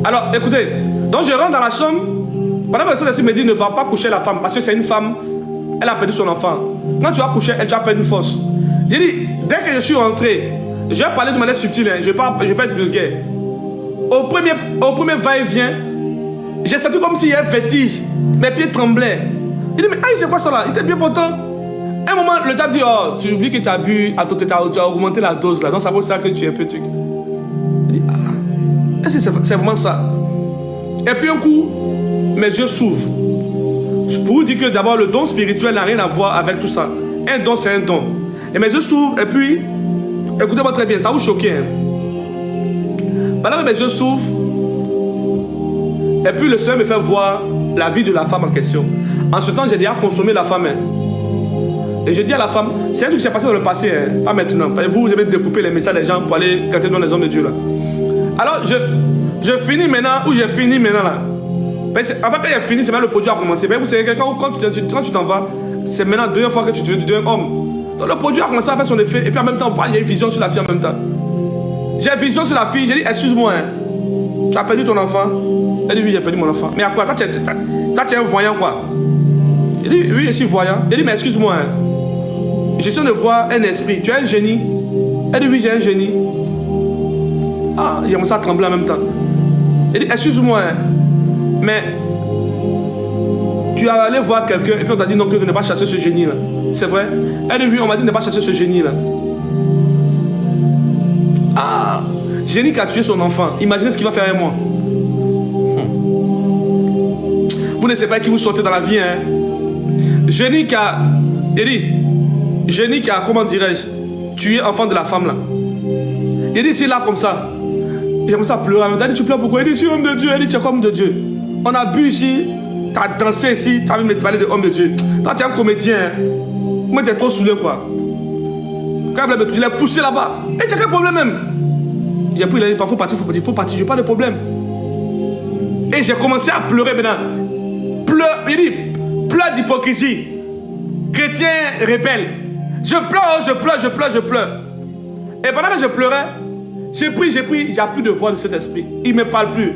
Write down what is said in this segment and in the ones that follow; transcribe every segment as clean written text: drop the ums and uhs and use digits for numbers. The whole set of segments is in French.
Alors, écoutez, donc je rentre dans la chambre. Pendant que le Saint-Esprit me dit, ne va pas coucher la femme, parce que c'est une femme, elle a perdu son enfant. Quand tu vas coucher, elle, tu as perdu une force. J'ai dit, dès que je suis rentré, je vais parler de manière subtile, hein, je ne vais pas être vulgaire. Au premier va-et-vient, j'ai senti comme s'il y avait un vertige, mes pieds tremblaient. Il dit, mais aïe, c'est quoi ça là? Il était bien pourtant. Un moment, le diable dit, oh, tu oublies que tu as bu, tu as augmenté la dose là, donc ça vaut ça que tu es un peu truc. Il dit, ah, est-ce que c'est vraiment ça? Et puis un coup, mes yeux s'ouvrent. Je peux vous dire que d'abord, le don spirituel n'a rien à voir avec tout ça. Un don, c'est un don. Et mes yeux s'ouvrent, et puis, écoutez-moi très bien, ça vous choquer. Hein? Pendant que mes yeux s'ouvrent, et puis le Seigneur me fait voir la vie de la femme en question. En ce temps, j'ai déjà consommé la femme. Hein? Et je dis à la femme, c'est un truc qui s'est passé dans le passé, hein? Pas maintenant. Vous avez découpé les messages des gens pour aller canter dans les hommes de Dieu là. Alors, je finis maintenant, où j'ai fini maintenant là. En fait, quand j'ai fini, c'est maintenant le produit a commencé. Vous savez, quand tu t'en vas, c'est maintenant la deuxième fois que tu deviens homme. Donc le produit a commencé à faire son effet, et puis en même temps, il y a une vision sur la fille en même temps. J'ai une vision sur la fille, j'ai dit, excuse-moi, hein, tu as perdu ton enfant? Elle dit, oui, j'ai perdu mon enfant. Mais à quoi? Toi, tu es un voyant, quoi? Il dit, oui, je suis voyant. Elle dit, mais excuse-moi, hein, je suis de voir un esprit. Tu es un génie? Elle dit, oui, j'ai un génie. Ah, j'ai commencé à trembler en même temps. Elle dit, excuse-moi, hein, mais tu es allé voir quelqu'un et puis on t'a dit non, que de ne pas chasser ce génie-là. C'est vrai? Elle dit, oui, on m'a dit de ne pas chasser ce génie-là. Ah, génie qui a tué son enfant. Imaginez ce qu'il va faire avec moi. Vous ne savez pas qui vous sortez dans la vie, hein. Génie qui a... Il dit, génie qui a, comment dirais-je, tué enfant de la femme là. Il dit, c'est là comme ça. Il a commencé à pleurer. Elle dit, tu pleures pourquoi? Il dit, je suis homme de Dieu. Elle dit, tu es comme homme de Dieu. On a bu ici, tu as dansé ici, tu as même parlé de homme de Dieu. Toi, tu es un comédien. Hein. Moi, tu es trop saoulé, quoi. Quand il est poussé là-bas. Et tu as quel problème même? J'ai pris, il a dit, faut partir, je n'ai pas de problème. Et j'ai commencé à pleurer maintenant. Il dit, pleure d'hypocrisie. Chrétien rebelle. Je pleure. Et pendant que je pleurais, j'ai pris, j'ai plus de voix de cet esprit. Il ne me parle plus.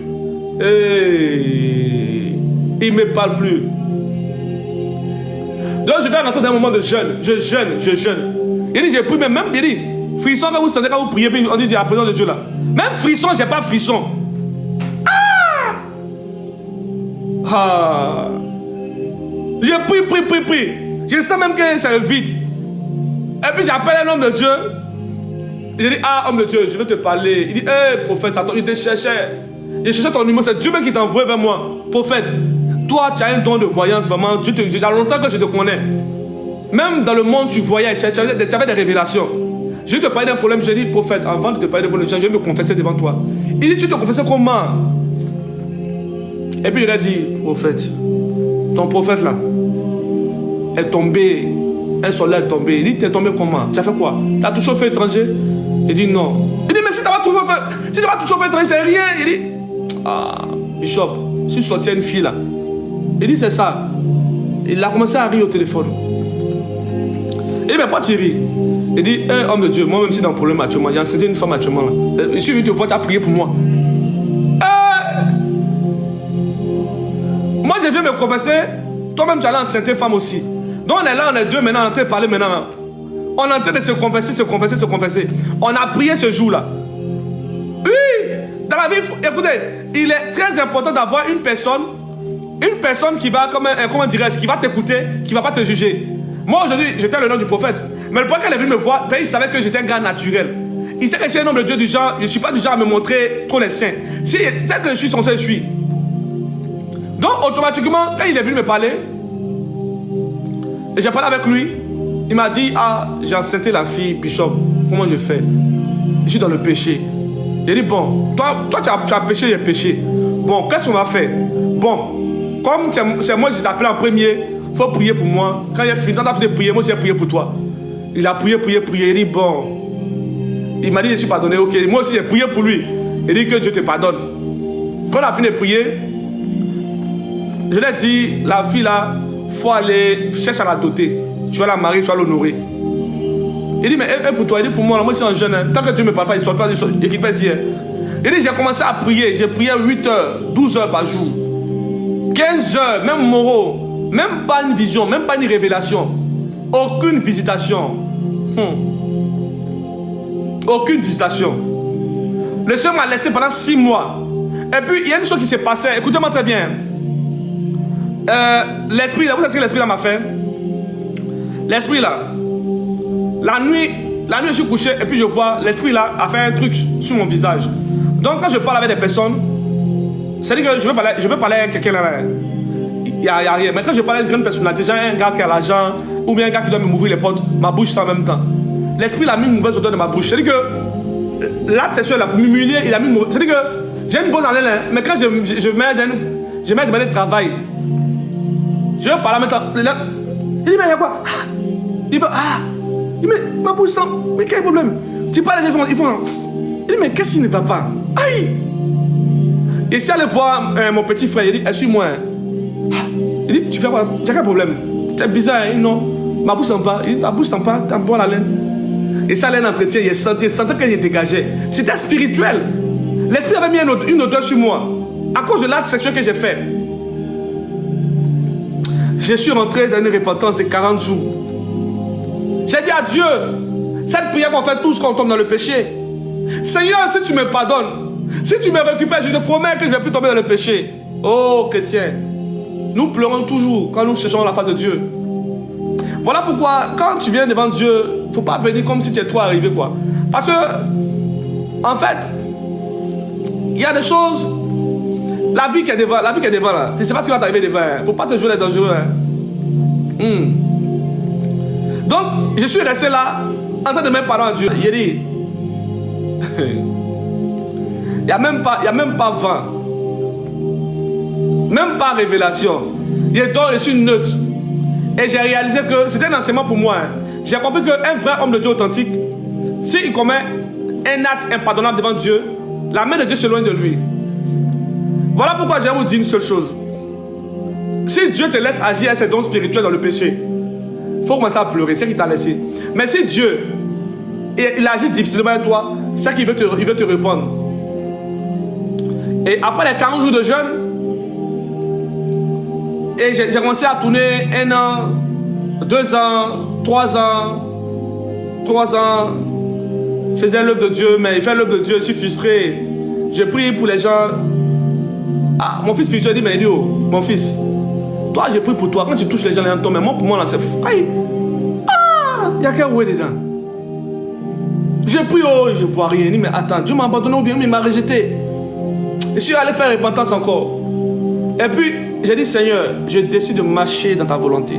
Il ne me parle plus. Donc je vais rentrer dans un moment de jeûne. Je jeûne. Il dit, j'ai pris, mais même, il dit, frisson quand vous sentez, quand vous priez, on dit à la présence de Dieu là. Même frisson, j'ai pas frisson. Ah! J'ai pris. Je sens même que c'est vide. Et puis j'appelle un homme de Dieu. J'ai dit, ah, homme de Dieu, je veux te parler. Il dit, hé, prophète, attends, il te cherchait. Il cherchait ton numéro, c'est Dieu même qui t'a envoyé vers moi. Prophète, toi, tu as un don de voyance, vraiment. Il y a longtemps que je te connais. Même dans le monde, tu voyais, tu avais des révélations. Je vais te parler d'un problème. J'ai dit, prophète, avant de te parler d'un problème, je vais me confesser devant toi. Il dit, tu te confesses comment? Et puis il a dit, prophète, ton prophète là est tombé, un soldat est tombé. Il dit, tu es tombé comment? Tu as fait quoi? Tu as touché au feu étranger? Il dit, non. Il dit, mais si tu n'as pas touché au feu étranger, c'est rien. Il dit, ah, Bishop, je suis sorti à une fille là. Il dit, c'est ça. Il a commencé à rire au téléphone. Il dit, mais pourquoi tu ris? Il dit, hey, homme de Dieu, moi même si j'ai un problème actuellement, j'ai enceinte une femme actuellement là. Je suis venu te voir, tu as prié pour moi. Moi je viens me confesser, toi-même tu allais enceinter une femme aussi. Donc on est là, on est deux maintenant, on est en train de parler maintenant. On est en train de se confesser. On a prié ce jour-là. Oui, dans la vie, écoutez, il est très important d'avoir une personne qui va, comment dirais-je, qui va t'écouter, qui ne va pas te juger. Moi aujourd'hui, j'étais le nom du prophète. Mais le prophète, quand il est venu me voir, il savait que j'étais un gars naturel. Il sait que je suis un homme de Dieu du genre, je ne suis pas du genre à me montrer trop les seins. Si, tel que je suis censé, je suis. Donc automatiquement, quand il est venu me parler, et j'ai parlé avec lui, il m'a dit, ah, j'ai enceinté la fille, Bishop, comment je fais? Je suis dans le péché. J'ai dit, bon, toi tu as péché, j'ai péché. Bon, qu'est-ce qu'on va faire? Bon, comme c'est moi qui t'ai appelé en premier, il faut prier pour moi. Quand il a fini de prier, moi j'ai prié pour toi. Il a prié, il dit, bon, il m'a dit, je suis pardonné, ok, moi aussi j'ai prié pour lui. Il dit que Dieu te pardonne. Quand on a fini de prier, je lui ai dit, la fille là, il faut aller chercher à la doter. Tu vas la marier, tu vas l'honorer. Il dit, mais elle pour toi, il dit pour moi, moi je suis un jeune. Hein. Tant que Dieu ne me parle pas, il ne sort pas, il ne quitte pas ici. Hein. Il dit, j'ai commencé à prier. J'ai prié 8 heures, 12 heures par jour. 15 heures, même moraux. Même pas une vision, même pas une révélation. Aucune visitation. Aucune visitation. Le Seigneur m'a laissé pendant 6 mois. Et puis, il y a une chose qui s'est passée. Écoutez-moi très bien. L'esprit là, vous savez ce que l'esprit là m'a fait? L'esprit là, la nuit je suis couché et puis je vois l'esprit là a fait un truc sur mon visage. Donc quand je parle avec des personnes, c'est-à-dire que je veux parler avec quelqu'un là, il n'y a rien. Mais quand je parle avec une grande personnalité, déjà un gars qui a l'argent ou bien un gars qui doit me m'ouvrir les portes, ma bouche ça en même temps. L'esprit a mis une mauvaise odeur de ma bouche. C'est-à-dire que l'acte sexuel a m'humilié, il a mis une mauvaise. C'est-à-dire que j'ai une bonne haleine, mais quand je mets demander de travail, je parle en même temps. Il dit, mais il y a quoi? Il dit, il dit, mais ma bouche sent. Mais quel problème? Tu parles, les gens, ils font. Il dit, mais qu'est-ce qui ne va pas? Aïe! Et si allait voir mon petit frère, il dit, suis-moi. Il dit, tu fais quoi? J'ai quel problème? C'est bizarre, hein? Non. Ma bouche sent pas. Il dit, ta bouche sent pas, t'as bon la laine. Et ça allait un entretien, il sentait qu'elle dégageait. C'était spirituel. L'esprit avait mis une odeur sur moi. À cause de l'acte sexuel que j'ai fait. Je suis rentré dans une repentance de 40 jours. J'ai dit à Dieu, cette prière qu'on fait tous quand on tombe dans le péché. Seigneur, si tu me pardonnes, si tu me récupères, je te promets que je ne vais plus tomber dans le péché. Oh chrétien, nous pleurons toujours quand nous cherchons la face de Dieu. Voilà pourquoi, quand tu viens devant Dieu, il ne faut pas venir comme si tu es toi arrivé, quoi. Parce que, en fait, il y a des choses, la vie qui est devant là, tu ne sais pas ce qui va t'arriver devant. Il ne faut pas te jouer les dangereux. Hein. Donc, je suis resté là, en train de mettre pardon à Dieu. Il dit, il n'y a même pas vent, même pas révélation. Il est donc, je suis neutre. Et j'ai réalisé que c'était un enseignement pour moi. Hein. J'ai compris qu'un vrai homme de Dieu authentique, s'il commet un acte impardonnable devant Dieu, la main de Dieu s'éloigne de lui. Voilà pourquoi je vais vous dire une seule chose. Si Dieu te laisse agir à ses dons spirituels dans le péché, il faut commencer à pleurer, c'est qu'il t'a laissé. Mais si Dieu il agit difficilement avec toi, c'est qu'il veut te répondre. Et après les 40 jours de jeûne, et j'ai commencé à tourner 1 an, 2 ans, 3 ans, je faisais l'œuvre de Dieu, mais il fait l'œuvre de Dieu, je suis frustré. Je prie pour les gens. Ah, mon fils spirituel dit, mais il dit, oh, mon fils, toi j'ai prié pour toi, quand tu touches les gens, les gens tombent, mais moi pour moi là c'est fou. Aïe! Ah! Il y a qu'un roué dedans. J'ai prié, oh, je vois rien. Il dit, mais attends, Dieu m'a abandonné ou bien il m'a rejeté. Je suis allé faire repentance encore. Et puis, j'ai dit, Seigneur, je décide de marcher dans ta volonté.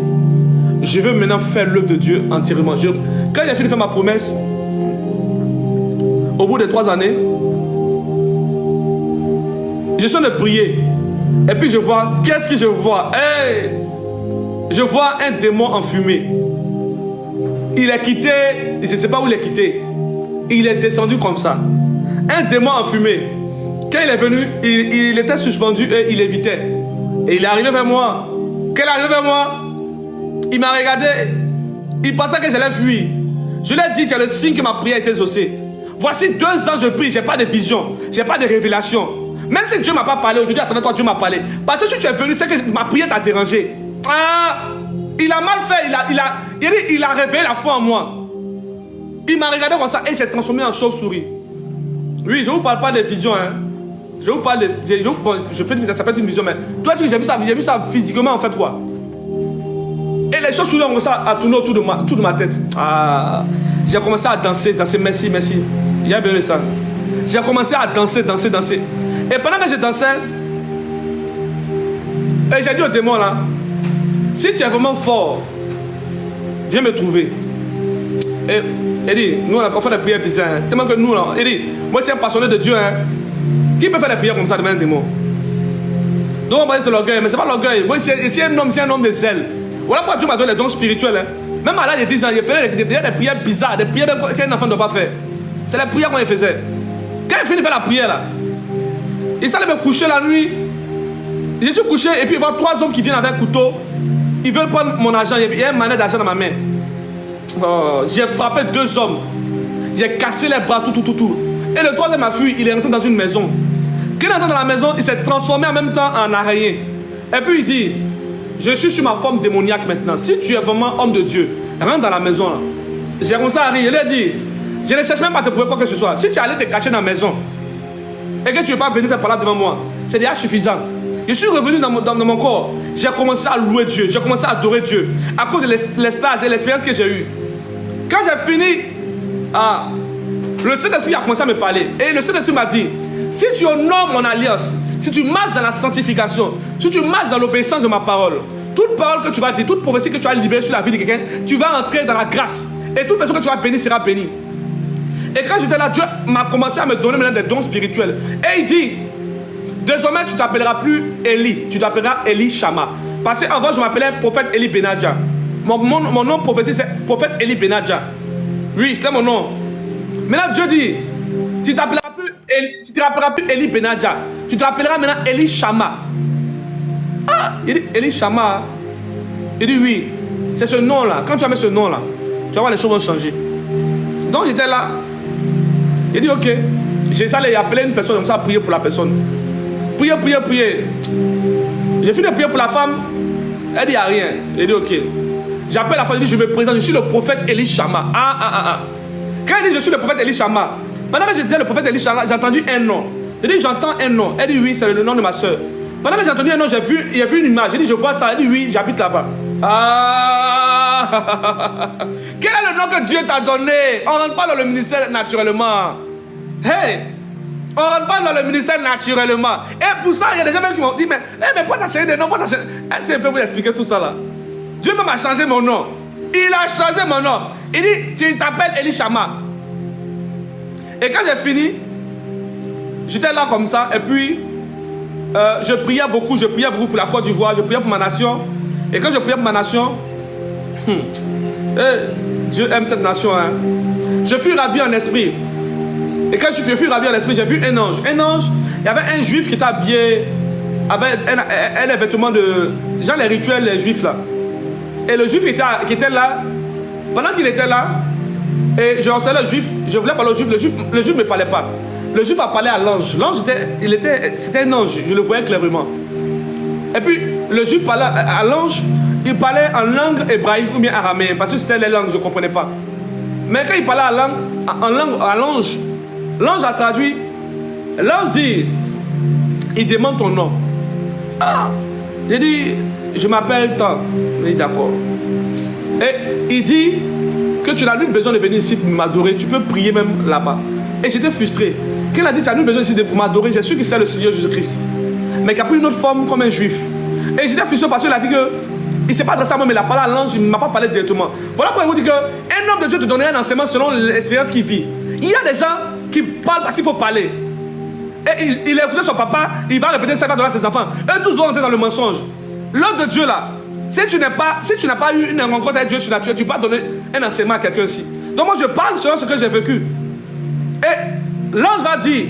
Je veux maintenant faire l'œuvre de Dieu entièrement. Quand j'ai fini de faire ma promesse, au bout de 3 années, je suis en train de prier. Et puis je vois, qu'est-ce que je vois? Hey! Je vois un démon en fumée. Il est quitté, je ne sais pas où il est quitté. Il est descendu comme ça. Un démon en fumée. Quand il est venu, il était suspendu et il évitait. Et il est arrivé vers moi. Quand il est arrivé vers moi, il m'a regardé. Il pensait que j'allais fuir. Je lui ai dit, c'est le signe que ma prière est exaucée. Voici 2 ans je prie, je n'ai pas de vision, je n'ai pas de révélation. Même si Dieu ne m'a pas parlé, aujourd'hui à travers toi Dieu m'a parlé. Parce que si tu es venu, c'est que ma prière t'a dérangé. Ah, il a mal fait, il a réveillé la foi en moi. Il m'a regardé comme ça et il s'est transformé en chauve-souris. Oui, je ne vous parle pas de vision, hein. Je vous parle de... je peux dire que ça peut être une vision, mais toi tu dis j'ai vu ça physiquement en fait quoi. Et les chauves-souris ont commencé à tourner autour de ma tête. Ah, j'ai commencé à danser, merci. J'ai bien ça. J'ai commencé à danser. Et pendant que je dansais, et j'ai dit au démon là, si tu es vraiment fort, viens me trouver. Et il dit, nous on fait des prières bizarres. Hein. Tellement que nous là, il dit, moi c'est un passionné de Dieu. Hein. Qui peut faire des prières comme ça devant un démon? Donc on va dire c'est l'orgueil, mais c'est pas l'orgueil. Moi c'est un homme de zèle. Voilà pourquoi Dieu m'a donné les dons spirituels. Hein. Même à l'âge de 10 ans, il faisait des prières bizarres, des prières qu'un enfant ne doit pas faire. C'est les prières qu'on faisait. Quand il finit de faire la prière là, il s'allait me coucher la nuit. Je suis couché et puis il y a 3 hommes qui viennent avec un couteau. Ils veulent prendre mon argent. Il y a un manet d'argent dans ma main. Oh, j'ai frappé 2 hommes. J'ai cassé les bras, tout. Et le troisième a fui, il est rentré dans une maison. Quand il est rentré dans la maison, il s'est transformé en même temps en araignée. Et puis il dit, je suis sur ma forme démoniaque maintenant. Si tu es vraiment homme de Dieu, rentre dans la maison là. J'ai commencé à rire. Il a dit, je ne cherche même pas à te prouver quoi que ce soit. Si tu allais te cacher dans la maison et que tu ne veux pas venir faire parler devant moi, c'est déjà suffisant. Je suis revenu dans mon corps. J'ai commencé à louer Dieu. J'ai commencé à adorer Dieu. À cause de l'extase et l'expérience que j'ai eue. Quand j'ai fini, le Saint-Esprit a commencé à me parler. Et le Saint-Esprit m'a dit, si tu honores mon alliance, si tu marches dans la sanctification, si tu marches dans l'obéissance de ma parole, toute parole que tu vas dire, toute prophétie que tu vas libérer sur la vie de quelqu'un, tu vas entrer dans la grâce. Et toute personne que tu vas bénir sera bénie. Et quand j'étais là, Dieu m'a commencé à me donner maintenant des dons spirituels. Et il dit, désormais tu ne t'appelleras plus Eli, tu t'appelleras Eli Shama. Parce qu'avant je m'appelais prophète Eli Benadja. Mon nom prophétique c'est prophète Eli Benadja. Oui, c'était mon nom. Maintenant Dieu dit, tu ne t'appelleras plus Eli Benadja. Tu t'appelleras maintenant Eli Shama. Il dit Eli Shama. Il dit oui, c'est ce nom-là. Quand tu vas mettre ce nom-là, tu vas voir les choses vont changer. Donc j'étais là. Il dit ok. J'ai ça, il a appelé une personne comme ça à prier pour la personne. Prier. J'ai fini de prier pour la femme. Elle dit il n'y a rien. Il dit ok. J'appelle la femme, il dit je me présente, je suis le prophète Eli Shama. Quand il dit je suis le prophète Eli Shama, pendant que je disais le prophète Eli Shama, j'ai entendu un nom. J'ai dit j'entends un nom. Elle dit oui, c'est le nom de ma soeur. Pendant que j'ai entendu un nom, il y a vu une image. J'ai dit je vois ça. Elle dit oui, j'habite là-bas. Quel est le nom que Dieu t'a donné? On ne rentre pas dans le ministère naturellement. Hey! On ne rentre pas dans le ministère naturellement. Et pour ça, il y a des gens qui m'ont dit, mais pourquoi t'as changé de nom? Est-ce que je peux vous expliquer tout ça là? Dieu même a changé mon nom. Il a changé mon nom. Il dit, tu t'appelles Eli Shama. Et quand j'ai fini, j'étais là comme ça. Et puis, je priais beaucoup pour la Côte d'Ivoire. Je priais pour ma nation. Et quand je priais pour ma nation, Dieu aime cette nation. Hein. Je fus ravi en esprit. Et quand je fus ravi en esprit, j'ai vu un ange. Un ange, il y avait un juif qui était habillé avec un vêtement de... genre les rituels les juifs là. Et le juif qui était là, pendant qu'il était là, et je recevais le juif, je voulais parler au juif, le juif ne me parlait pas. Le juif a parlé à l'ange. L'ange, c'était un ange, je le voyais clairement. Et puis, le juif parlait à l'ange, il parlait en langue hébraïque ou bien araméenne, parce que c'était les langues, je ne comprenais pas. Mais quand il parlait en langue à l'ange, l'ange a traduit. L'ange dit, il demande ton nom. J'ai dit, je m'appelle tant. Il dit d'accord. Et il dit que tu n'as nul besoin de venir ici pour m'adorer, tu peux prier même là-bas. Et j'étais frustré. Quand il a dit, tu n'as nul besoin ici pour m'adorer, j'ai su que c'est le Seigneur Jésus-Christ. Mais qui a pris une autre forme comme un juif. Et j'étais frustré parce qu'il a dit que il ne s'est pas adressé à moi, mais il a parlé à l'ange, il ne m'a pas parlé directement. Voilà pourquoi il vous dit qu'un homme de Dieu te donnerait un enseignement selon l'expérience qu'il vit. Il y a des gens qui parlent parce qu'il faut parler. Et il a écouté son papa, il va répéter ça, il va donner à ses enfants. Eux tous vont entrer dans le mensonge. L'homme de Dieu là, si tu n'as pas eu une rencontre avec Dieu surnaturel, tu ne peux pas donner un enseignement à quelqu'un ici. Donc moi je parle selon ce que j'ai vécu. Et l'ange va dire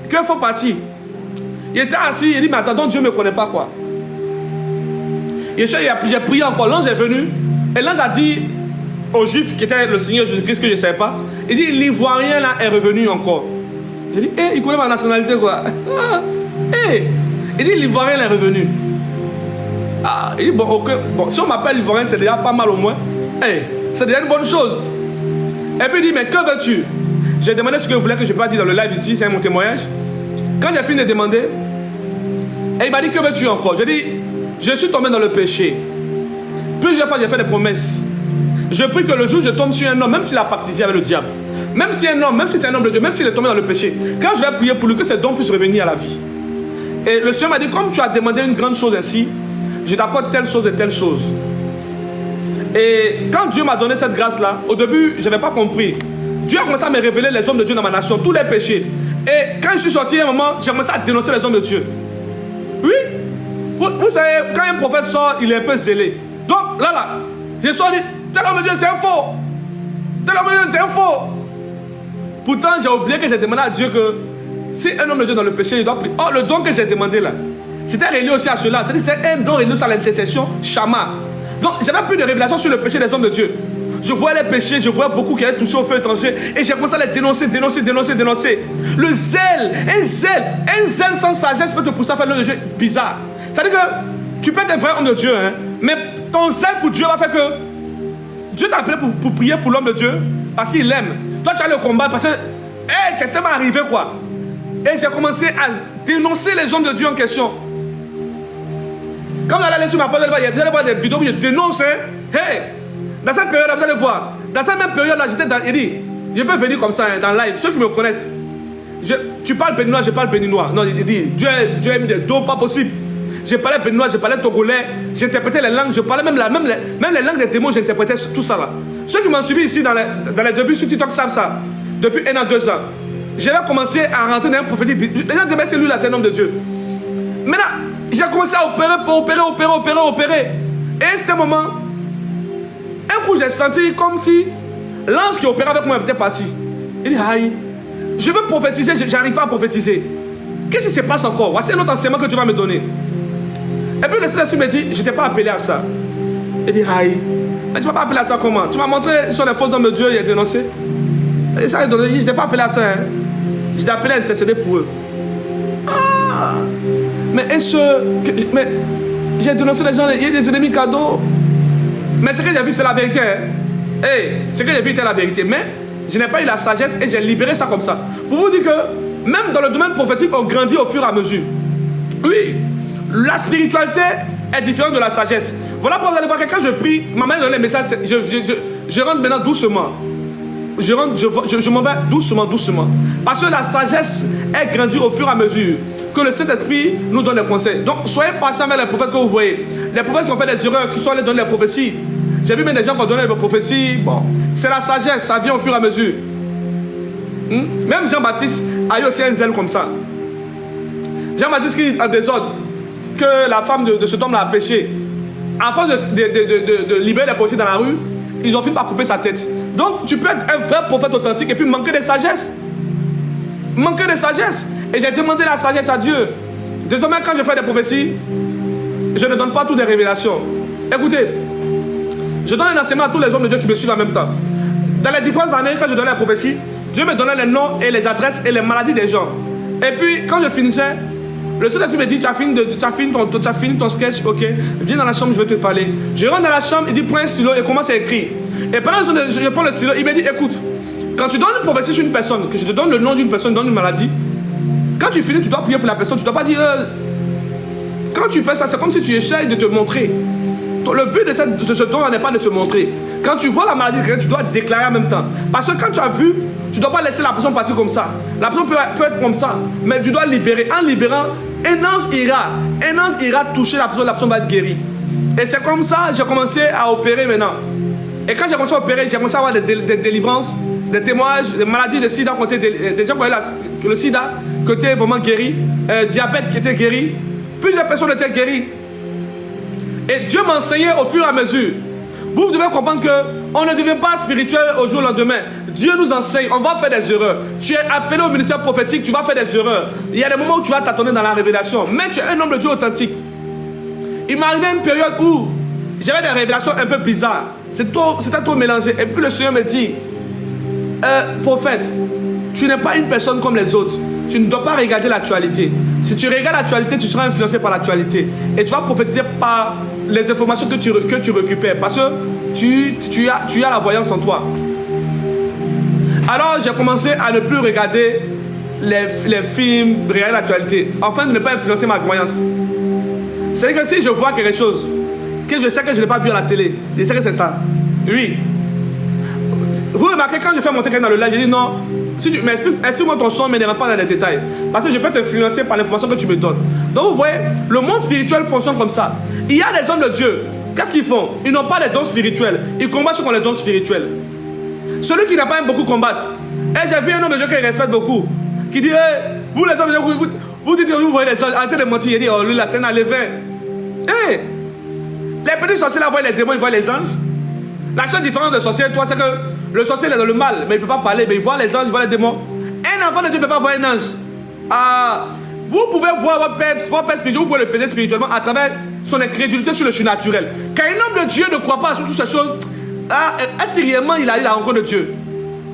qu'il faut partir. Il était assis, il dit mais attends, donc Dieu ne me connaît pas quoi. Et j'ai prié encore, l'ange est venu. Et l'ange a dit au juif qui était le Seigneur Jésus-Christ que je ne savais pas, il dit l'Ivoirien là est revenu encore. Il dit il connaît ma nationalité quoi. Il dit l'Ivoirien est revenu. Il dit bon ok, bon, si on m'appelle l'Ivoirien c'est déjà pas mal au moins. C'est déjà une bonne chose. Et puis il dit mais que veux-tu? J'ai demandé ce que vous voulez que je peux pas dire dans le live ici, c'est mon témoignage. Quand j'ai fini de demander, et il m'a dit que veux-tu encore? J'ai dit je suis tombé dans le péché. Plusieurs fois j'ai fait des promesses. Je prie que le jour où je tombe sur un homme, même s'il a pactisé avec le diable, même si un homme, même si c'est un homme de Dieu, même s'il est tombé dans le péché, quand je vais prier pour lui, que ses dons puissent revenir à la vie. Et le Seigneur m'a dit, comme tu as demandé une grande chose ainsi, je t'accorde telle chose et telle chose. Et quand Dieu m'a donné cette grâce-là, au début, je n'avais pas compris. Dieu a commencé à me révéler les hommes de Dieu dans ma nation, tous les péchés. Et quand je suis sorti à un moment, j'ai commencé à dénoncer les hommes de Dieu. Oui. Vous savez, quand un prophète sort, il est un peu zélé. Donc, là, j'ai sorti, tel homme de Dieu, c'est un faux. Tel homme de Dieu, c'est un faux. Pourtant, j'ai oublié que j'ai demandé à Dieu que si un homme de Dieu dans le péché, il doit prier. Oh, le don que j'ai demandé là, c'était relié aussi à cela. C'était un don relié à l'intercession, Shama. Donc, j'avais plus de révélation sur le péché des hommes de Dieu. Je voyais les péchés, je voyais beaucoup qui avaient touché au feu étranger. Et j'ai commencé à les dénoncer. Le zèle, un zèle sans sagesse peut te pousser à faire l'œuvre de Dieu bizarre. C'est-à-dire que tu peux être un vrai homme de Dieu, hein, mais ton zèle pour Dieu va faire que Dieu t'a appelé pour prier pour l'homme de Dieu parce qu'il l'aime. Toi, tu as le combat parce que c'est tellement arrivé, quoi. Et j'ai commencé à dénoncer les hommes de Dieu en question. Quand vous allez aller sur ma page, vous allez voir des vidéos où je dénonce. Hey, dans cette période, vous allez voir. Dans cette même période-là, j'étais dans. Il dit, je peux venir comme ça, hein, dans live. Ceux qui me connaissent, tu parles béninois, je parle béninois. Non, il dit, Dieu a mis des dons, pas possible. Je parlais béninois, je parlais togolais, j'interprétais les langues, je parlais même les langues des démons, j'interprétais tout ça là. Ceux qui m'ont suivi ici dans les débuts sur TikTok savent ça. Depuis 1 an, 2 ans. J'avais commencé à rentrer dans un prophétie. Les gens disaient, mais c'est lui là, c'est un homme de Dieu. Maintenant, j'ai commencé à opérer. Et à ce moment, un coup j'ai senti comme si l'ange qui opérait avec moi était parti. Il dit, aïe, je veux prophétiser, j'arrive pas à prophétiser. Qu'est-ce qui se passe encore? Voici un autre enseignement que tu vas me donner. Et puis le Saint-Esprit me dit, je t'ai pas appelé à ça. Il dit, aïe, mais tu m'as pas appelé à ça comment? Tu m'as montré sur les faux hommes de Dieu, il a dénoncé. Et ça, je t'ai pas appelé à ça, hein. Je t'ai appelé à intercéder pour eux. Ah. Mais j'ai dénoncé les gens, il y a des ennemis cadeaux. Mais ce que j'ai vu, c'est la vérité. Hein. Hey, ce que j'ai vu était la vérité. Mais je n'ai pas eu la sagesse et j'ai libéré ça comme ça. Pour vous dire que même dans le domaine prophétique, on grandit au fur et à mesure. Oui, la spiritualité est différente de la sagesse. Voilà pourquoi vous allez voir que quand je prie, ma main donne les messages, je rentre maintenant doucement. Je m'en vais doucement. Parce que la sagesse est grandie au fur et à mesure que le Saint-Esprit nous donne des conseils. Donc, soyez patient avec les prophètes que vous voyez. Les prophètes qui ont fait des erreurs, qui sont allés donner les prophéties. J'ai vu même des gens qui ont donné les prophéties. Bon, c'est la sagesse, ça vient au fur et à mesure. Même Jean-Baptiste a eu aussi un zèle comme ça. Jean-Baptiste qui est en désordre, que la femme de cet homme-là a péché. À force de libérer les prophéties dans la rue, ils ont fini par couper sa tête. Donc, tu peux être un vrai prophète authentique et puis manquer de sagesse. Et j'ai demandé la sagesse à Dieu. Désormais, quand je fais des prophéties, je ne donne pas toutes les révélations. Écoutez, je donne un enseignement à tous les hommes de Dieu qui me suivent en même temps. Dans les différentes années, quand je donnais la prophétie, Dieu me donnait les noms et les adresses et les maladies des gens. Et puis, quand je finissais, le Saint-Esprit me dit, tu as fini ton sketch, ok, viens dans la chambre, je vais te parler. Je rentre dans la chambre, il dit, prends un stylo et commence à écrire. Et pendant que je prends le stylo, il me dit, écoute, quand tu donnes une prophétie sur une personne, que je te donne le nom d'une personne, donne une maladie, quand tu finis, tu dois prier pour la personne, tu ne dois pas dire, quand tu fais ça, c'est comme si tu essayes de te montrer. Le but de ce don n'est pas de se montrer. Quand tu vois la maladie de quelqu'un, tu dois déclarer en même temps. Parce que quand tu as vu, tu ne dois pas laisser la personne partir comme ça. La personne peut être comme ça, mais tu dois libérer. En libérant, un ange ira toucher la personne va être guérie. Et c'est comme ça que j'ai commencé à opérer maintenant. Et quand j'ai commencé à opérer, j'ai commencé à avoir des délivrances, des témoignages, des maladies de sida, des gens qui avaient le sida, qui étaient vraiment guéris, diabète qui était guéri, plusieurs personnes étaient guéries. Et Dieu m'enseignait au fur et à mesure. Vous devez comprendre qu'on ne devient pas spirituel au jour au lendemain. Dieu nous enseigne, on va faire des erreurs. Tu es appelé au ministère prophétique, tu vas faire des erreurs. Il y a des moments où tu vas t'attendre dans la révélation, mais tu es un homme de Dieu authentique. Il m'est arrivé une période où j'avais des révélations un peu bizarres. C'était trop mélangé. Et puis le Seigneur me dit, prophète, tu n'es pas une personne comme les autres. Tu ne dois pas regarder l'actualité. Si tu regardes l'actualité, tu seras influencé par l'actualité. Et tu vas prophétiser par les informations que tu récupères. Parce que tu as la voyance en toi. Alors j'ai commencé à ne plus regarder les films, regarder l'actualité. Afin de ne pas influencer ma voyance. C'est-à-dire que si je vois quelque chose que je sais que je n'ai pas vu à la télé, je sais que c'est ça. Oui. Vous remarquez, quand je fais monter quelqu'un dans le live, je dis non, mais explique-moi ton son, mais ne rentre pas dans les détails. Parce que je peux t'influencer par l'information que tu me donnes. Donc vous voyez, le monde spirituel fonctionne comme ça. Il y a des hommes de Dieu. Qu'est-ce qu'ils font? Ils n'ont pas les dons spirituels. Ils combattent ceux qui ont les dons spirituels. Celui qui n'a pas aime beaucoup combattre. Et j'ai vu un homme de Dieu qui respecte beaucoup. Qui dit, hey, vous les hommes de Dieu, vous dites que vous voyez les anges. Arrêtez de mentir. Il dit, oh lui la scène à lever. Hey, les petits sorciers là voient les démons, ils voient les anges. La seule différence de sorcier, toi, c'est que le sorcier il est dans le mal, mais il ne peut pas parler, mais il voit les anges, il voit les démons. Un enfant de Dieu ne peut pas voir un ange. Ah, vous pouvez voir votre père spirituel, vous pouvez le péter spirituellement à travers son incrédulité sur le surnaturel. Quand un homme de Dieu ne croit pas sur toutes ces choses, Ah, est-ce que réellement il a eu la rencontre de Dieu?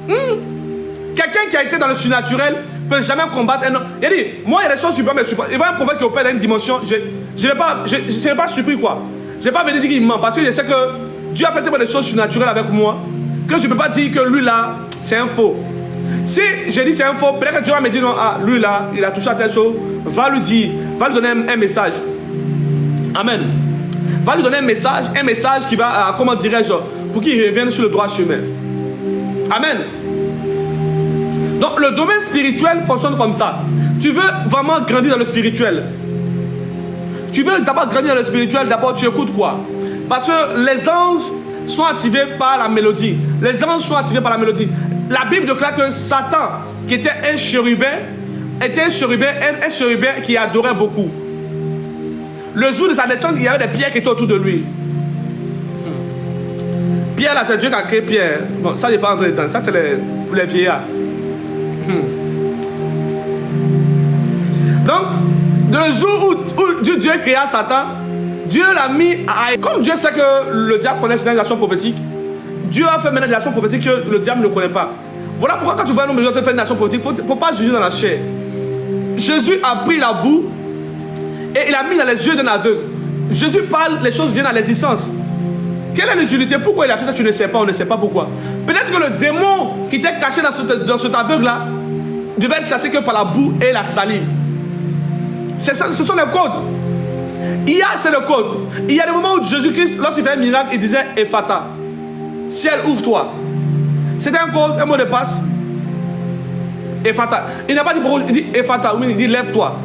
Quelqu'un qui a été dans le surnaturel ne peut jamais combattre un homme. Il a dit, moi il y a des choses qui peuvent me supporter. Il voit un prophète qui opère dans une dimension, je ne serai pas surpris quoi. Je ne vais pas venir dire qu'il ment parce que je sais que Dieu a fait tellement de choses surnaturelles avec moi que je ne peux pas dire que lui là, c'est un faux. Si je dis c'est un faux, peut-être que Dieu va me dire non, ah, lui là, il a touché à telle chose, va lui dire, va lui donner un message. Amen. Va lui donner un message qui va, comment dirais-je, pour qu'il revienne sur le droit chemin. Amen. Donc le domaine spirituel fonctionne comme ça. Tu veux vraiment grandir dans le spirituel. Tu veux d'abord grandir dans le spirituel, d'abord tu écoutes quoi? Parce que les anges sont activés par la mélodie. Les anges sont activés par la mélodie. La Bible déclare que Satan, qui était un chérubin qui adorait beaucoup. Le jour de sa naissance, il y avait des pierres qui étaient autour de lui. Pierre là, c'est Dieu qui a créé Pierre. Bon, ça, je n'ai pas entré dedans. Ça, c'est pour les vieillards. Donc, le jour où Dieu créa Satan, Dieu l'a mis à... Comme Dieu sait que le diable connaît certaines actions prophétiques, Dieu a fait maintenant des actions prophétiques que le diable ne connaît pas. Voilà pourquoi quand tu vois un homme de Dieu faire une action prophétique, il ne faut pas juger dans la chair. Jésus a pris la boue et il a mis dans les yeux d'un aveugle. Jésus parle, les choses viennent à l'existence. Quelle est l'utilité? Pourquoi il a fait ça? Tu ne sais pas, on ne sait pas pourquoi. Peut-être que le démon qui était caché dans cet aveugle-là devait être chassé que par la boue et la salive. Ce sont les codes. C'est le code. Il y a des moments où Jésus-Christ, lorsqu'il fait un miracle, il disait Ephata. Ciel, ouvre-toi. C'était un code, un mot de passe. Ephata. Il n'a pas dit pourquoi, il dit Ephata, il dit lève-toi.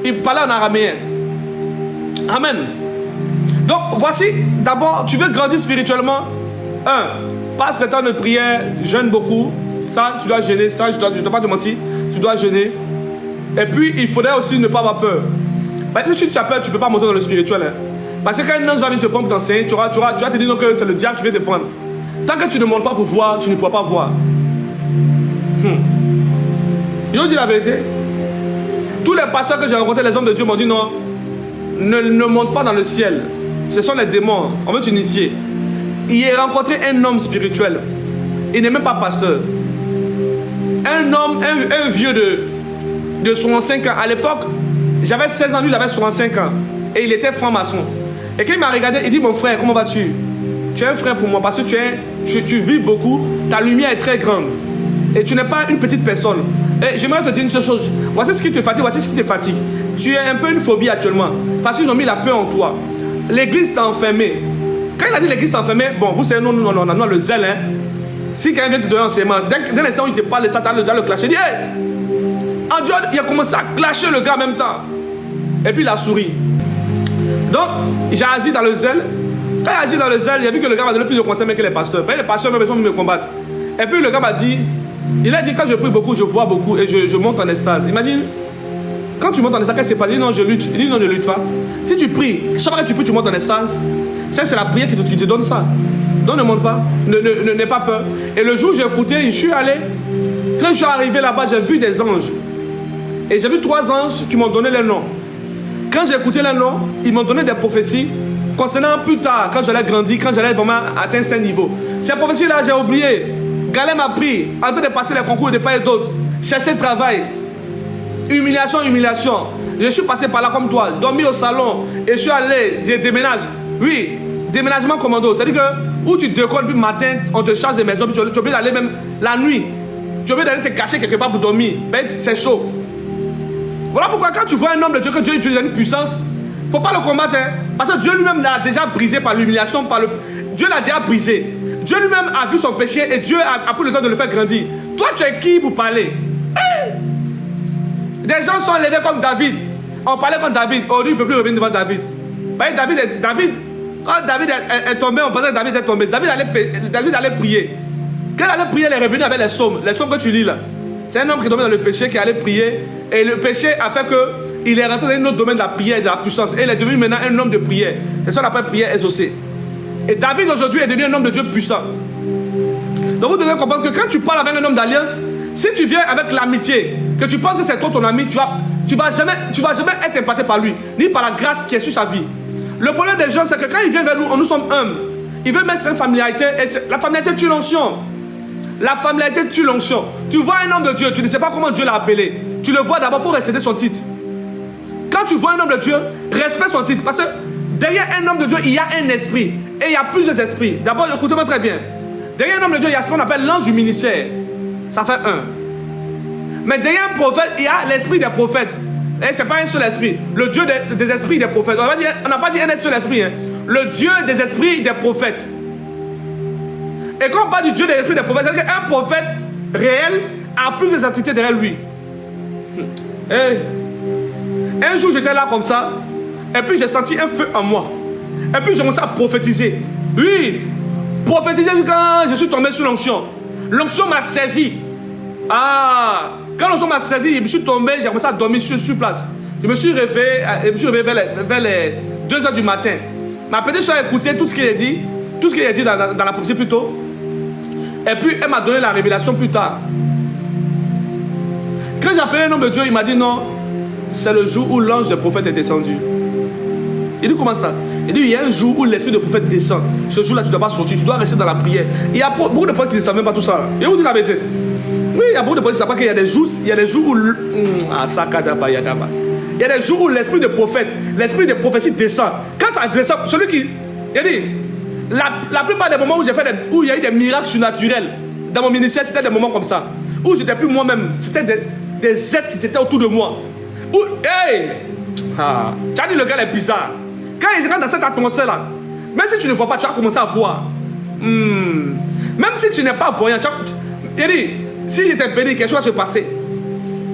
Il parlait en araméen. Amen. Donc voici, d'abord, tu veux grandir spirituellement. Passe le temps de prière, jeûne beaucoup. Ça, tu dois jeûner. Ça, je ne dois pas te mentir. Tu dois jeûner. Et puis, il faudrait aussi ne pas avoir peur. Parce que si tu as peur, tu ne peux pas monter dans le spirituel. Hein. Parce que quand un ange va venir te prendre pour t'enseigner, tu vas te dire que c'est le diable qui vient te prendre. Tant que tu ne montes pas pour voir, tu ne pourras pas voir. Je vous dis la vérité. Tous les pasteurs que j'ai rencontrés, les hommes de Dieu m'ont dit non, ne monte pas dans le ciel. Ce sont les démons. On veut t'initier. Il a rencontré un homme spirituel. Il n'est même pas pasteur. Un homme, un vieux de 65 ans. À l'époque, j'avais 16 ans, lui il avait 65 ans. Et il était franc-maçon. Et quand il m'a regardé, il dit mon frère, comment vas-tu? Tu es un frère pour moi parce que tu vis beaucoup, ta lumière est très grande. Et tu n'es pas une petite personne. Et j'aimerais te dire une seule chose. Voici ce qui te fatigue, voici ce qui te fatigue. Tu es un peu une phobie actuellement. Parce qu'ils ont mis la peur en toi. L'église t'a enfermé. Quand il a dit l'église t'a enfermé, bon, vous savez, non, le zèle, hein. Si quelqu'un vient te donner un enseignement, dès l'instant où il te parle de ça, tu as le clasher. Il dit, hey! En Dieu, il a commencé à clasher le gars en même temps. Et puis il a souri. Donc, j'ai agi dans le zèle. Quand il a agi dans le zèle, il a vu que le gars m'a donné plus de conseils que les pasteurs. Les pasteurs même sont venus me combattre. Et puis le gars m'a dit, il a dit quand je prie beaucoup, je vois beaucoup et je monte en extase. Il m'a dit, quand tu montes en extase, qu'est-ce qui se passe? Il dit non, je lutte. Il dit non, ne lutte pas. Si tu pries, chaque fois que tu pries, tu montes en extase. Ça, c'est la prière qui te donne ça. Donc ne monte pas, n'aie pas peur. Et le jour où j'ai écouté, je suis allé. Quand je suis arrivé là-bas, j'ai vu des anges. Et j'ai vu 3 anges qui m'ont donné les noms. Quand j'ai écouté les noms, ils m'ont donné des prophéties concernant plus tard, quand j'allais grandir, quand j'allais vraiment atteindre ce niveau. Ces prophéties-là, j'ai oublié. Galère m'a pris, en train de passer les concours de part et d'autre, chercher travail, humiliation. Je suis passé par là comme toi, dormi au salon, et je suis allé, j'ai déménagé. Oui, déménagement commando. C'est-à-dire que où tu décolles, puis le matin, on te charge des maisons, puis tu es obligé d'aller même la nuit. Tu es obligé d'aller te cacher quelque part pour dormir. Ben, c'est chaud. Voilà pourquoi quand tu vois un homme de Dieu, que Dieu utilise une puissance, il ne faut pas le combattre. Hein, parce que Dieu lui-même l'a déjà brisé par l'humiliation. Dieu l'a déjà brisé. Dieu lui-même a vu son péché et Dieu a pris le temps de le faire grandir. Toi, tu es qui pour parler? Hey! Des gens sont élevés comme David. On parlait comme David. Oh, lui, il ne peut plus revenir devant David. Quand David est tombé, on pensait que David est tombé. David allait prier. Quand il allait prier, il est revenu avec les psaumes. Les psaumes que tu lis là. C'est un homme qui est tombé dans le péché, qui allait prier. Et le péché a fait qu'il est rentré dans un autre domaine de la prière et de la puissance. Et il est devenu maintenant un homme de prière. C'est ça qu'on appelle prière exaucée. Et David aujourd'hui est devenu un homme de Dieu puissant. Donc vous devez comprendre que quand tu parles avec un homme d'alliance, si tu viens avec l'amitié, que tu penses que c'est toi ton ami, tu vas jamais être impacté par lui, ni par la grâce qui est sur sa vie. Le problème des gens, c'est que quand ils viennent vers nous, nous sommes humbles. Il veut mettre une familiarité. Et la familiarité tue l'onction. La familiarité tue l'onction. Tu vois un homme de Dieu, tu ne sais pas comment Dieu l'a appelé. Tu le vois d'abord, il faut respecter son titre. Quand tu vois un homme de Dieu, respecte son titre. Parce que derrière un homme de Dieu, il y a un esprit. Et il y a plusieurs esprits. D'abord, écoutez-moi très bien. Derrière un homme de Dieu, il y a ce qu'on appelle l'ange du ministère. Ça fait un. Mais derrière un prophète, il y a l'esprit des prophètes. Et ce n'est pas un seul esprit. Le Dieu des esprits des prophètes. On n'a pas dit un seul esprit. Hein. Le Dieu des esprits des prophètes. Et quand on parle du Dieu des esprits des prophètes, c'est-à-dire qu'un prophète réel a plus d'entités derrière lui. Hey. Un jour, j'étais là comme ça. Et puis, j'ai senti un feu en moi. Et puis, j'ai commencé à prophétiser. Oui. Prophétiser quand je suis tombé sous l'onction. L'onction m'a saisi. Ah. Quand l'onction m'a saisi, je me suis tombé, j'ai commencé à dormir sur place. Je me suis réveillé vers les 2 h du matin. Ma petite soeur a écouté tout ce qu'il a dit. Tout ce qu'il a dit dans la prophétie plus tôt. Et puis, elle m'a donné la révélation plus tard. Quand j'ai appelé un homme de Dieu, il m'a dit non, c'est le jour où l'ange du prophète est descendu. Il dit comment ça? Il dit il y a un jour où l'esprit de prophète descend. Ce jour-là, tu ne dois pas sortir, tu dois rester dans la prière. Il y a beaucoup de prophètes qui ne savent même pas tout ça. Et vous dites la vérité. Oui, il y a beaucoup de prophètes qui ne savent pas qu'il y a des jours où. Il y a des jours où l'esprit de prophète, l'esprit de prophétie descend. Quand ça descend, celui qui. Il dit la plupart des moments où j'ai fait où il y a eu des miracles surnaturels dans mon ministère, c'était des moments comme ça. Où j'étais plus moi-même. C'était des êtres qui étaient autour de moi. Où, hey! Ah, tu as dit le gars est bizarre. Quand il rentre dans cette atmosphère-là, même si tu ne vois pas, tu vas commencer à voir. Même si tu n'es pas voyant, il dit, si j'étais béni, quelque chose va se passer.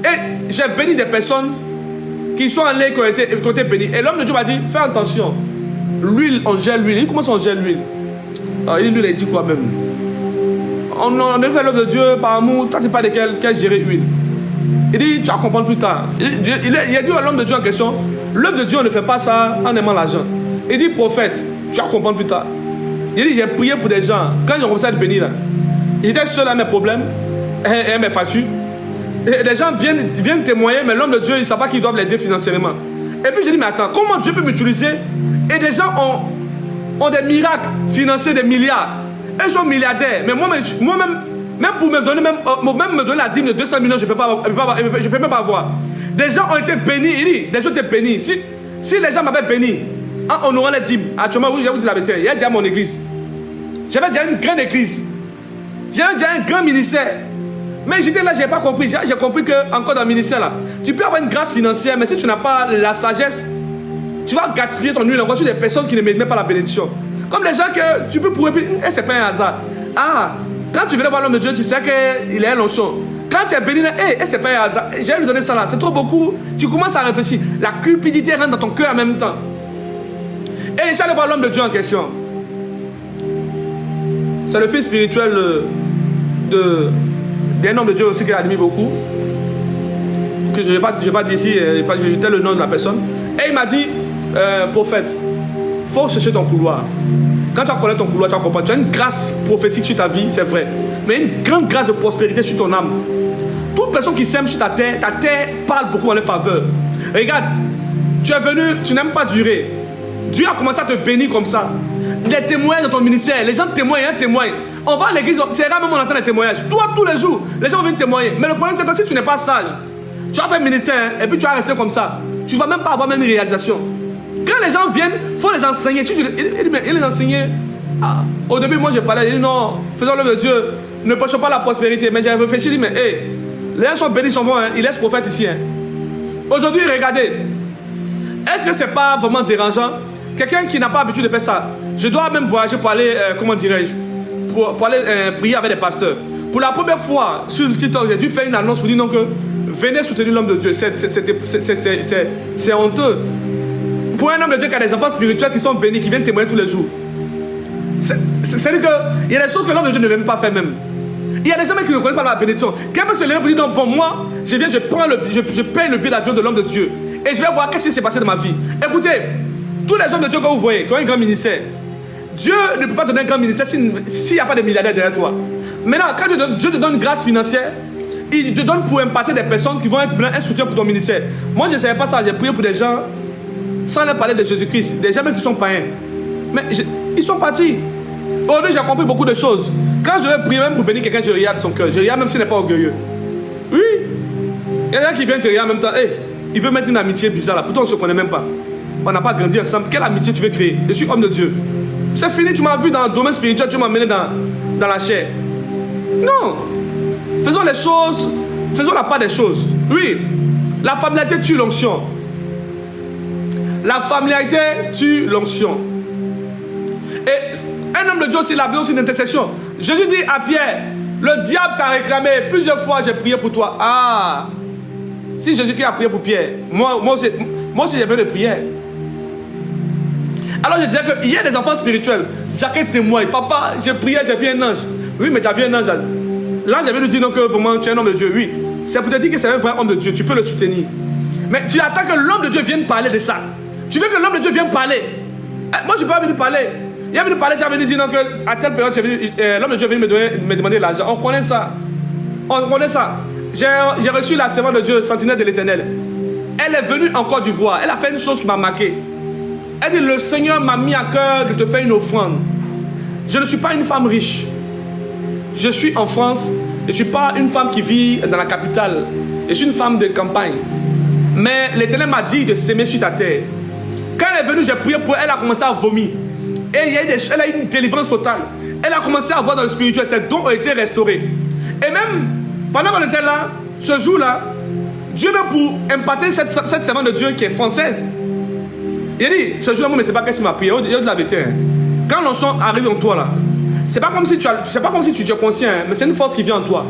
Et j'ai béni des personnes qui sont allées, qui ont été bénies. Et l'homme de Dieu m'a dit, fais attention. L'huile, on gèle l'huile. Il dit, comment on gèle l'huile? Il dit, l'huile, il dit quoi même? On a fait l'œuvre de Dieu par amour. Toi, tu parles de quel gérer huile. Il dit, tu vas comprendre plus tard. Il a dit à l'homme de Dieu en question, l'œuvre de Dieu, on ne fait pas ça en aimant l'argent. Il dit, prophète, tu vas comprendre plus tard. Il dit, j'ai prié pour des gens. Quand ils ont commencé à être bénis, là, j'étais seul à mes problèmes et à mes factures. Et les gens viennent témoigner, mais l'homme de Dieu, il ne sait pas qu'ils doivent l'aider financièrement. Et puis j'ai dit, mais attends, comment Dieu peut m'utiliser? Et des gens ont des miracles financiers, des milliards. Ils sont milliardaires. Mais moi-même, même pour me donner, même me donner la dîme de 200 millions, je ne peux même pas avoir. Des gens ont été bénis. Il dit, des gens ont été bénis. Si les gens m'avaient béni, en honorant les dîmes, actuellement, je vais vous dire la vérité, il y a déjà mon église. J'avais déjà une grande église. J'avais déjà un grand ministère. Mais j'étais là, je n'ai pas compris. J'ai compris qu'encore dans le ministère, là, tu peux avoir une grâce financière, mais si tu n'as pas la sagesse, tu vas gaspiller ton huile encore sur des personnes qui ne méritent même pas la bénédiction. Comme les gens que tu peux pourrir, et c'est pas un hasard. Ah, quand tu viens voir l'homme de Dieu, tu sais qu'il a un onction. Quand tu es béni, c'est pas un hasard. Je vais lui donner ça là, c'est trop beaucoup. Tu commences à réfléchir. La cupidité rentre dans ton cœur en même temps. Et j'allais voir l'homme de Dieu en question. C'est le fils spirituel d'un homme de Dieu aussi qui admire beaucoup. Que je n'ai pas dit ici, je jetais le nom de la personne. Et il m'a dit, prophète, il faut chercher ton couloir. Quand tu connais ton couloir, tu vas comprendre. Tu as une grâce prophétique sur ta vie, c'est vrai. Mais une grande grâce de prospérité sur ton âme. Toute personne qui sème sur ta terre parle beaucoup en leur faveur. Regarde, tu es venu, tu n'aimes pas durer. Dieu a commencé à te bénir comme ça. Des témoins dans ton ministère, les gens témoignent, témoignent. On va à l'église, c'est rare même on entend des témoignages. Toi, tous les jours, les gens viennent témoigner. Mais le problème, c'est que si tu n'es pas sage, tu vas faire un ministère et puis tu vas rester comme ça. Tu ne vas même pas avoir même une réalisation. Quand les gens viennent, il faut les enseigner. Si il les enseignait. Ah, au début, moi, j'ai parlé, j'ai dit non, faisons l'œuvre de Dieu, ne prêchons pas la prospérité. Mais j'ai réfléchi, j'ai dit, mais hey, les gens sont bénis, sont bons, hein, ils laissent prophète ici. Hein. Aujourd'hui, regardez, est-ce que c'est pas vraiment dérangeant? Quelqu'un qui n'a pas l'habitude de faire ça, je dois même voyager pour aller, comment dirais-je, pour aller prier avec des pasteurs. Pour la première fois, sur le TikTok, j'ai dû faire une annonce pour dire non que venez soutenir l'homme de Dieu. C'est honteux. Pour un homme de Dieu qui a des enfants spirituels qui sont bénis, qui viennent témoigner tous les jours. C'est-à-dire qu'il y a des choses que l'homme de Dieu ne veut même pas faire même. Il y a des gens qui ne connaissent pas la bénédiction. Quelqu'un peut se lever pour dire non, bon, moi, je viens, je paye le billet d'avion de l'homme de Dieu. Et je vais voir qu'est-ce qui s'est passé dans ma vie. Écoutez, tous les hommes de Dieu que vous voyez, qui ont un grand ministère, Dieu ne peut pas donner un grand ministère s'il n'y a pas de milliardaires derrière toi. Maintenant, quand Dieu te donne une grâce financière, il te donne pour impacter des personnes qui vont être un soutien pour ton ministère. Moi, je ne savais pas ça. J'ai prié pour des gens sans leur parler de Jésus-Christ. Des gens même qui sont païens. Mais ils sont partis. Aujourd'hui, j'ai compris beaucoup de choses. Quand je vais prier même pour bénir quelqu'un, je regarde son cœur. Je regarde même s'il n'est pas orgueilleux. Oui. Il y en a qui viennent te regarder en même temps. Hey, il veut mettre une amitié bizarre là. Pourtant, on ne se connaît même pas. On n'a pas grandi ensemble. Quelle amitié tu veux créer? Je suis homme de Dieu. C'est fini, tu m'as vu dans le domaine spirituel, tu m'as mené dans la chair. Non. Faisons les choses, faisons la part des choses. Oui. La familiarité tue l'onction. La familiarité tue l'onction. Et un homme de Dieu aussi, il a besoin d'une intercession. Jésus dit à Pierre, le diable t'a réclamé, plusieurs fois j'ai prié pour toi. Ah, si Jésus-Christ a prié pour Pierre, moi aussi j'ai besoin de prière. Alors je disais qu'il y a des enfants spirituels. Jacques témoigne, papa, j'ai prié, j'ai vu un ange. Oui, mais tu as vu un ange. L'ange avait nous dit non, que vraiment tu es un homme de Dieu. Oui, c'est pour te dire que c'est un vrai homme de Dieu, tu peux le soutenir. Mais tu attends que l'homme de Dieu vienne parler de ça. Tu veux que l'homme de Dieu vienne parler. Moi je ne peux pas venir parler. Il est venu parler, tu as venu dire non, que à telle période, l'homme de Dieu est venu me demander l'argent. On connaît ça. On connaît ça. J'ai reçu la servante de Dieu, sentinelle de l'Éternel. Elle est venue en Côte d'Ivoire. Elle a fait une chose qui m'a marqué. Elle dit, le Seigneur m'a mis à cœur de te faire une offrande. Je ne suis pas une femme riche. Je suis en France. Je ne suis pas une femme qui vit dans la capitale. Je suis une femme de campagne. Mais l'Éternel m'a dit de s'aimer sur ta terre. Quand elle est venue, j'ai prié pour elle. Elle a commencé à vomir. Et elle a eu une délivrance totale. Elle a commencé à voir dans le spirituel. Ses dons ont été restaurés. Et même, pendant qu'on était là, ce jour-là, Dieu veut pour imparter cette servante de Dieu qui est française. Il a dit, ce jour-là, moi, mais c'est pas qu'elle m'a prié. Il y a de la vérité. Hein. Quand l'onction arrive en toi, là, c'est pas comme si tu es conscient, hein, mais c'est une force qui vient en toi.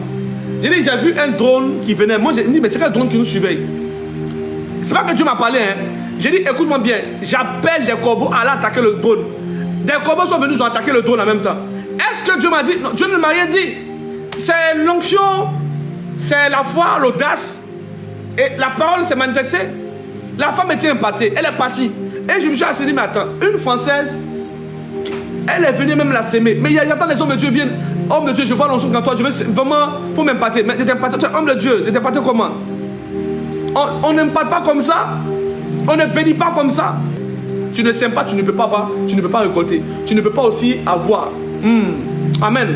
J'ai dit, j'ai vu un drone qui venait. Moi, j'ai dit, mais c'est quel drone qui nous surveille? C'est pas que Dieu m'a parlé. Hein. J'ai dit, écoute-moi bien, j'appelle des corbeaux à aller attaquer le drone. Des corbeaux sont venus, ils ont attaqué le drone en même temps. Est-ce que Dieu m'a dit? Non, Dieu ne m'a rien dit. C'est l'onction, c'est la foi, l'audace. Et la parole s'est manifestée. La femme était impactée, elle est partie. Et je me suis assis dit, mais attends, une Française, elle est venue même la s'aimer. Mais j'attends les hommes de Dieu viennent. Homme de Dieu, je vois l'onction quand toi, je veux vraiment, il faut m'impacter. Mais tu es homme de Dieu, de t'impacter comment? On n'impacte pas comme ça. On ne bénit pas comme ça. Tu ne sèmes pas, tu ne peux pas avoir, tu ne peux pas récolter. Tu ne peux pas aussi avoir. Amen.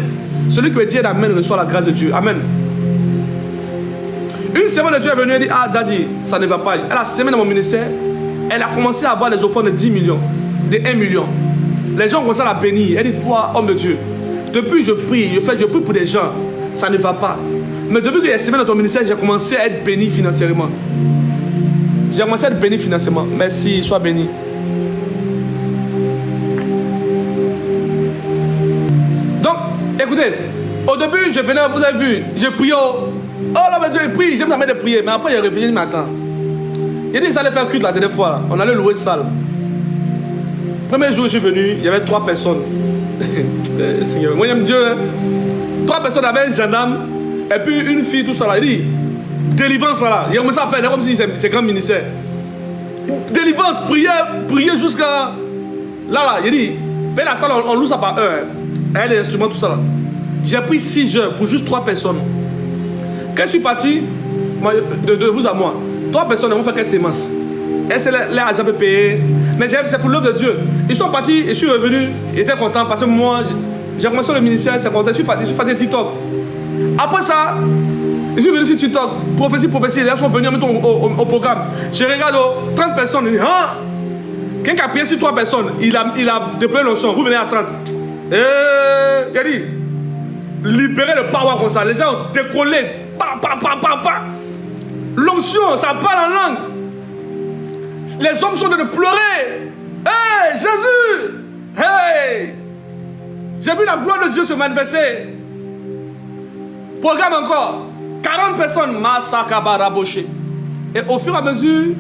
Celui qui veut dire Amen reçoit la grâce de Dieu. Amen. Une semaine de Dieu est venue et dit, ah daddy, ça ne va pas. Elle a semé dans mon ministère. Elle a commencé à avoir des offrandes de 10 millions, de 1 million. Les gens ont commencé à la bénir. Elle dit, toi, homme de Dieu, depuis je prie, je prie pour des gens, ça ne va pas. Mais depuis que j'ai semé dans ton ministère, j'ai commencé à être béni financièrement. J'ai commencé à être béni financièrement. Merci, sois béni. Donc, écoutez, au début, je venais, vous avez vu, j'ai prié. Oh là, Dieu, il prie, j'aime la main de prier. Mais après, j'ai réfléchi, mais attends. Il a dit, ça allait faire culte la dernière fois. Là. On allait louer une salle. Premier jour, je suis venu, il y avait 3 personnes. Seigneur, moi j'aime Dieu. Hein? 3 personnes avec un gendarme, et puis une fille, tout ça là. Il dit, délivrance là. Il a commencé à faire comme si c'est grand ministère. Délivrance, prier jusqu'à. Là, il dit, paye la salle, on loue ça par heure. Hein? Elle, les instruments, tout ça là. J'ai pris 6 heures pour juste 3 personnes. Quand je suis parti, de vous à moi, 3 personnes ne vont faire qu'elle sémence. Et c'est l'argent peut payer. Mais c'est pour l'œuvre de Dieu. Ils sont partis et je suis revenu. Ils étaient contents parce que moi, j'ai commencé le ministère, c'est content. Je suis fait TikTok. Après ça, je suis venu sur TikTok. Prophétie. Les gens sont venus au programme. Je regarde 30 personnes. Il dit, hein? Quelqu'un qui a prié sur 3 personnes, il a déployé l'onction. Vous venez à 30. Et il a dit, libérez le power comme ça. Les gens ont décollé. L'onction, ça parle en langue. Les hommes sont en train de pleurer. Hey, Jésus! Hey! J'ai vu la gloire de Dieu se manifester. Programme encore. 40 personnes. Massakabaraboché. Et au fur et à mesure,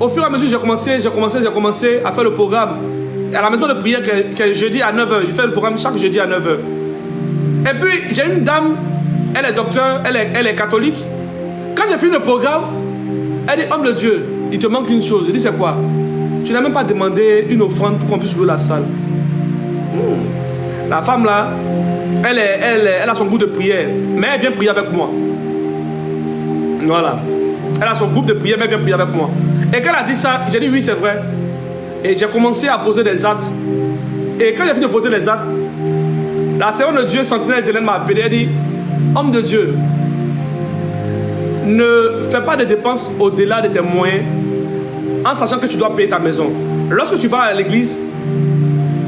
j'ai commencé à faire le programme. À la maison de prière, que jeudi à 9h. Je fais le programme chaque jeudi à 9h. Et puis, j'ai une dame, elle est docteur, elle est catholique. Quand j'ai fini le programme, elle dit, homme de Dieu, il te manque une chose. Je dis, c'est quoi? Tu n'as même pas demandé une offrande pour qu'on puisse louer la salle. La femme là, elle a son groupe de prière, mais elle vient prier avec moi. Voilà. Elle a son groupe de prière, mais elle vient prier avec moi. Et quand elle a dit ça, j'ai dit oui, c'est vrai. Et j'ai commencé à poser des actes. Et quand j'ai fini de poser les actes, la servante de Dieu, sentinelle de m'a appelé, elle dit, homme de Dieu, ne fais pas de dépenses au-delà de tes moyens en sachant que tu dois payer ta maison. Lorsque tu vas à l'église,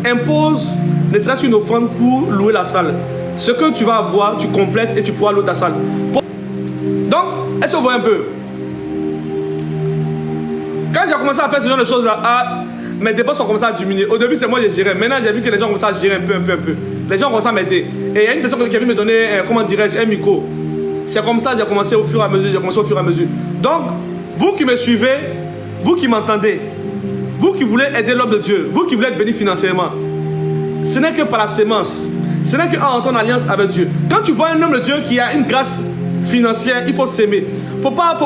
impose ne serait-ce qu'une offrande pour louer la salle. Ce que tu vas avoir, tu complètes et tu pourras louer ta salle. Donc, est-ce que vous voyez un peu? Quand j'ai commencé à faire ce genre de choses-là, mes dépenses ont commencé à diminuer. Au début, c'est moi qui gérais. Maintenant, j'ai vu que les gens commencent à gérer un peu. Les gens commencent à m'aider. Et il y a une personne qui a vu me donner, comment dirais-je, un micro. C'est comme ça que j'ai commencé au fur et à mesure. Donc, vous qui me suivez, vous qui m'entendez, vous qui voulez aider l'homme de Dieu, vous qui voulez être béni financièrement, ce n'est que par la sémence. Ce n'est qu'en entrant en alliance avec Dieu. Quand tu vois un homme de Dieu qui a une grâce financière, il faut s'aimer. Faut pas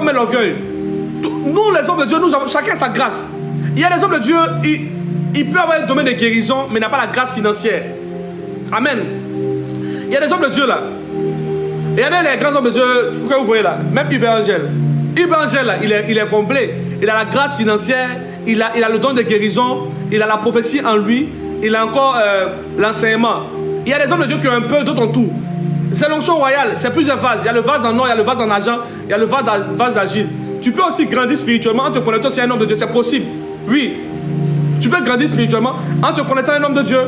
mettre l'orgueil. Nous, les hommes de Dieu, nous avons chacun sa grâce. Il y a des hommes de Dieu, il peut avoir un domaine de guérison, mais n'a pas la grâce financière. Amen. Il y a des hommes de Dieu là. Et il y en a les grands hommes de Dieu que vous voyez là. Même Hubert Angel. Hubert Angel là, il est complet. Il a la grâce financière, il a le don de guérison, il a la prophétie en lui, il a encore l'enseignement. Il y a des hommes de Dieu qui ont un peu, d'autres ont tout. C'est l'onction royale, c'est plusieurs vases. Il y a le vase en or, il y a le vase en argent, il y a le vase d'argile. Tu peux aussi grandir spirituellement en te connectant aussi à un homme de Dieu, c'est possible. Oui. Tu peux grandir spirituellement en te connectant à un homme de Dieu.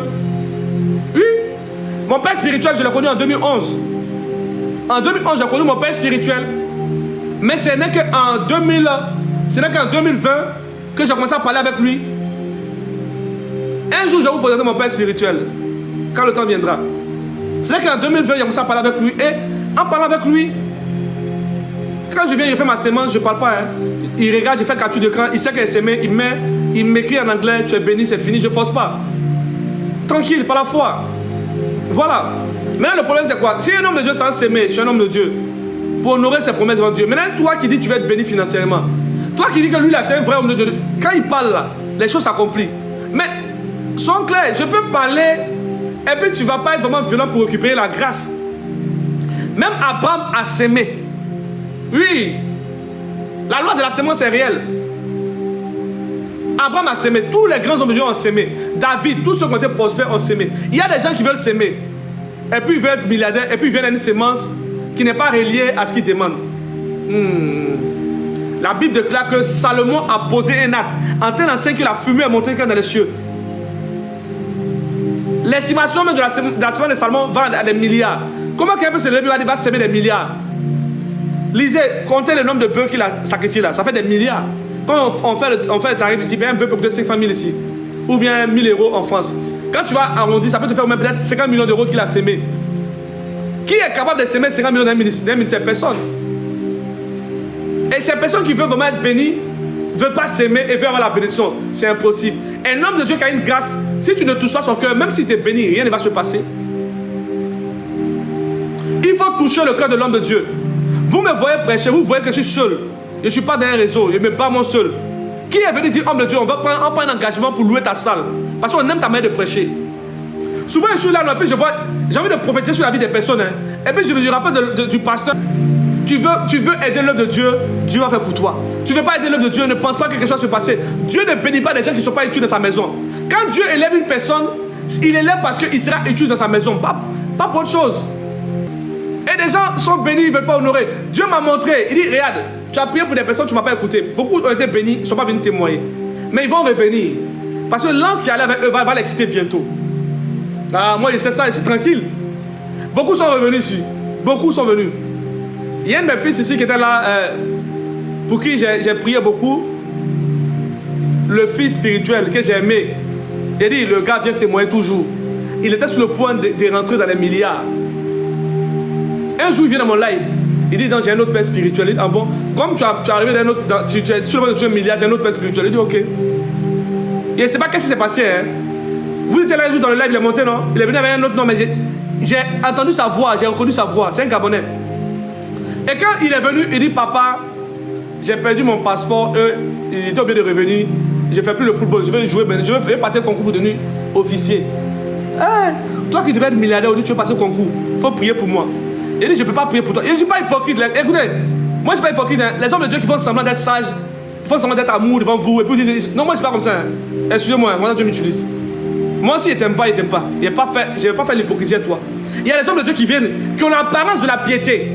Oui. Mon père spirituel, je l'ai connu en 2011. En 2011, j'ai connu mon père spirituel. Mais ce n'est qu'en 2020 que j'ai commencé à parler avec lui. Un jour, je vais vous présenter mon père spirituel. Quand le temps viendra. Ce n'est qu'en 2020, j'ai commencé à parler avec lui. Et en parlant avec lui, quand je viens, je fais ma sémence, je ne parle pas. Hein. Il regarde, je fais capture d'écran, il sait qu'il est sémé, il m'écrit en anglais, tu es béni, c'est fini, je ne force pas. Tranquille, par la foi. Voilà. Maintenant, le problème, c'est quoi? Si un homme de Dieu sans s'aimer, je suis un homme de Dieu, pour honorer ses promesses devant Dieu. Maintenant, toi qui dis que tu vas être béni financièrement, toi qui dis que lui, là, c'est un vrai homme de Dieu, quand il parle, là, les choses s'accomplissent. Mais, sont clairs, je peux parler, et puis tu ne vas pas être vraiment violent pour récupérer la grâce. Même Abraham a sémé. Oui, la loi de la sémence est réelle. Abraham a sémé, tous les grands hommes de Dieu ont sémé. David, tous ceux qui ont été prospères ont sémé. Il y a des gens qui veulent s'aimer, et puis ils veulent être milliardaires, et puis ils viennent à une sémence qui n'est pas reliée à ce qu'ils demandent. La Bible déclare que Salomon a posé un acte en train d'enseigner que la fumée a monté dans les cieux. L'estimation même de la sémence de Salomon va à des milliards. Comment quelqu'un peut se lever et va s'aimer des milliards? Lisez, comptez le nombre de bœufs qu'il a sacrifiés là, ça fait des milliards. Quand on fait le tarif ici, un bœuf peut coûter 500 000 ici, ou bien 1000 € en France. Quand tu vas arrondir, ça peut te faire même peut-être 50 millions d'euros qu'il a sémé. Qui est capable de s'aimer 50 millions d'un ministère? Personne. Et ces personnes qui veulent vraiment être bénies, ne veulent pas s'aimer et veulent avoir la bénédiction. C'est impossible. Un homme de Dieu qui a une grâce, si tu ne touches pas son cœur, même si tu es béni, rien ne va se passer. Il faut toucher le cœur de l'homme de Dieu. Vous me voyez prêcher, vous voyez que je suis seul. Je ne suis pas dans un réseau, je ne me bats moi seul. Qui est venu dire, homme de Dieu, on prend un engagement pour louer ta salle? Parce qu'on aime ta manière de prêcher. Souvent, je suis là, et puis j'ai envie de prophétiser sur la vie des personnes. Hein. Et puis je me rappelle du pasteur. Tu veux aider l'œuvre de Dieu, Dieu va faire pour toi. Tu ne veux pas aider l'œuvre de Dieu, ne pense pas que quelque chose va se passer. Dieu ne bénit pas des gens qui ne sont pas utiles dans sa maison. Quand Dieu élève une personne, il élève parce qu'il sera utile dans sa maison, pas pour autre chose. Et des gens sont bénis, ils ne veulent pas honorer. Dieu m'a montré, il dit, regarde, tu as prié pour des personnes, tu ne m'as pas écouté. Beaucoup ont été bénis, ils ne sont pas venus témoigner. Mais ils vont revenir. Parce que l'ange qui allait avec eux va les quitter bientôt. Ah, moi je sais ça, je suis tranquille. Beaucoup sont revenus ici. Beaucoup sont venus. Il y a un de mes fils ici qui était là, pour qui j'ai prié beaucoup. Le fils spirituel que j'ai aimé. Il a dit, le gars vient témoigner toujours. Il était sur le point de rentrer dans les milliards. Un jour, il vient dans mon live. Il dit, j'ai un autre père spirituel. Il dit, ah bon, comme tu es arrivé d'un autre, tu es sur le point de tuer un milliard, j'ai un autre père spirituel. Il dit, ok. Et je ne sais pas qu'est-ce qui s'est passé. Hein. Vous étiez là un jour dans le live, il est monté, non? Il est venu avec un autre nom, mais j'ai entendu sa voix, j'ai reconnu sa voix. C'est un Gabonais. Et quand il est venu, il dit, papa, j'ai perdu mon passeport. Il était obligé de revenir. Je ne fais plus le football, je vais jouer, mais je vais passer le concours pour devenir officier. Hey, toi qui devais être milliardaire, aujourd'hui tu veux passer le concours. Il faut prier pour moi. Il dit, je ne peux pas prier pour toi. Je ne suis pas hypocrite. Écoutez, moi je ne suis pas hypocrite. Hein. Les hommes de Dieu qui font semblant d'être sages, qui font semblant d'être amour devant vous. Et puis, non, moi je ne suis pas comme ça. Hein. Excusez-moi, moi Dieu m'utilise. Moi aussi, il t'aime pas, il t'aime pas. Je vais pas faire l'hypocrisie à toi. Il y a des hommes de Dieu qui viennent, qui ont l'apparence de la piété.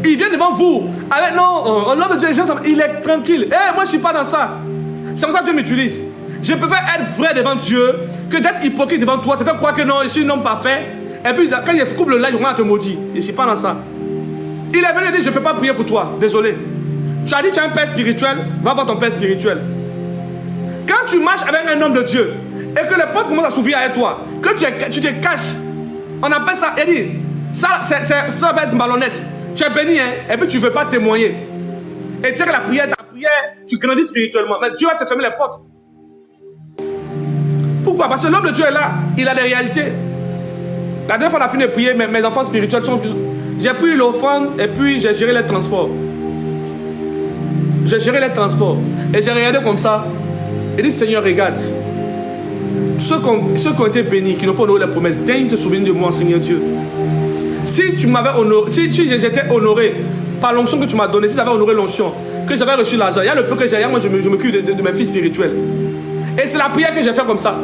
Ils viennent devant vous. Avec non, l'homme de Dieu, il est tranquille. Eh, moi, je suis pas dans ça. C'est comme ça que Dieu m'utilise. Je préfère être vrai devant Dieu que d'être hypocrite devant toi. Te faire croire que non, je suis un homme parfait. Et puis, quand il couple là, il va te maudire. Je ne suis pas dans ça. Il est venu dire, je ne peux pas prier pour toi. Désolé. Tu as dit, tu as un père spirituel. Va voir ton père spirituel. Quand tu marches avec un homme de Dieu et que les potes commencent à s'ouvrir avec toi, que tu te caches, on appelle ça, Eddie, ça va être malhonnête. Tu es béni, hein, et puis tu ne veux pas témoigner. Et tu sais que ta prière, tu grandis spirituellement. Mais Dieu va te fermer les portes. Pourquoi? Parce que l'homme de Dieu est là. Il a des réalités. La dernière fois, on a fini de prier, mes enfants spirituels sont... J'ai pris l'offrande et puis j'ai géré les transports. J'ai géré les transports. Et j'ai regardé comme ça. Et dit, Seigneur, regarde. Ceux qui ont été bénis, qui n'ont pas honoré les promesses, daigne te souvenir de moi, Seigneur Dieu. Si tu m'avais honoré, si j'étais honoré par l'onction que tu m'as donnée, si j'avais honoré l'onction, que j'avais reçu l'argent, il y a le peu que j'ai, moi je m'occupe de mes filles spirituels. Et c'est la prière que j'ai fait comme ça.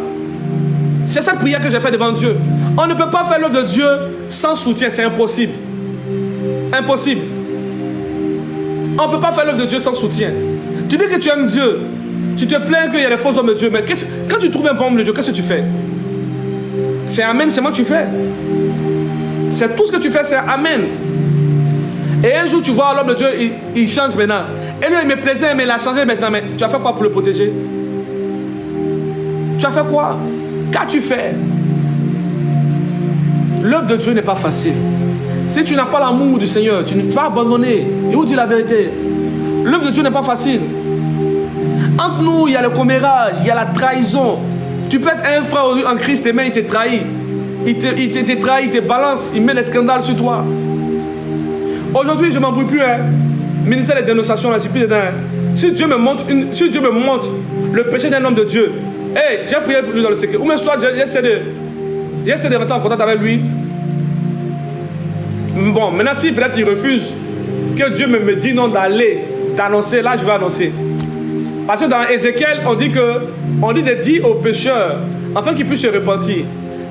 C'est cette prière que j'ai fait devant Dieu. On ne peut pas faire l'œuvre de Dieu sans soutien, c'est impossible. Impossible. On ne peut pas faire l'œuvre de Dieu sans soutien. Tu dis que tu aimes Dieu. Tu te plains qu'il y a des faux hommes de Dieu. Mais quand tu trouves un bon homme de Dieu, qu'est-ce que tu fais? C'est Amen, c'est moi que tu fais. C'est tout ce que tu fais, c'est Amen. Et un jour, tu vois l'homme de Dieu, il change maintenant. Et lui, il me plaisait, mais il a changé maintenant. Mais tu as fait quoi pour le protéger? Tu as fait quoi? Qu'as-tu fait? L'œuvre de Dieu n'est pas facile. Si tu n'as pas l'amour du Seigneur, tu vas abandonner. Et où dit la vérité? L'œuvre de Dieu n'est pas facile. Entre nous, il y a le commérage, il y a la trahison. Tu peux être un frère en Christ, mais il te trahit. Il te trahit, il te balance, il met des scandales sur toi. Aujourd'hui, je ne m'embrouille plus. Ministère des dénonciations, là, c'est plus dedans. Si Dieu me montre le péché d'un homme de Dieu, hey, j'ai prié pour lui dans le secret. Ou même soit, j'essaie de rentrer en contact avec lui. Bon, maintenant, si peut-être il refuse que Dieu me dit non d'annoncer, là, je vais annoncer. Parce que dans Ézéchiel, on dit de dire aux pécheurs, afin qu'ils puissent se repentir.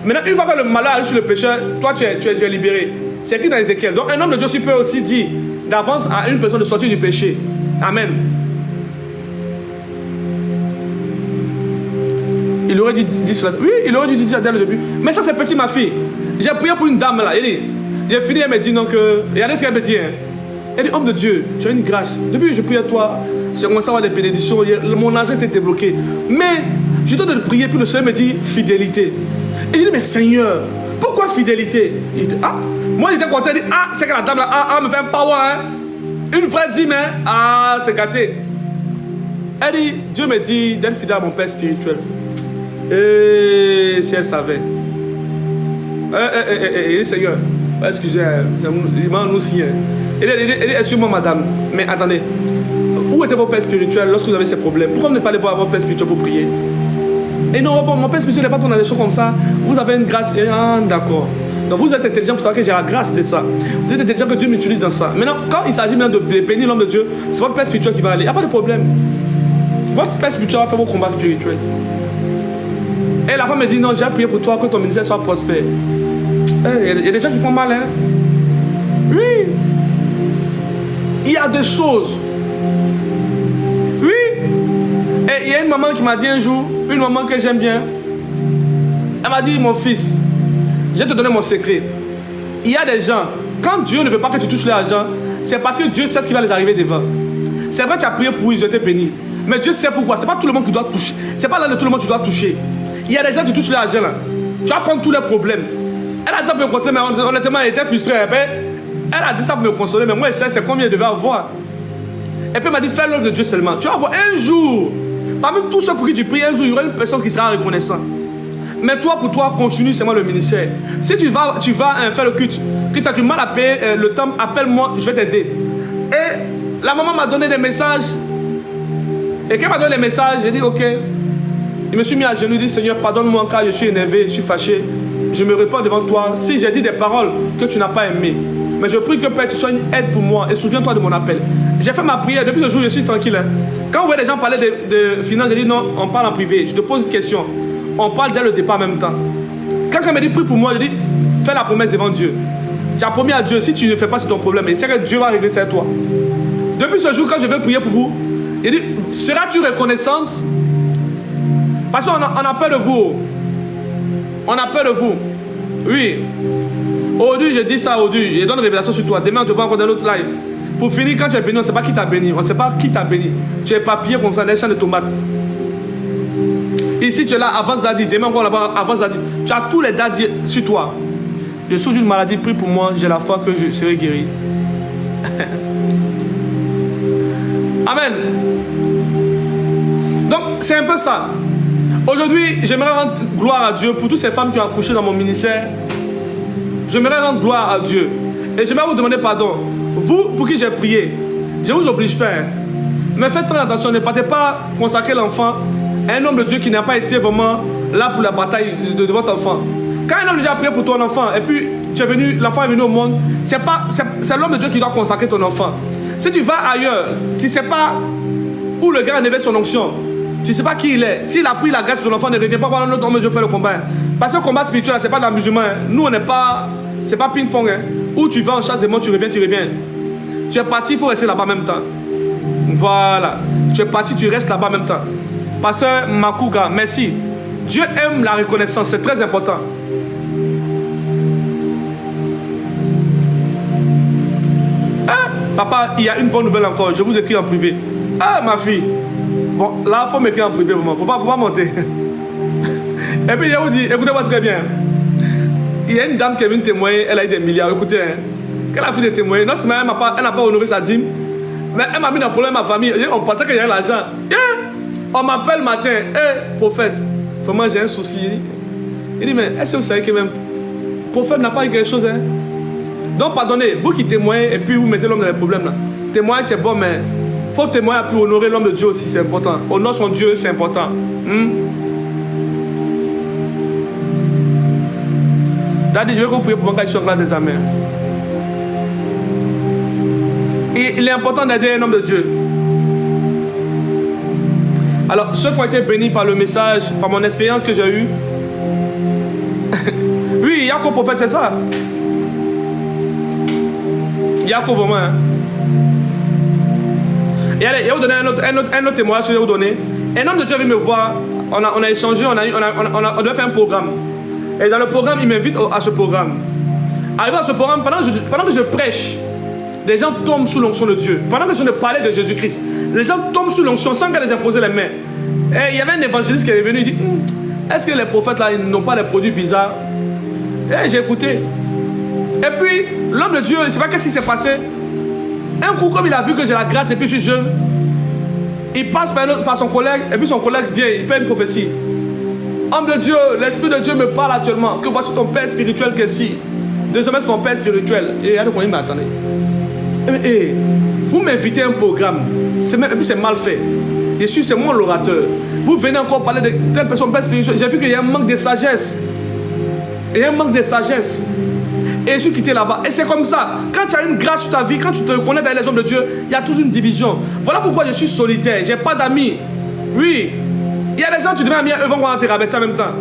Maintenant, une fois que le malheur arrive sur le pécheur, toi, tu es libéré. C'est écrit dans Ézéchiel. Donc, un homme de Dieu aussi peut aussi dire d'avance à une personne de sortir du péché. Amen. Il aurait dû dire cela. Oui, il aurait dû dire ça dès le début. Mais ça, c'est petit, ma fille. J'ai prié pour une dame là. J'ai fini, elle me dit donc. Regardez ce qu'elle me dit. Elle dit, homme de Dieu, tu as une grâce. Depuis que je prie à toi, j'ai commencé à avoir des bénédictions. Mon argent était débloqué. Mais je dois de prier, puis le Seigneur me dit fidélité. Et je dis, mais Seigneur, pourquoi fidélité? Il dit, ah, moi j'étais content. Il dit, ah, c'est que la dame là, me fait un power, hein. Une vraie dîme, hein. Ah, c'est gâté. Elle dit, Dieu me dit d'être fidèle à mon père spirituel. Et si elle savait. Seigneur, excusez, il m'a annoncé. Elle dit, excusez-moi madame, mais attendez. Où était vos pères spirituels lorsque vous avez ces problèmes? Pourquoi vous n'êtes pas allé voir votre père spirituel pour prier? Et non, bon, mon père spirituel n'est pas tourné dans des choses comme ça. Vous avez une grâce. Ah, d'accord. Donc vous êtes intelligent pour savoir que j'ai la grâce de ça. Vous êtes intelligent que Dieu m'utilise dans ça. Maintenant, quand il s'agit maintenant de bénir l'homme de Dieu, c'est votre père spirituel qui va aller. Il n'y a pas de problème. Votre père spirituel va faire vos combats spirituels. Et la femme me dit, non, j'ai prié pour toi, que ton ministère soit prospère. Il y a des gens qui font mal, hein. Oui. Il y a des choses. Oui. Et il y a une maman qui m'a dit un jour, une maman que j'aime bien, elle m'a dit, mon fils, je vais te donner mon secret. Il y a des gens, quand Dieu ne veut pas que tu touches l'argent, c'est parce que Dieu sait ce qui va les arriver devant. C'est vrai que tu as prié pour eux, ils ont été bénis. Mais Dieu sait pourquoi. C'est pas tout le monde qui doit toucher. C'est pas là de tout le monde que tu dois toucher. Il y a des gens qui touchent l'argent là. Tu vas prendre tous les problèmes. Elle a dit ça pour me consoler, mais honnêtement, elle était frustrée. Elle a dit ça pour me consoler, mais moi, je sais c'est combien elle devait avoir. Et puis elle m'a dit, fais l'œuvre de Dieu seulement. Tu vas voir un jour, parmi tous ceux pour qui tu pries, un jour, il y aura une personne qui sera reconnaissante. Mais toi, pour toi, continue seulement le ministère. Si tu vas faire le culte, que tu as du mal à payer le temps, appelle-moi, je vais t'aider. Et la maman m'a donné des messages. Et quand elle m'a donné les messages, j'ai dit, ok. Je me suis mis à genoux, dit, Seigneur, pardonne-moi car je suis énervé, je suis fâché. Je me répands devant toi si j'ai dit des paroles que tu n'as pas aimées. Mais je prie que Père, tu sois une aide pour moi et souviens-toi de mon appel. J'ai fait ma prière, depuis ce jour, je suis tranquille. Hein. Quand vous voyez les gens parler de finances, j'ai dit non, on parle en privé. Je te pose une question. on parle dès le départ en même temps. Quand quelqu'un me dit prie pour moi, je dis fais la promesse devant Dieu. Tu as promis à Dieu, si tu ne fais pas, c'est ton problème. Et c'est que Dieu va régler ça à toi. Depuis ce jour, quand je vais prier pour vous, il dit seras-tu reconnaissante? Parce qu'on a peur de vous. On a peur de vous. Oui. Aujourd'hui, je dis ça aujourd'hui. Je donne une révélation sur toi. Demain, tu vas encore dans l'autre live. Pour finir, quand tu es béni, on ne sait pas qui t'a béni. On ne sait pas qui t'a béni. Tu es papier comme ça, des champs de tomates. Ici, tu es là, avance Zadi. Demain, encore là-bas, avance Zadi. Tu as tous les dadis sur toi. Je souffre d'une maladie, prie pour moi. J'ai la foi que je serai guéri. Amen. Donc, c'est un peu ça. Aujourd'hui, j'aimerais rendre gloire à Dieu pour toutes ces femmes qui ont accouché dans mon ministère. J'aimerais rendre gloire à Dieu. Et j'aimerais vous demander pardon. Vous, pour qui j'ai prié, je ne vous oblige pas. Hein. Mais faites très attention, ne partez pas consacrer l'enfant à un homme de Dieu qui n'a pas été vraiment là pour la bataille de votre enfant. Quand un homme déjà a prié pour ton enfant, et puis tu es venu, l'enfant est venu au monde, c'est l'homme de Dieu qui doit consacrer ton enfant. Si tu vas ailleurs, tu ne sais pas où le gars a enlevé son onction, tu ne sais pas qui il est. S'il a pris la grâce de ton enfant, ne revient pas voir notre homme de Dieu faire le combat. Parce que le combat spirituel, ce n'est pas de la musulman. Nous, on n'est pas... C'est pas ping-pong. Hein. Où tu vas en chasse des mots, tu reviens, tu reviens. Tu es parti, il faut rester là-bas en même temps. Voilà. Tu es parti, tu restes là-bas en même temps. Pasteur Makuga, merci. Dieu aime la reconnaissance, c'est très important. Ah, papa, il y a une bonne nouvelle encore. Je vous écris en privé. Ah, ma fille. Bon, là, il faut m'écrire en privé, maman. Faut pas monter. Et puis, je vous dis, écoutez-moi très bien. Il y a une dame qui est venue témoigner, elle a eu des milliards. Écoutez, hein, quand elle a fini de témoigner, non seulement elle n'a pas honoré sa dîme, mais elle m'a mis dans le problème à ma famille. On pensait qu'il y avait l'argent. Yeah. On m'appelle le matin, hey, prophète, vraiment j'ai un souci. Il dit, mais est-ce que vous savez que même prophète n'a pas eu quelque chose, hein? Donc pardonnez, vous qui témoignez et puis vous mettez l'homme dans les problèmes là. Témoigner c'est bon, mais il faut témoigner pour honorer l'homme de Dieu aussi, c'est important. Honorer son Dieu, c'est important. Daddy, je vais vous prier pour moi quand je suis en des amers. Et il est important d'aider un homme de Dieu. Alors, ceux qui ont été bénis par le message, par mon expérience que j'ai eue. Oui, Yacob prophète, c'est ça. Yacob vraiment. Hein. Et allez, je vais vous donner un autre témoignage que je vais vous donner. Un homme de Dieu vient me voir. On a échangé, on devait faire un programme. Et dans le programme, il m'invite à ce programme. Arrivé à ce programme, pendant que je prêche, les gens tombent sous l'onction de Dieu. Pendant que je ne parlais de Jésus-Christ, les gens tombent sous l'onction sans qu'elle les imposer les mains. Et il y avait un évangéliste qui est venu, il dit, est-ce que les prophètes là, ils n'ont pas des produits bizarres? Et j'ai écouté. Et puis, l'homme de Dieu, je ne sais pas qu'est-ce qui s'est passé. Un coup, comme il a vu que j'ai la grâce et puis je suis jeune, il passe par son collègue, et puis son collègue vient, il fait une prophétie. Homme de Dieu, l'Esprit de Dieu me parle actuellement, que voici ton Père spirituel qui est ici. Désormais, c'est ton Père spirituel. Et il y a des gens qui m'attendent. Vous m'invitez à un programme, et puis c'est mal fait. Je suis, c'est moi l'orateur. Vous venez encore parler de telle personne Père spirituel. J'ai vu qu'il y a un manque de sagesse. Il y a un manque de sagesse. Et je suis quitté là-bas. Et c'est comme ça. Quand tu as une grâce sur ta vie, quand tu te connais dans les hommes de Dieu, il y a toujours une division. Voilà pourquoi je suis solitaire. Je n'ai pas d'amis. Oui. Il y a des gens, tu deviens ami, eux vont te rabaisser en même temps.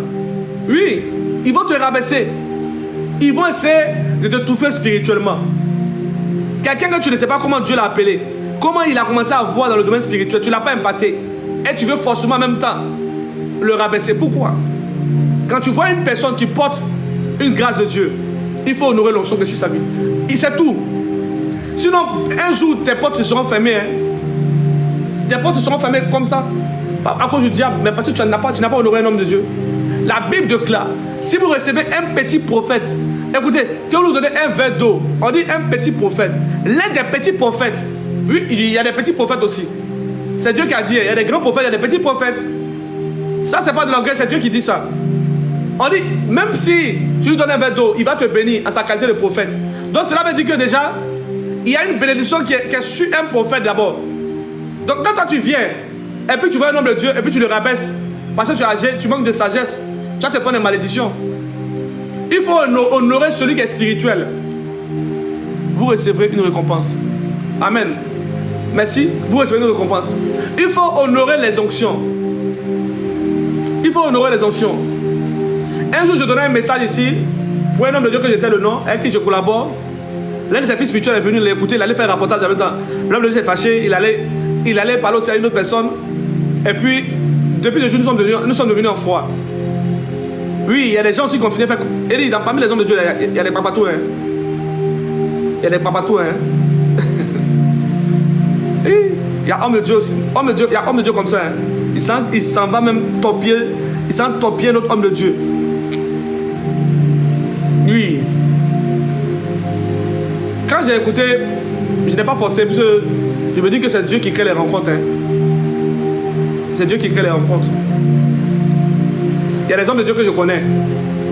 Oui. Ils vont te rabaisser. Ils vont essayer de te touffer spirituellement. Quelqu'un que tu ne sais pas comment Dieu l'a appelé, comment il a commencé à voir dans le domaine spirituel, tu ne l'as pas impacté. Et tu veux forcément en même temps le rabaisser. Pourquoi? Quand tu vois une personne qui porte une grâce de Dieu, il faut honorer l'onction que sur sa vie. Il sait tout. Sinon, un jour, tes portes se seront fermées. Hein. Tes portes se seront fermées comme ça. Pas à cause du diable, mais parce que tu n'as pas honoré un homme de Dieu. La Bible déclare, si vous recevez un petit prophète, écoutez, que vous nous donnez un verre d'eau, on dit un petit prophète. L'un des petits prophètes, oui, il y a des petits prophètes aussi. C'est Dieu qui a dit, il y a des grands prophètes, il y a des petits prophètes. Ça, c'est pas de l'orgueil, c'est Dieu qui dit ça. On dit, même si tu lui donnes un verre d'eau, il va te bénir en sa qualité de prophète. Donc cela veut dire que déjà, il y a une bénédiction qui est sur un prophète d'abord. Donc quand toi tu viens, et puis tu vois un homme de Dieu, et puis tu le rabaisses, parce que tu es âgé, tu manques de sagesse, tu vas te prendre une malédiction. Il faut honorer celui qui est spirituel. Vous recevrez une récompense. Amen. Merci, vous recevez une récompense. Il faut honorer les onctions. Il faut honorer les onctions. Un jour, je donnais un message ici pour un homme de Dieu que j'étais le nom, avec qui je collabore. L'un de ses fils spirituels est venu l'écouter, il allait faire un reportage avec temps. L'homme de Dieu s'est fâché, il allait parler aussi à une autre personne. Et puis, depuis le jour, nous sommes devenus en froid. Oui, il y a des gens aussi qui ont fini faire. Et dit, parmi les hommes de Dieu, il y a des papatous. Hein. Il y a des papatous. Hein. Et il y a homme de Dieu aussi. Il y a homme de Dieu comme ça. Hein. Il s'en va même topier. Il s'en topier notre homme de Dieu. Oui. Quand j'ai écouté, je n'ai pas forcé, parce que je me dis que c'est Dieu qui crée les rencontres. Hein. C'est Dieu qui crée les rencontres. Il y a des hommes de Dieu que je connais.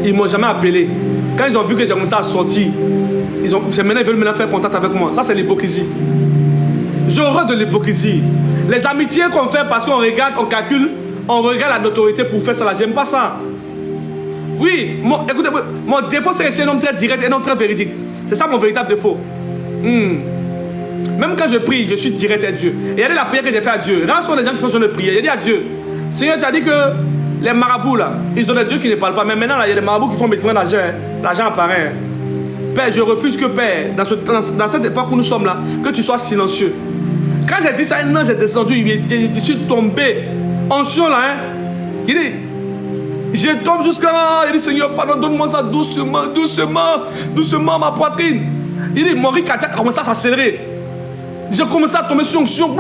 Ils ne m'ont jamais appelé. Quand ils ont vu que j'ai commencé à sortir, ils veulent faire contact avec moi. Ça, c'est l'hypocrisie. J'ai horreur de l'hypocrisie. Les amitiés qu'on fait parce qu'on regarde, on calcule, on regarde la notoriété pour faire ça. J'aime pas ça. Oui, écoutez, mon défaut, c'est que je suis un homme très direct et un homme très véridique. C'est ça mon véritable défaut. Même quand je prie, je suis direct à Dieu. Et regardez la prière que j'ai fait à Dieu. Là, ce sont les gens qui font genre de prière. J'ai dit à Dieu, Seigneur, tu as dit que les marabouts, là, ils ont des dieux qui ne parlent pas. Mais maintenant, là, il y a des marabouts qui font médicaments d'argent. Hein. L'argent apparaît. Hein. Père, je refuse que, Père, dans cette époque où nous sommes là, que tu sois silencieux. Quand j'ai dit ça, un ange est descendu, je suis tombé en chiant là. Hein. Il dit, je tombe jusqu'à là. Il dit, Seigneur, pardon, donne-moi ça doucement, doucement, doucement, ma poitrine. Il dit, mon riz cardiaque a commencé à s'accélérer. J'ai commencé à tomber sur onction,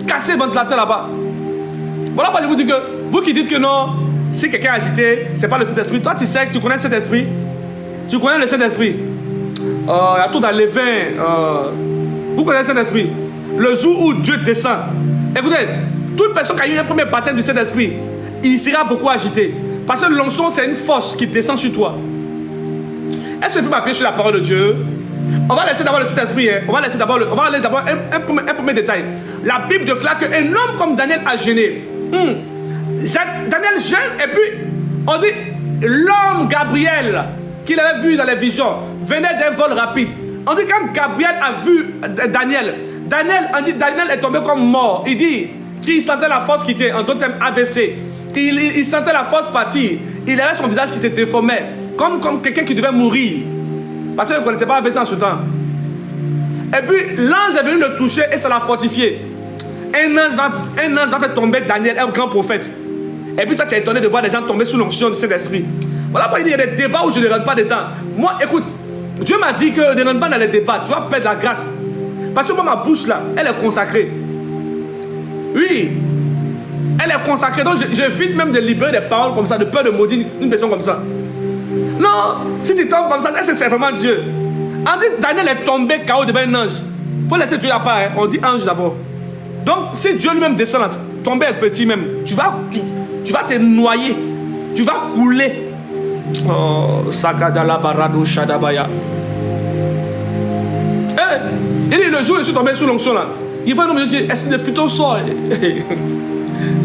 casser le ventilateur là-bas. Voilà pourquoi je vous dis que, vous qui dites que non, si quelqu'un est agité, c'est pas le Saint-Esprit. Toi, tu sais que tu connais le Saint-Esprit. Tu connais le Saint-Esprit. Il y a tout dans les vins. Vous connaissez le Saint-Esprit. Le jour où Dieu descend. Écoutez, toute personne qui a eu un premier baptême du Saint-Esprit, il sera beaucoup agité. Parce que l'onction, c'est une force qui descend sur toi. Est-ce que tu peux m'appuyer sur la parole de Dieu? On va laisser d'abord le Saint-Esprit. Hein. On va laisser d'abord un premier détail. La Bible déclare qu'un homme comme Daniel a gêné. Daniel gêne et puis on dit l'homme Gabriel qu'il avait vu dans les visions venait d'un vol rapide. On dit quand Gabriel a vu Daniel est tombé comme mort. Il dit qu'il sentait la force quitter, en d'autres termes AVC. Il sentait la force partir. Il avait son visage qui se déformait comme quelqu'un qui devait mourir. Parce qu'il ne connaissait pas AVC en ce temps. Et puis l'ange est venu le toucher et ça l'a fortifié. Un ange va faire tomber Daniel, un grand prophète. Et puis toi tu es étonné de voir des gens tomber sous l'onction du Saint-Esprit. Voilà pourquoi il y a des débats où je ne rentre pas dedans. Moi, écoute, Dieu m'a dit que ne rentre pas dans les débats, tu vas perdre la grâce. Parce que moi, ma bouche là, elle est consacrée. Oui, elle est consacrée. Donc j'évite même de libérer des paroles comme ça, de peur de maudire une personne comme ça. Non, si tu tombes comme ça, c'est vraiment Dieu. On dit Daniel est tombé KO devant un ange. Il faut laisser Dieu à part, hein. On dit ange d'abord. Donc si Dieu lui-même descend là, tomber est petit même, tu vas te noyer, tu vas couler. Oh, Sakadala Barado Shadabaya. Il dit le jour où je suis tombé sous l'onction là, il va nous dire, esprit de Pluton sort.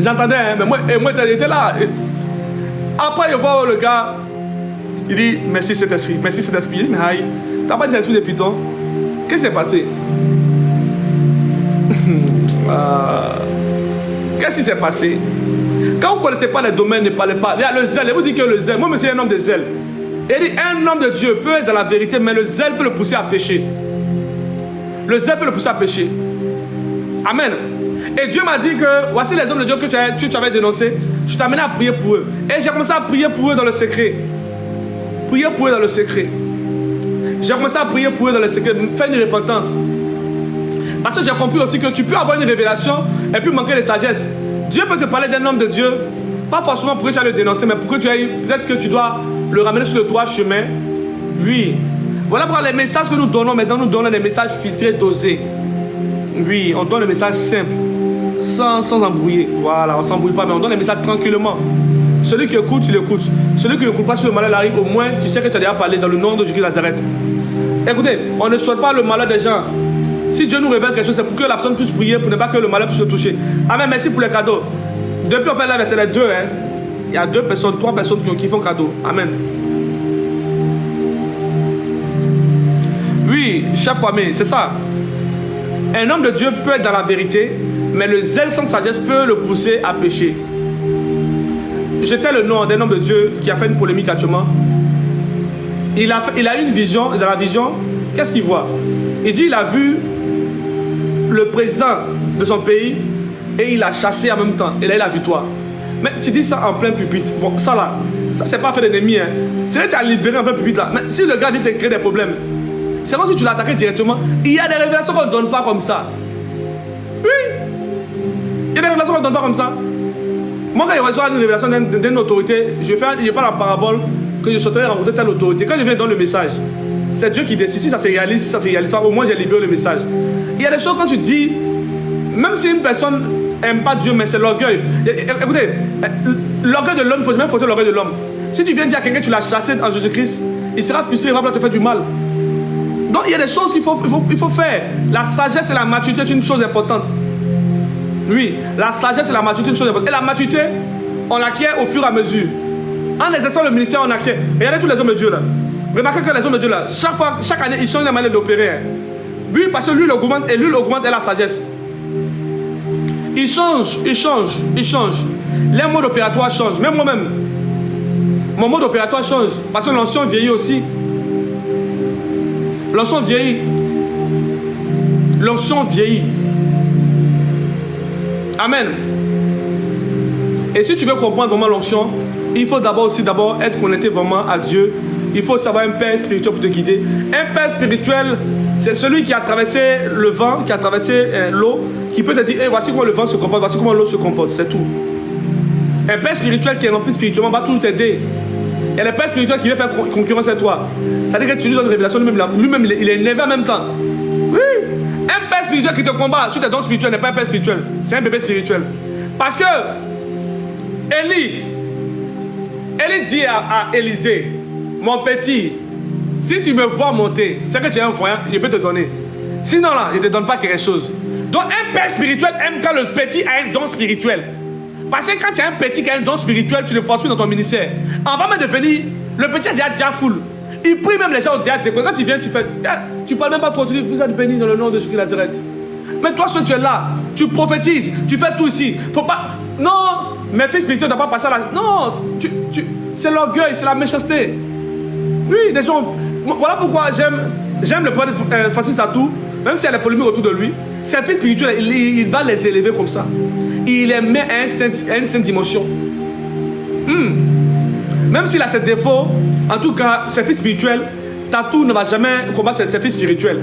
J'entendais, hein, mais moi j'étais là. Après, je vois le gars, il dit, merci cet esprit, merci cet esprit. Il dit, mais aïe, t'as pas dit l'esprit de Pluton? Qu'est-ce qui s'est passé? Qu'est-ce qui s'est passé? Quand vous ne connaissez pas les domaines, ne parlez pas. Il y a le zèle, il vous dit que le zèle, moi je suis un homme de zèle. Il dit, un homme de Dieu peut être dans la vérité, mais le zèle peut le pousser à pécher. Le zèle peut le pousser à pécher. Amen. Et Dieu m'a dit que voici les hommes de Dieu que tu avais dénoncés. Je t'amenais à prier pour eux. Et j'ai commencé à prier pour eux dans le secret. Prier pour eux dans le secret. J'ai commencé à prier pour eux dans le secret. Faire une repentance. Parce que j'ai compris aussi que tu peux avoir une révélation et puis manquer de sagesse. Dieu peut te parler d'un homme de Dieu. Pas forcément pour que tu ailles le dénoncer, mais pour que tu ailles. Peut-être que tu dois le ramener sur le droit chemin. Oui. Voilà pourquoi les messages que nous donnons maintenant, nous donnons des messages filtrés, dosés. Oui, on donne des messages simples, sans embrouiller. Voilà, on ne s'embrouille pas, mais on donne des messages tranquillement. Celui qui écoute, il écoute. Celui qui ne écoute pas, si le malheur arrive, au moins, tu sais que tu as déjà parlé dans le nom de Jésus de Nazareth. Écoutez, on ne souhaite pas le malheur des gens. Si Dieu nous révèle quelque chose, c'est pour que la personne puisse prier, pour ne pas que le malheur puisse le toucher. Amen, merci pour les cadeaux. Depuis on fait là, c'est les deux. Hein. Il y a 2 personnes, 3 personnes qui font cadeau. Amen. Oui, chef Kwame, c'est ça. Un homme de Dieu peut être dans la vérité, mais le zèle sans sagesse peut le pousser à pécher. j'étais le nom d'un homme de Dieu qui a fait une polémique actuellement. Il a eu une vision, et dans la vision, qu'est-ce qu'il voit? Il dit il a vu le président de son pays et il a chassé en même temps. Et là, il a vu toi. Mais tu dis ça en plein pupitre. Bon, ça là, ça c'est pas fait d'ennemis. Hein. C'est vrai que tu as libéré en plein pupitre là. Mais si le gars vient te créer des problèmes, c'est comme si tu l'attaquais directement. Il y a des révélations qu'on ne donne pas comme ça. Oui. Il y a des révélations qu'on ne donne pas comme ça. Moi, quand je reçois une révélation d'une autorité, je parle en parabole que je souhaiterais rencontrer telle autorité. Quand je viens donner le message, c'est Dieu qui décide. Si ça se réalise, si ça se réalise pas, au moins j'ai libéré le message. Il y a des choses quand tu dis, même si une personne n'aime pas Dieu, mais c'est l'orgueil. Écoutez, l'orgueil de l'homme, il faut même fouetter l'orgueil de l'homme. Si tu viens dire à quelqu'un que tu l'as chassé en Jésus-Christ, il sera frustré, il va vouloir te faire du mal. Donc il y a des choses qu'il faut faire. La sagesse et la maturité est une chose importante. Oui, la sagesse et la maturité est une chose importante. Et la maturité, on l'acquiert au fur et à mesure. En exerçant le ministère, on acquiert. Regardez tous les hommes de Dieu là. Remarquez que les hommes de Dieu là, chaque année, ils changent la manière d'opérer. Hein. Lui, parce que lui, il augmente et la sagesse. Il change. Les modes opératoires changent. Même moi-même, mon mode opératoire change. Parce que l'ancien vieillit aussi. L'ancien vieillit. Amen. Et si tu veux comprendre vraiment l'onction, il faut d'abord être connecté vraiment à Dieu. Il faut savoir un père spirituel pour te guider. Un père spirituel, c'est celui qui a traversé le vent, qui a traversé l'eau, qui peut te dire, hey, voici comment le vent se comporte, voici comment l'eau se comporte, c'est tout. Un père spirituel qui est rempli spirituellement va toujours t'aider. Et le père spirituel qui vient faire concurrence à toi, ça veut dire que tu lui donnes une révélation, lui-même il est élevé en même temps. Oui. Un père spirituel qui te combat sur tes dons spirituels n'est pas un père spirituel, c'est un bébé spirituel. Parce que Élie dit à Élisée, mon petit, si tu me vois monter, c'est que tu es un voyant, je peux te donner. Sinon là, je ne te donne pas quelque chose. Donc un père spirituel aime quand le petit a un don spirituel. Parce que quand tu as un petit qui a un don spirituel, tu le forces dans ton ministère. Avant même de venir, le petit a déjà full. Il prie même les gens au théâtre. Quand tu viens, tu parles même pas trop, tu dis, vous êtes bénis dans le nom de Jésus de Nazareth. Mais toi, ce que tu es là, tu prophétises, tu fais tout ici. Faut pas... Non, mes fils spirituels ne doivent pas passer à la... Non, c'est l'orgueil, c'est la méchanceté. Oui, des gens... Voilà pourquoi j'aime le prophète Francis Tatou, même s'il y a des polémiques autour de lui. Ses fils spirituels, il va les élever comme ça. Il les met à un instinct d'émotion. Même s'il a ses défauts, en tout cas, ses fils spirituels, Tatou ne va jamais combattre ses fils spirituels.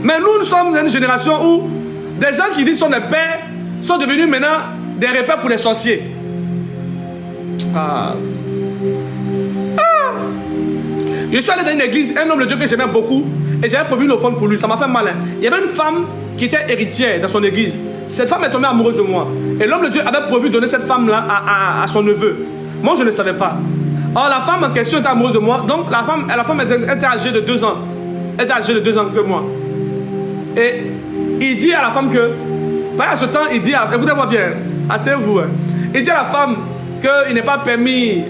Mais nous sommes dans une génération où des gens qui disent sont des pères sont devenus maintenant des repères pour les sorciers. Je suis allé dans une église, un homme de Dieu que j'aimais beaucoup, et j'avais prévu une offrande pour lui, ça m'a fait mal. Il y avait une femme qui était héritière dans son église. Cette femme est tombée amoureuse de moi. Et l'homme de Dieu avait prévu donner cette femme-là à son neveu. Moi, je ne savais pas. Or, la femme en question était amoureuse de moi. Donc, la femme était âgée de 2 ans. Elle était âgée de 2 ans que moi. Et il dit à la femme que, pendant ce temps, il dit, écoutez-moi bien, asseyez-vous. Il dit à la femme qu'il n'est pas permis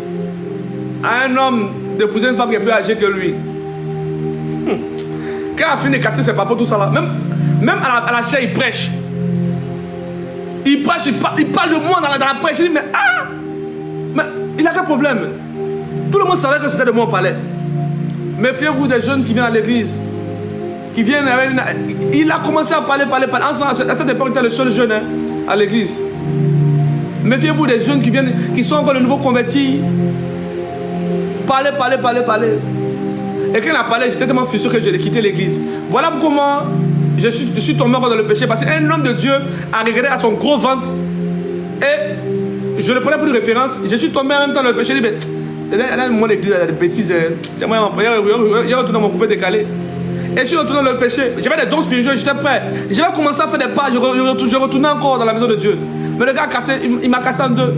à un homme d'épouser une femme qui est plus âgée que lui. Quand elle a fini de casser ses papas, tout ça là, même à la chair, il prêche. Il parle de moi dans la prêche. Je dis, mais il a quel problème? Tout le monde savait que c'était de moi on parlait. Méfiez-vous des jeunes qui viennent à l'église. Qui viennent. Il a commencé à parler. À cette époque, il était le seul jeune à l'église. Méfiez-vous des jeunes qui sont encore de nouveau convertis. Parler. Et quand il a parlé, j'étais tellement frustré que j'ai quitté l'église. Voilà comment je suis tombé encore dans le péché. Parce qu'un homme de Dieu a regardé à son gros ventre. Et je le prenais pour une référence. Je suis tombé en même temps dans le péché. Je dis, mais elle a mon église, elle a des bêtises. Tiens-moi en prière, il retourne dans mon coupé décalé. Et je suis retourné dans le péché. J'avais des dons spirituels, j'étais prêt. J'avais commencé à faire des pas. Je retournais encore dans la maison de Dieu. Mais le gars il m'a cassé en deux.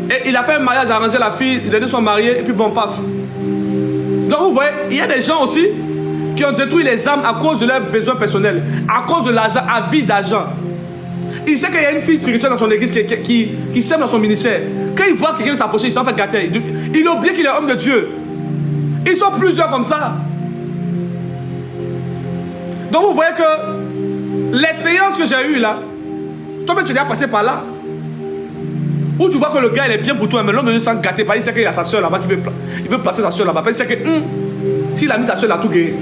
Et il a fait un mariage, a arrangé la fille, les deux sont mariés, et puis bon, paf. Donc vous voyez, il y a des gens aussi qui ont détruit les âmes à cause de leurs besoins personnels, à cause de l'argent, à vie d'argent. Il sait qu'il y a une fille spirituelle dans son église qui sème dans son ministère. Quand il voit quelqu'un s'approcher, il s'en fait gâter. Il a oublié qu'il est homme de Dieu. Ils sont plusieurs comme ça. Donc vous voyez que l'expérience que j'ai eue là, toi-même tu es déjà passé par là. Ou tu vois que le gars il est bien pour toi, mais l'homme de Dieu sent gâté. Il sait qu'il y a sa soeur là-bas, il veut placer sa soeur là-bas. Il sait que s'il a mis sa soeur là, tout gagné.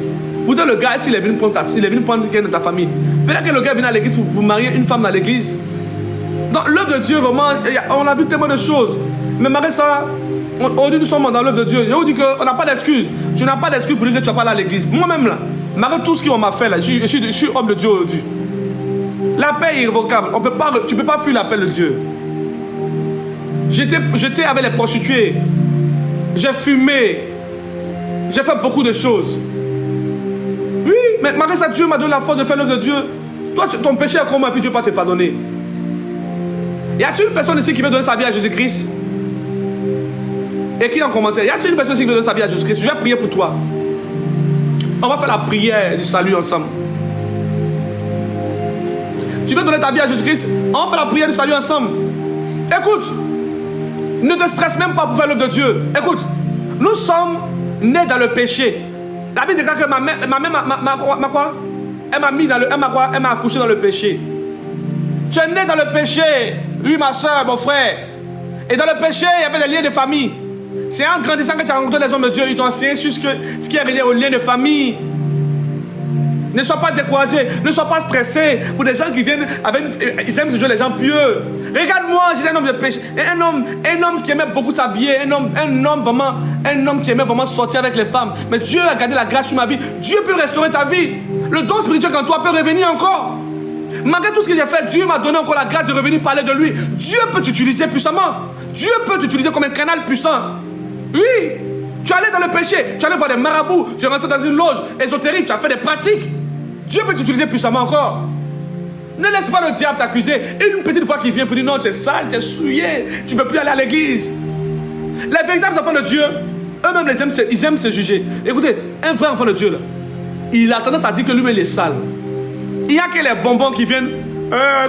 Pourtant le gars, s'il est venu prendre quelqu'un de ta famille, peut-être que le gars vient à l'église pour vous marier une femme dans l'église. Dans l'œuvre de Dieu, vraiment, on a vu tellement de choses. Mais malgré ça, aujourd'hui nous sommes dans l'œuvre de Dieu. Je vous dis qu'on n'a pas d'excuses. Tu n'as pas d'excuses pour dire que tu vas pas aller à l'église. Moi-même là, malgré tout ce qu'on m'a fait là, je suis homme de Dieu aujourd'hui. La paix est irrévocable. Tu ne peux pas fuir l'appel de Dieu. J'étais avec les prostituées. J'ai fumé. J'ai fait beaucoup de choses. Oui, mais malgré ça, Dieu m'a donné la force de faire l'œuvre de Dieu. Toi, ton péché est comment et puis Dieu ne peut pas te pardonner. Y a-t-il une personne ici qui veut donner sa vie à Jésus-Christ? Écris en commentaire. Y a-t-il une personne ici qui veut donner sa vie à Jésus-Christ? Je vais prier pour toi. On va faire la prière du salut ensemble. Tu veux donner ta vie à Jésus-Christ? On va faire la prière du salut ensemble. Écoute, ne te stresse même pas pour faire l'œuvre de Dieu. Écoute, nous sommes nés dans le péché. La Bible déclare que ma mère quoi? Elle m'a mis dans le, elle m'a accouché dans le péché. Tu es né dans le péché. Oui, ma soeur, mon frère. Et dans le péché, il y avait des liens de famille. C'est en grandissant que tu as rencontré les hommes de Dieu. Ils t'ont enseigné sur ce qui est relié aux liens de famille. Ne sois pas découragé, ne sois pas stressé pour des gens qui viennent avec. Ils aiment ce jeu, les gens pieux. Regarde-moi, j'étais un homme de péché. Un homme qui aimait beaucoup s'habiller, un homme qui aimait vraiment sortir avec les femmes. Mais Dieu a gardé la grâce sur ma vie. Dieu peut restaurer ta vie. Le don spirituel en toi peut revenir encore. Malgré tout ce que j'ai fait, Dieu m'a donné encore la grâce de revenir parler de lui. Dieu peut t'utiliser puissamment. Dieu peut t'utiliser comme un canal puissant. Oui. Tu allais dans le péché, tu allais voir des marabouts, tu es rentré dans une loge ésotérique, tu as fait des pratiques. Dieu peut t'utiliser puissamment encore. Ne laisse pas le diable t'accuser. Une petite fois qu'il vient pour dire non, tu es sale, tu es souillé, tu ne peux plus aller à l'église. Les véritables enfants de Dieu, eux-mêmes ils aiment se juger. Écoutez, un vrai enfant de Dieu, là, il a tendance à dire que lui-même il est sale. Il y a que les bonbons qui viennent,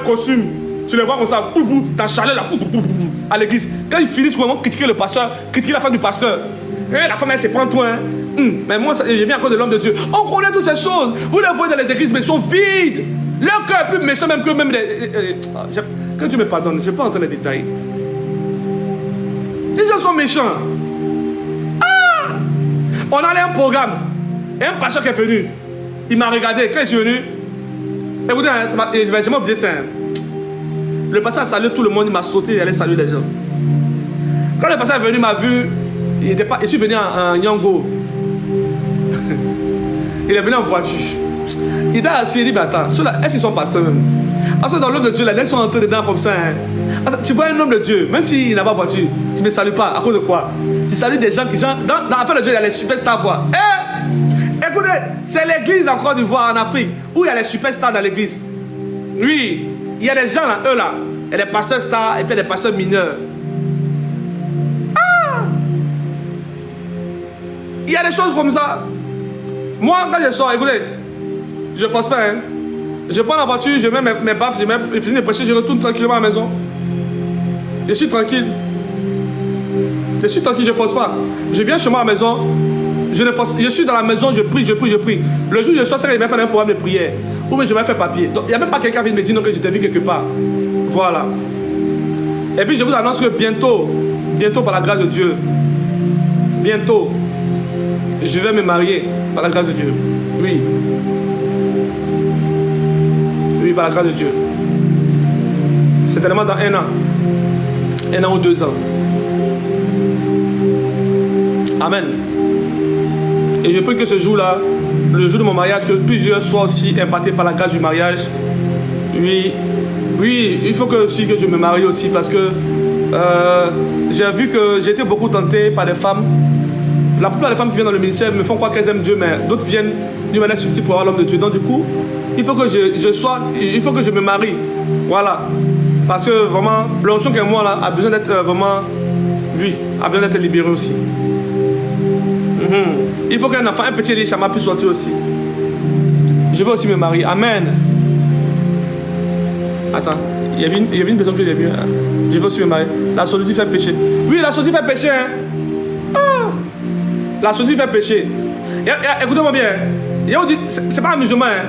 costume, tu les vois comme ça, t'as chalé là, à l'église. Quand ils finissent, comment critiquer le pasteur, critiquer la femme du pasteur. La femme elle se prend toi, hein. Mais moi, je viens encore de l'homme de Dieu. On connaît toutes ces choses. Vous les voyez dans les églises, mais ils sont vides. Leur cœur est plus méchant même que même quand Dieu me pardonne, je ne vais pas entendre les détails. Les gens sont méchants. Ah! On allait à un programme. Et un pasteur qui est venu, il m'a regardé. Quand il est venu, écoutez, je vais jamais oublier ça. Le pasteur a salué tout le monde, il m'a sauté, il allait saluer les gens. Quand le pasteur est venu, il m'a vu. Je suis venu en Yango. Il est venu en voiture. Il était assis, il dit, mais attends, ceux-là, est-ce qu'ils sont pasteurs même? Parce que dans l'œuvre de Dieu, les gens sont entrés dedans comme ça. Hein. Tu vois un homme de Dieu, même s'il n'a pas voiture, tu ne me salues pas. À cause de quoi? Tu salues des gens qui... Dans l'affaire de Dieu, il y a les superstars, quoi. Écoutez, c'est l'église en Côte d'Ivoire, en Afrique, où il y a les superstars dans l'église. Oui, il y a des gens là, eux là, il y a des pasteurs stars et puis des pasteurs mineurs. Il y a des choses comme ça. Moi, quand je sors, écoutez, je ne force pas. Hein. Je prends la voiture, je mets mes baffes, je finis de prêcher, je retourne tranquillement à la maison. Je suis tranquille. Je suis tranquille, je ne force pas. Je viens chez moi à la maison, je ne force pas. Je suis dans la maison, je prie. Le jour où je sors, c'est qu'il m'a fait un programme de prière. Ou bien je vais faire papier. Donc, il n'y a même pas quelqu'un qui vient me dire non, que je t'ai vu quelque part. Voilà. Et puis je vous annonce que bientôt par la grâce de Dieu, bientôt, je vais me marier par la grâce de Dieu. Oui. Oui, par la grâce de Dieu. Certainement dans 1 an. 1 an ou 2 ans. Amen. Et je prie que ce jour-là, le jour de mon mariage, que plusieurs soient aussi impactés par la grâce du mariage. Oui. Oui, il faut que je me marie aussi parce que j'ai vu que j'ai été beaucoup tenté par des femmes. La plupart des femmes qui viennent dans le ministère me font croire qu'elles aiment Dieu, mais d'autres viennent d'une manière subtile pour avoir l'homme de Dieu. Donc du coup, il faut que il faut que je me marie. Voilà. Parce que vraiment, l'onction qui est moi là a besoin d'être vraiment, oui, a besoin d'être libéré aussi. Il faut qu'un enfant, un petit Elishama puisse sortir aussi. Je veux aussi me marier. Amen. Attends, il y avait une personne que j'ai vue. Hein. Je veux aussi me marier. La solitude fait pécher. Oui, la solitude fait pécher. Hein. La solitude fait pécher. Écoutez-moi bien. C'est pas un musulman. Hein.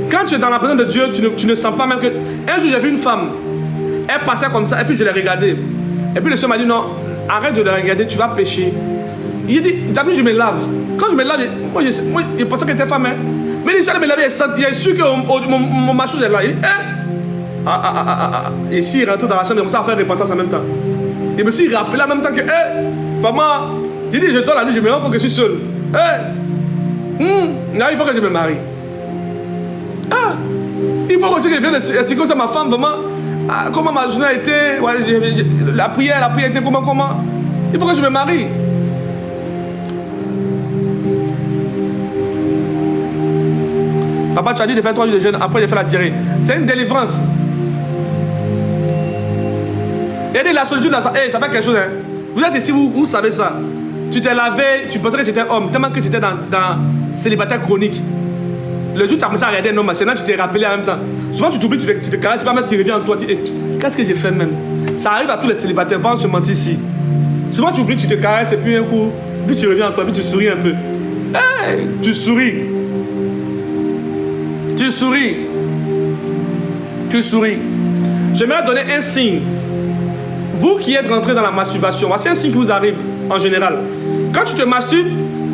Quand tu es dans la présence de Dieu, tu ne sens pas même que... Un jour, j'ai vu une femme. Elle passait comme ça et puis je l'ai regardée. Et puis le Seigneur m'a dit non, arrête de le regarder, tu vas pécher. Il dit, t'as vu, je me lave. Quand je me lave, moi je pensais qu'elle était femme. Hein. Mais il dit, me laver, il est sûr que mon machou est là. Il dit, Et s'il rentre dans la chambre, il commence à faire repentance en même temps. Il me suis rappelé en même temps que, vraiment, j'ai dit, je dors la nuit, je me rends compte que je suis seul. Non, il faut que je me marie. Il faut aussi que je vienne expliquer ça à ma femme, vraiment, comment ma journée a été, la prière était comment. Il faut que je me marie. Papa, tu as dit de faire 3 jours de jeûne, après de faire la diarrhée. C'est une délivrance. Et dit la solitude, là, ça fait quelque chose. Hein. Vous êtes ici, vous savez ça. Tu t'es lavé, tu pensais que tu étais homme, tellement que tu étais dans célibataire chronique. Le jour où tu as commencé à regarder un homme, maintenant tu t'es rappelé en même temps. Souvent tu t'oublies, tu te caresses, pas même tu reviens en toi. Qu'est-ce que j'ai fait même? Ça arrive à tous les célibataires, pas en se mentir ici. Souvent tu oublies, tu te caresses et puis un coup, puis tu reviens en toi, puis tu souris un peu. Tu souris. Tu souris. Tu souris. J'aimerais donner un signe. Vous qui êtes rentrés dans la masturbation, voici un signe qui vous arrive en général. Quand tu te masturbes,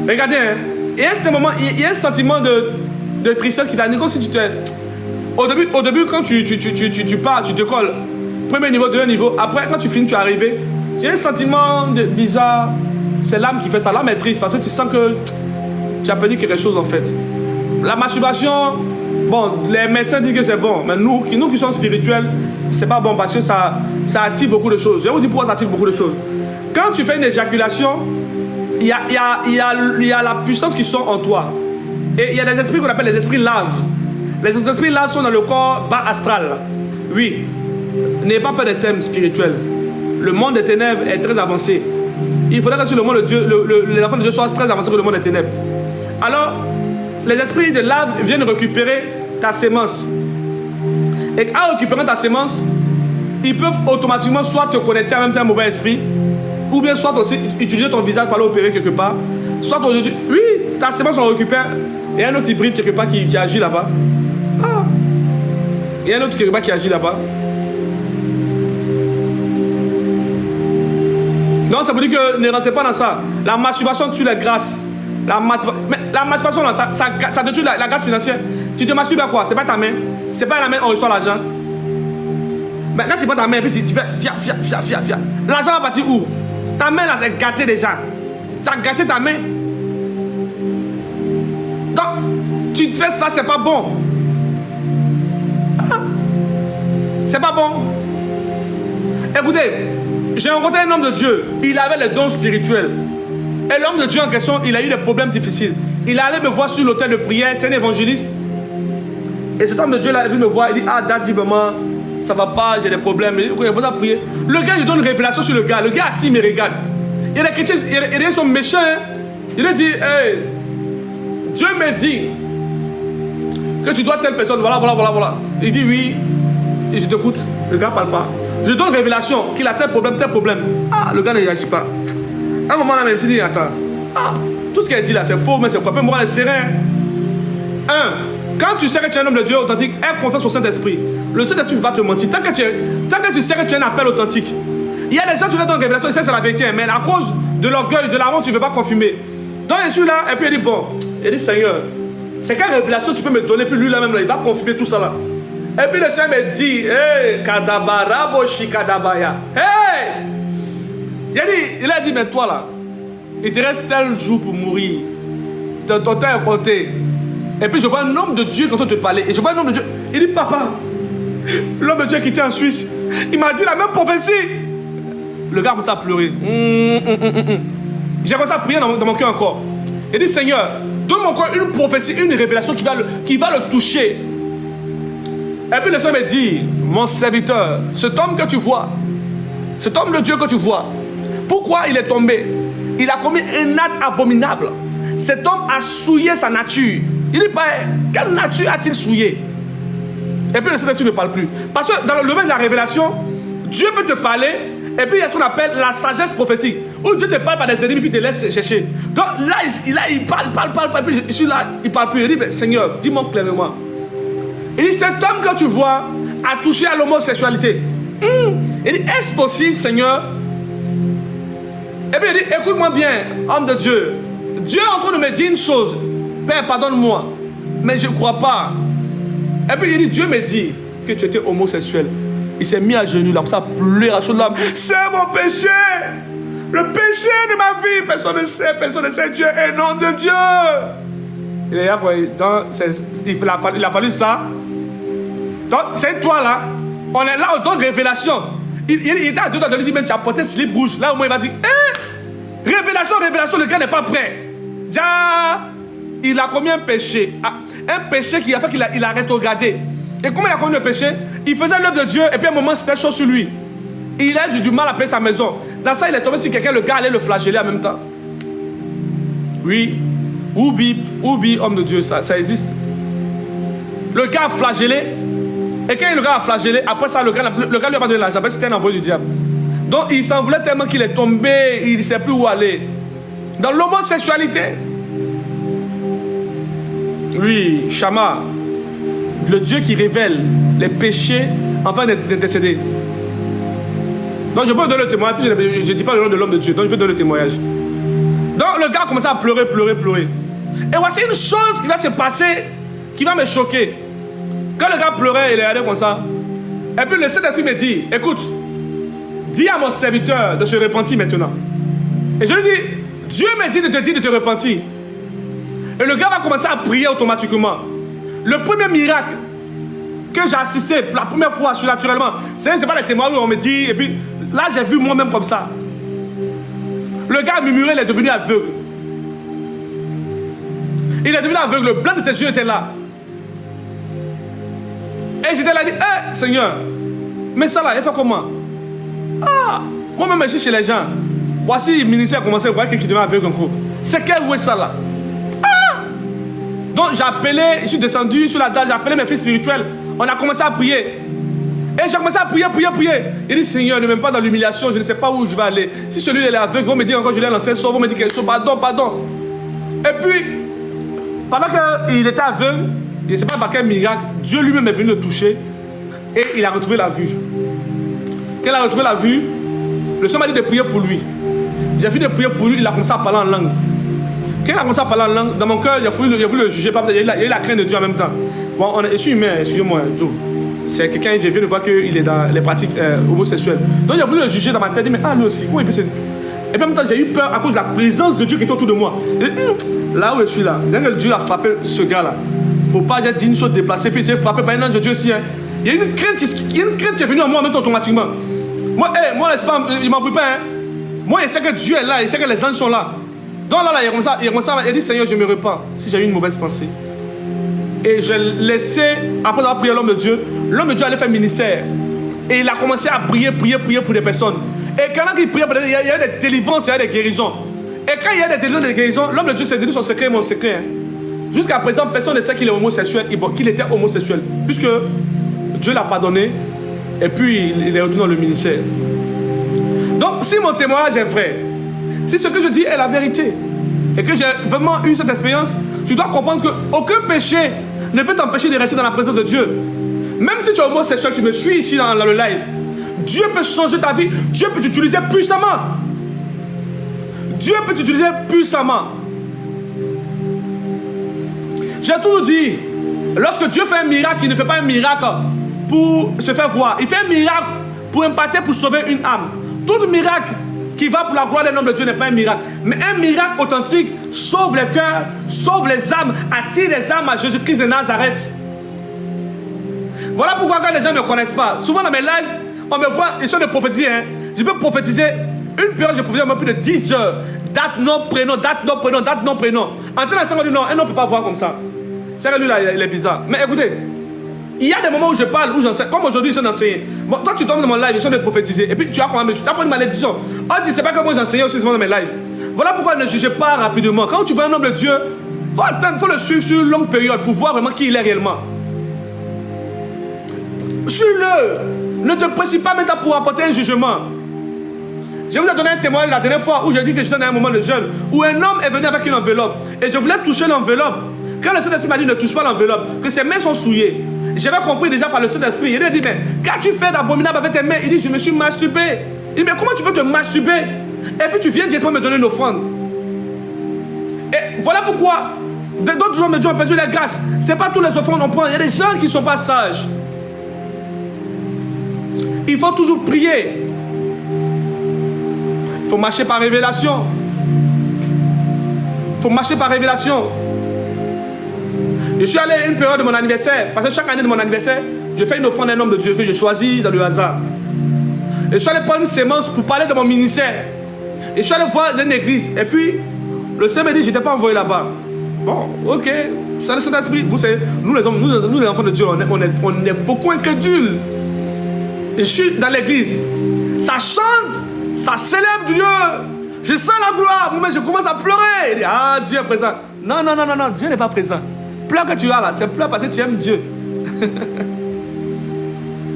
regardez, hein, il y a un sentiment de tristesse qui t'anime comme si tu te... Au début quand tu pars, tu te colles. Premier niveau, deuxième niveau. Après, quand tu finis, tu es arrivé. Il y a un sentiment bizarre. C'est l'âme qui fait ça. L'âme est triste parce que tu sens que tu as perdu quelque chose en fait. La masturbation, bon, les médecins disent que c'est bon. Mais nous qui sommes spirituels, c'est pas bon parce que ça active beaucoup de choses. Je vais vous dire pourquoi ça active beaucoup de choses. Quand tu fais une éjaculation, il y a la puissance qui sont en toi. Et il y a des esprits qu'on appelle les esprits laves. Les esprits laves sont dans le corps bas astral. Oui. N'ayez pas peur des thèmes spirituels. Le monde des ténèbres est très avancé. Il faudrait que sur le monde de Dieu, les enfants de Dieu soient très avancés que le monde des ténèbres. Alors, les esprits de lave viennent récupérer ta sémence. Et en récupérant ta sémence, ils peuvent automatiquement soit te connecter en même temps à un mauvais esprit, ou bien soit aussi utiliser ton visage pour aller opérer quelque part. Soit aujourd'hui, oui, ta sémence on récupère, et un autre hybride quelque part qui agit là-bas. Il y a un autre quelque part qui agit là-bas. Donc ça veut dire que ne rentrez pas dans ça. La masturbation tue les grâces. Mais la masturbation, là, ça te tue la grâce financière. Tu te masturbes à quoi? C'est pas ta main. C'est pas la main on reçoit l'argent. Mais quand tu prends ta main et puis tu fais fia. L'argent va partir où? Ta main là c'est gâté déjà. Tu as gâté ta main. Donc tu te fais ça, c'est pas bon. C'est pas bon. Écoutez, j'ai rencontré un homme de Dieu. Il avait les dons spirituels. Et l'homme de Dieu en question, il a eu des problèmes difficiles. Il est allé me voir sur l'autel de prière. C'est un évangéliste. Et cet homme de Dieu là, il est venu me voir. Il dit, Daddy, vraiment, ça va pas, j'ai des problèmes. Il commence à prier. Le gars, il donne une révélation sur le gars. Le gars assis me regarde. Il y a des chrétiens, il y a des sont méchants. Hein. Il lui dit, hey, Dieu me dit que tu dois telle personne. Voilà. Il dit oui. Et je t'écoute. Le gars parle pas. Je donne une révélation qu'il a tel problème. Le gars ne réagit pas. À un moment là, même, il dit, attends. Tout ce qu'elle dit là, c'est faux, mais c'est quoi? Moi, elle est serein. Quand tu sais que tu es un homme de Dieu authentique, aie confiance au Saint-Esprit. Le Saint-Esprit ne va pas te mentir. Tant que tu sais que tu as un appel authentique. Il y a des gens qui ont une révélation, et ça c'est la vérité, mais à cause de l'orgueil, de la honte, tu ne veux pas confirmer. Donc je suis là, et puis il dit, bon, il dit, Seigneur, c'est quelle révélation tu peux me donner? Puis lui là même, là, il va confirmer tout ça là. Et puis le Seigneur me dit, hey, Kadabaraboshi Kadabaya. Hey! Il a dit, mais toi là, il te reste tel jour pour mourir. Ton temps est compté. Et puis je vois un homme de Dieu quand on te parlait. Et je vois un homme de Dieu. Il dit, papa, l'homme de Dieu qui était en Suisse, il m'a dit la même prophétie. Le gars a commencé à pleurer. J'ai commencé à prier dans mon cœur encore. Il dit, Seigneur, donne-moi encore une prophétie, une révélation qui va le toucher. Et puis le Seigneur me dit, mon serviteur, cet homme que tu vois, cet homme de Dieu que tu vois, pourquoi il est tombé? Il a commis un acte abominable. Cet homme a souillé sa nature. Il dit, quelle nature a-t-il souillé? Et puis le Saint-Esprit ne parle plus. Parce que dans le domaine de la révélation, Dieu peut te parler, et puis il y a ce qu'on appelle la sagesse prophétique, où Dieu te parle par des ennemis, puis te laisse chercher. Donc là, il parle, et puis je suis là, il ne parle plus. Il dit, Seigneur, dis-moi clairement. Il dit, cet homme que tu vois a touché à l'homosexualité. Il dit, est-ce possible, Seigneur, Et puis il dit, écoute-moi bien, homme de Dieu. Dieu est en train de me dire une chose. Père, pardonne-moi. Mais je ne crois pas. Et puis il dit, Dieu me dit que tu étais homosexuel. Il s'est mis à genoux, là, ça a pleuré à chaudes larmes. C'est mon péché. Le péché de ma vie. Personne ne sait. Dieu est nom de Dieu. Il a fallu ça. Donc, c'est toi là. On est là, on donne révélation. Il était à deux doigts de lui dire, même tu as porté slip rouge. Là, au moins, il va dire, révélation, le gars n'est pas prêt. Déjà, il a commis un péché. Un péché qui a fait qu'il a rétrogradé. Et comment il a commis le péché? Il faisait l'œuvre de Dieu et puis à un moment, c'était chaud sur lui. Il a du mal à payer sa maison. Dans ça, il est tombé sur quelqu'un, le gars allait le flageller en même temps. Oui. Oubi, homme de Dieu, ça existe. Le gars a flagellé. Et quand le gars a flagellé, après ça, le gars lui a pas donné l'argent. C'était un envoyé du diable. Donc, il s'en voulait tellement qu'il est tombé, il ne sait plus où aller. Dans l'homosexualité. Oui, Shama, le Dieu qui révèle les péchés afin d'intercéder. Donc, je peux donner le témoignage. Je ne dis pas le nom de l'homme de Dieu, donc je peux donner le témoignage. Donc, le gars a commencé à pleurer. Et voici une chose qui va se passer qui va me choquer. Quand le gars pleurait, il est allé comme ça. Et puis le Saint-Esprit me dit, écoute, dis à mon serviteur de se repentir maintenant. Et je lui dis, Dieu me dit de te dire de te repentir. Et le gars va commencer à prier automatiquement. Le premier miracle que j'ai assisté la première fois surnaturellement, c'est pas les témoignages où on me dit, et puis là j'ai vu moi-même comme ça. Le gars murmurait, il est devenu aveugle. Il est devenu aveugle, le blanc de ses yeux était là. Et j'étais là, dit, Seigneur, mais ça là, il fait comment? Moi-même, je suis chez les gens. Voici, le ministère a commencé à voir quelqu'un qui devient aveugle encore. C'est quel où est ça là? Donc j'ai appelé, je suis descendu sur la dalle, j'ai appelé mes fils spirituels. On a commencé à prier. Et j'ai commencé à prier. Il dit, Seigneur, ne m'aime pas dans l'humiliation, je ne sais pas où je vais aller. Si celui-là est aveugle, on me dit encore, je l'ai lancé, sauve, on me dit quelque chose, pardon. Et puis, pendant qu'il était aveugle, il ne sait pas par quel miracle, Dieu lui-même est venu le toucher et il a retrouvé la vue. Quand il a retrouvé la vue, le Seigneur m'a dit de prier pour lui. J'ai fini de prier pour lui, il a commencé à parler en langue. Quand il a commencé à parler en langue, dans mon cœur, il a voulu le juger, il y a eu la crainte de Dieu en même temps. Bon, je suis humain, excusez-moi, Joe. C'est quelqu'un, je viens de voir qu'il est dans les pratiques homosexuelles. Donc il a voulu le juger dans ma tête, il dit, mais lui aussi, comment il peut se... Et puis en même temps, j'ai eu peur à cause de la présence de Dieu qui était autour de moi. Et, là où je suis là, dès que Dieu a frappé ce gars-là, il ne faut pas, j'ai dit une chose déplacée, puis il s'est frappé par un ange de Dieu aussi. Hein. Il y a une crainte qui est venue en moi en même temps automatiquement. Moi, il ne m'embrouille pas. Hein. Moi, il sait que Dieu est là, il sait que les anges sont là. Donc là, il a dit, Seigneur, je me repens si j'ai eu une mauvaise pensée. Et je laissé, après avoir prié l'homme de Dieu allait faire ministère. Et il a commencé à prier pour des personnes. Et quand il priait, il y avait des délivrances, il y avait des guérisons. Et quand il y a des délivrances, des guérisons, l'homme de Dieu s'est dit son secret, mon secret. Hein. Jusqu'à présent, personne ne sait qu'il est homosexuel, qu'il était homosexuel. Puisque Dieu l'a pardonné, et puis il est retourné dans le ministère. Donc, si mon témoignage est vrai, si ce que je dis est la vérité, et que j'ai vraiment eu cette expérience, tu dois comprendre qu'aucun péché ne peut t'empêcher de rester dans la présence de Dieu. Même si tu es homosexuel, tu me suis ici dans le live. Dieu peut changer ta vie. Dieu peut t'utiliser puissamment. Dieu peut t'utiliser puissamment. J'ai toujours dit, lorsque Dieu fait un miracle, il ne fait pas un miracle pour se faire voir. Il fait un miracle pour impacter, pour sauver une âme. Tout miracle qui va pour la gloire des noms de Dieu n'est pas un miracle. Mais un miracle authentique sauve les cœurs, sauve les âmes, attire les âmes à Jésus-Christ de Nazareth. Voilà pourquoi quand les gens ne me connaissent pas, souvent dans mes lives, on me voit, ils sont de prophétiser. Hein. Je peux prophétiser une période, je prophétise plus de 10 heures. Date, nom, prénom, date, nom, prénom, date, nom, prénom. En train de dire non, un homme ne peut pas voir comme ça. C'est que lui là, il est bizarre. Mais écoutez, il y a des moments où je parle, où j'enseigne. Comme aujourd'hui, je suis enseignant. Bon, toi, tu tombes dans mon live, je suis en train de prophétiser. Et puis, tu as quand même, tu as une malédiction. Oh, tu ne sais pas comment j'enseigne aussi souvent dans mes lives. Voilà pourquoi ne jugez pas rapidement. Quand tu vois un homme de Dieu, il faut attendre, il faut le suivre sur une longue période pour voir vraiment qui il est réellement. Suis-le. Ne te précipite pas maintenant pour apporter un jugement. Je vous ai donné un témoignage la dernière fois où j'ai dit que j'étais dans un moment de jeûne, où un homme est venu avec une enveloppe. Et je voulais toucher l'enveloppe. Quand le Saint-Esprit m'a dit ne touche pas l'enveloppe, que ses mains sont souillées. J'avais compris déjà par le Saint-Esprit. Il a dit, mais qu'as-tu fait d'abominable avec tes mains? Il dit, je me suis masturbé. Il dit, mais comment tu peux te masturber Et puis tu viens directement me donner une offrande. Et voilà pourquoi d'autres hommes de Dieu ont perdu la grâce. Ce n'est pas tous les offrandes qu'on prend. Il y a des gens qui ne sont pas sages. Il faut toujours prier. Il faut marcher par révélation. Il faut marcher par révélation. Je suis allé à une période de mon anniversaire. Parce que chaque année de mon anniversaire, je fais une offrande à un homme de Dieu que je choisis dans le hasard. Et je suis allé prendre une sémence pour parler de mon ministère. Et je suis allé voir dans une église. Et puis, le Seigneur m'a dit, je n'étais pas envoyé là-bas. Bon, ok. C'est le Saint-Esprit. Vous savez, nous les hommes, nous les enfants de Dieu, on est beaucoup incrédules. Et je suis dans l'église. Ça chante, ça célèbre Dieu. Je sens la gloire. Moi, je commence à pleurer. Il dit, ah, Dieu est présent. Non, non, non, non, non, Dieu n'est pas présent. Pleurs que tu as là, c'est pleurs parce que tu aimes Dieu.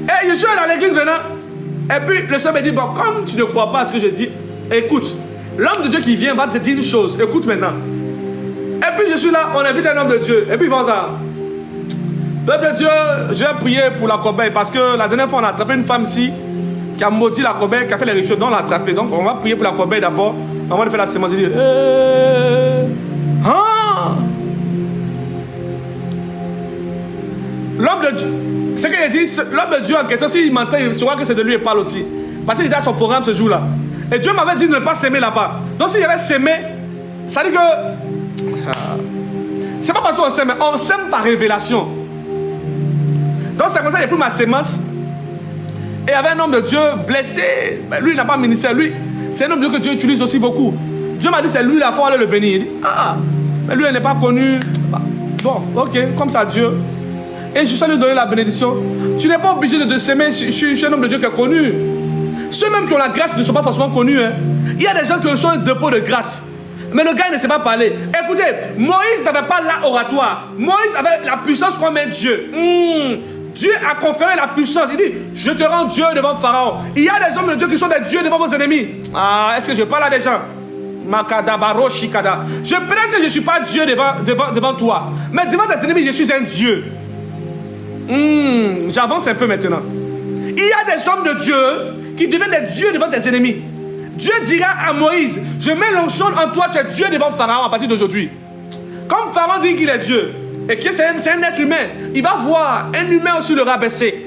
Et je suis dans l'église maintenant. Et puis le Seigneur me dit, bon, comme tu ne crois pas à ce que je dis, écoute, l'homme de Dieu qui vient va te dire une chose, écoute maintenant. Et puis je suis là, on invite un homme de Dieu. Et puis ils vont ça. Peuple de Dieu, j'ai prié pour la corbeille parce que la dernière fois on a attrapé une femme ici qui a maudit la corbeille, qui a fait les rituels, donc on l'a attrapé. Donc on va prier pour la corbeille d'abord. Avant de faire la sémence, je dis, l'homme de Dieu, c'est qu'il a dit, l'homme de Dieu en question, s'il m'entend, il saura que c'est de lui et parle aussi. Parce qu'il était à son programme ce jour-là. Et Dieu m'avait dit de ne pas s'aimer là-bas. Donc s'il y avait s'aimer, ça dit que... C'est pas partout on s'aime, on s'aime par révélation. Donc c'est comme ça, il a pris ma sémence. Et il y avait un homme de Dieu blessé. Ben, lui, il n'a pas ministère. Lui, c'est un homme de Dieu que Dieu utilise aussi beaucoup. Dieu m'a dit, c'est lui, la fois, aller le bénir. Il dit, ah, mais lui, il n'est pas connu. Bon, ok, comme ça, Dieu. Et je suis allé lui donner la bénédiction. Tu n'es pas obligé de te s'aimer. Je suis un homme de Dieu qui est connu. Ceux même qui ont la grâce ne sont pas forcément connus. Hein. Il y a des gens qui ont un dépôt de grâce. Mais le gars ne sait pas parler. Écoutez, Moïse n'avait pas l'oratoire. Moïse avait la puissance comme un Dieu. Dieu a conféré la puissance. Il dit, je te rends Dieu devant Pharaon. Il y a des hommes de Dieu qui sont des dieux devant vos ennemis. Ah, est-ce que je parle à des gens? Je prétends que je ne suis pas Dieu devant toi. Mais devant tes ennemis, je suis un Dieu. J'avance un peu maintenant. Il y a des hommes de Dieu qui deviennent des dieux devant tes ennemis. Dieu dira à Moïse, je mets l'onction en toi, tu es Dieu devant Pharaon à partir d'aujourd'hui. Comme Pharaon dit qu'il est Dieu et que c'est un être humain, il va voir un humain aussi le rabaisser.